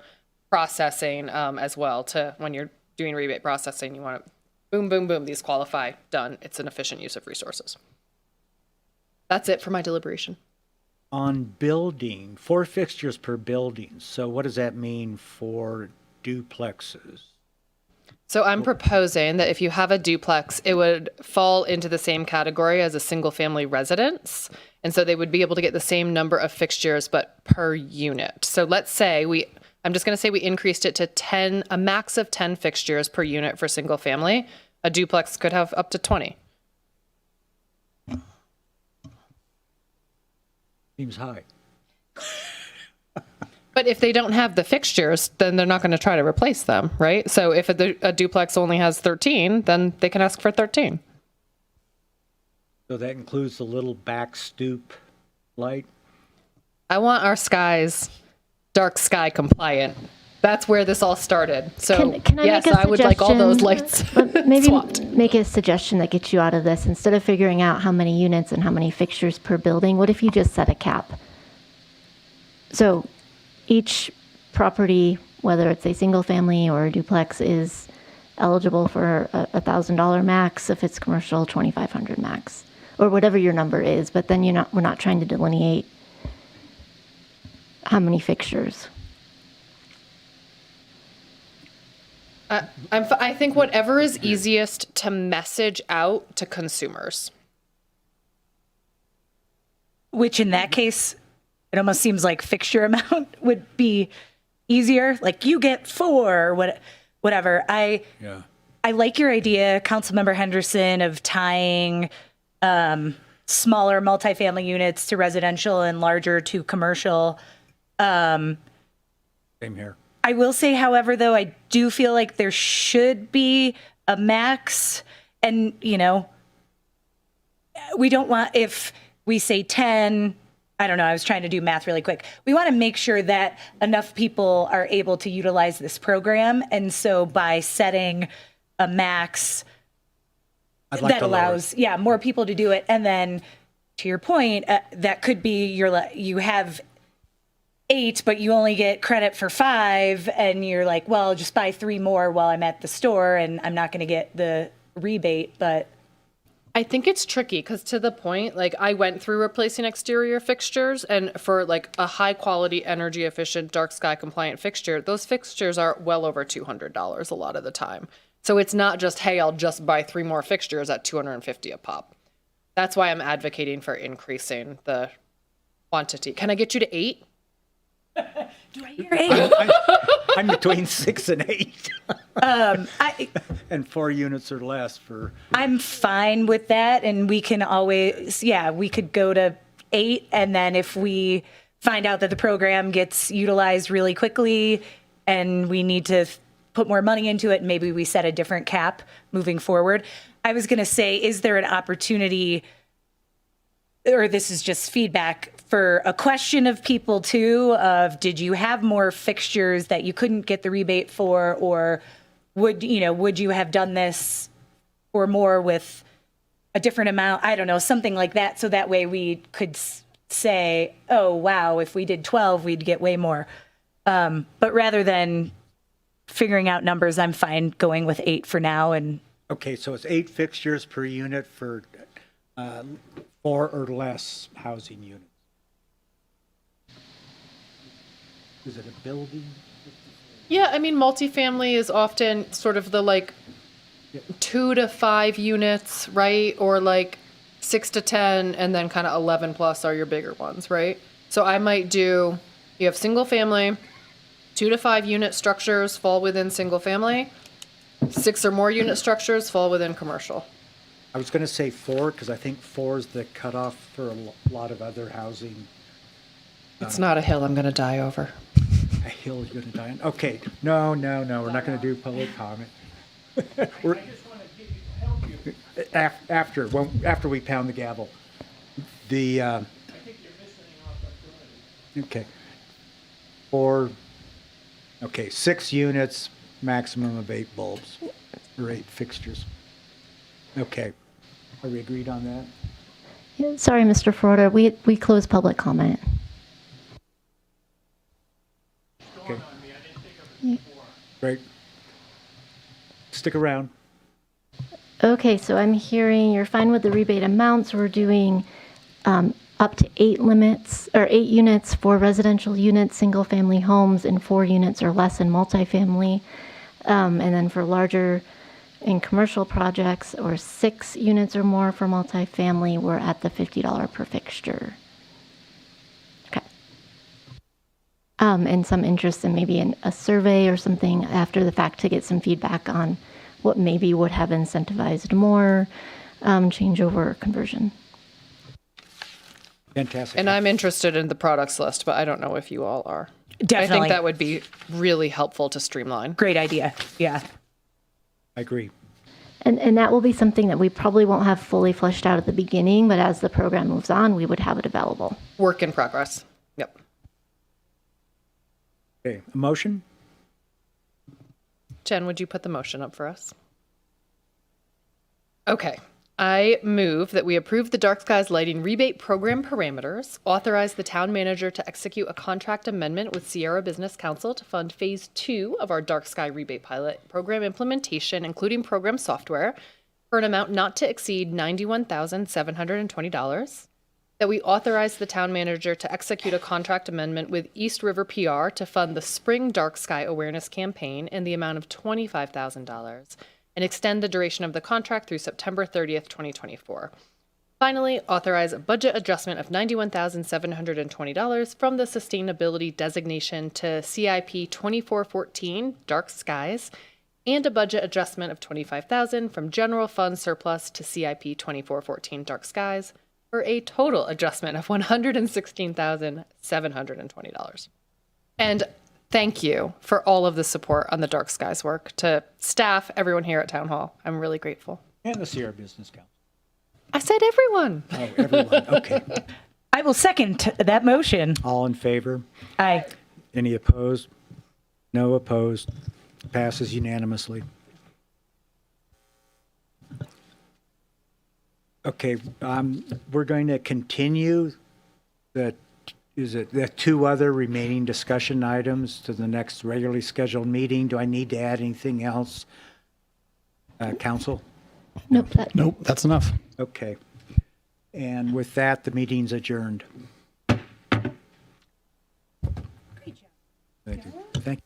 S8: processing as well. To when you're doing rebate processing, you want to boom, boom, boom, these qualify, done. It's an efficient use of resources. That's it for my deliberation.
S1: On building, 4 fixtures per building. So what does that mean for duplexes?
S8: So I'm proposing that if you have a duplex, it would fall into the same category as a single family residence. And so they would be able to get the same number of fixtures, but per unit. So let's say I'm just going to say we increased it to 10, a max of 10 fixtures per unit for single family. A duplex could have up to 20.
S1: Seems high.
S8: But if they don't have the fixtures, then they're not going to try to replace them, right? So if a duplex only has 13, then they can ask for 13.
S1: So that includes the little back stoop light?
S8: I want our skies dark sky compliant. That's where this all started. So
S2: Can I
S8: yes,
S2: make a
S8: I would like all those
S2: suggestion?
S8: lights
S2: Maybe
S8: swapped.
S2: make a suggestion that gets you out of this. Instead of figuring out how many units and how many fixtures per building, what if you just set a cap? So each property, whether it's a single family or a duplex, is eligible for a $1,000 max. If it's commercial, $2,500 max, or whatever your number is. But then we're not trying to delineate how many fixtures.
S8: I think whatever is easiest to message out to consumers.
S9: Which in that case, it almost seems like fixture amount would be easier. Like you get 4, whatever. I like your idea, Councilmember Henderson, of tying smaller multifamily units to residential and larger to commercial.
S1: Same here.
S9: I will say, however, though, I do feel like there should be a max. And, we don't want, if we say 10, I don't know, I was trying to do math really quick. We want to make sure that enough people are able to utilize this program. And so by setting a max that allows, more people to do it. And then to your point, that could be you have 8, but you only get credit for 5. And you're like, well, just buy 3 more while I'm at the store and I'm not going to get the rebate. But
S8: I think it's tricky because to the point, like I went through replacing exterior fixtures, and for like a high quality, energy efficient, dark sky compliant fixture, those fixtures are well over $200 a lot of the time. So it's not just, hey, I'll just buy 3 more fixtures at $250 a pop. That's why I'm advocating for increasing the quantity. Can I get you to 8?
S9: Do I hear 8?
S1: I'm between 6 and 8. And 4 units or less for.
S9: I'm fine with that. And we can always, we could go to 8. And then if we find out that the program gets utilized really quickly and we need to put more money into it, maybe we set a different cap moving forward. I was going to say, is there an opportunity, or this is just feedback, for a question of people too, of did you have more fixtures that you couldn't get the rebate for, or would you have done this or more with a different amount? I don't know, something like that. So that way we could say, oh, wow, if we did 12, we'd get way more. But rather than figuring out numbers, I'm fine going with 8 for now. And
S1: Okay, so it's 8 fixtures per unit for 4 or less housing units. Is it a building?
S8: Yeah, I mean, multifamily is often sort of the like 2 to 5 units, right? Or like 6 to 10, and then kind of 11 plus are your bigger ones, right? So I might do, you have single family, 2 to 5 unit structures fall within single family, 6 or more unit structures fall within commercial.
S1: I was going to say 4 because I think 4 is the cutoff for a lot of other housing.
S8: It's not a hill I'm going to die over.
S1: A hill you're going to die on? Okay, no, we're not going to do public comment. After we pound the gavel. Okay. 6 units, maximum of 8 bulbs, or 8 fixtures. Okay. Are we agreed on that?
S2: Yeah, sorry, Mr. Ferrota, we closed public comment.
S1: Okay. Great. Stick around.
S2: Okay, so I'm hearing you're fine with the rebate amounts. We're doing up to 8 units for residential units, single family homes, and 4 units or less in multifamily. And then for larger and commercial projects, or 6 units or more for multifamily, we're at the $50 per fixture. Okay. And some interest in maybe in a survey or something after the fact to get some feedback on what maybe would have incentivized more changeover or conversion.
S1: Fantastic.
S8: And I'm interested in the products list, but I don't know if you all are.
S9: Definitely.
S8: I think that would be really helpful to streamline.
S9: Great idea. Yeah.
S1: I agree.
S2: And that will be something that we probably won't have fully fleshed out at the beginning, but as the program moves on, we would have it available.
S8: Work in progress. Yep.
S1: Okay, a motion?
S8: Jen, would you put the motion up for us? Okay. I move that we approve the Dark Skies Lighting Rebate Program parameters, authorize the town manager to execute a contract amendment with Sierra Business Council to fund Phase 2 of our Dark Sky Rebate Pilot Program implementation, including program software, for an amount not to exceed $91,720, that we authorize the town manager to execute a contract amendment with East River PR to fund the Spring Dark Sky Awareness Campaign in the amount of $25,000, and extend the duration of the contract through September 30th, 2024. Finally, authorize a budget adjustment of $91,720 from the Sustainability Designation to CIP 2414 Dark Skies, and a budget adjustment of $25,000 from General Fund Surplus to CIP 2414 Dark Skies, for a total adjustment of $116,720. And thank you for all of the support on the Dark Skies work. To staff, everyone here at Town Hall, I'm really grateful.
S1: And the Sierra Business Council.
S8: I said everyone.
S1: Oh, everyone. Okay.
S9: I will second that motion.
S1: All in favor?
S9: Aye.
S1: Any opposed? No opposed. Passes unanimously. Okay, we're going to continue the two other remaining discussion items to the next regularly scheduled meeting. Do I need to add anything else, council?
S2: Nope.
S4: Nope, that's enough.
S1: Okay. And with that, the meeting's adjourned. Great job. Thank you.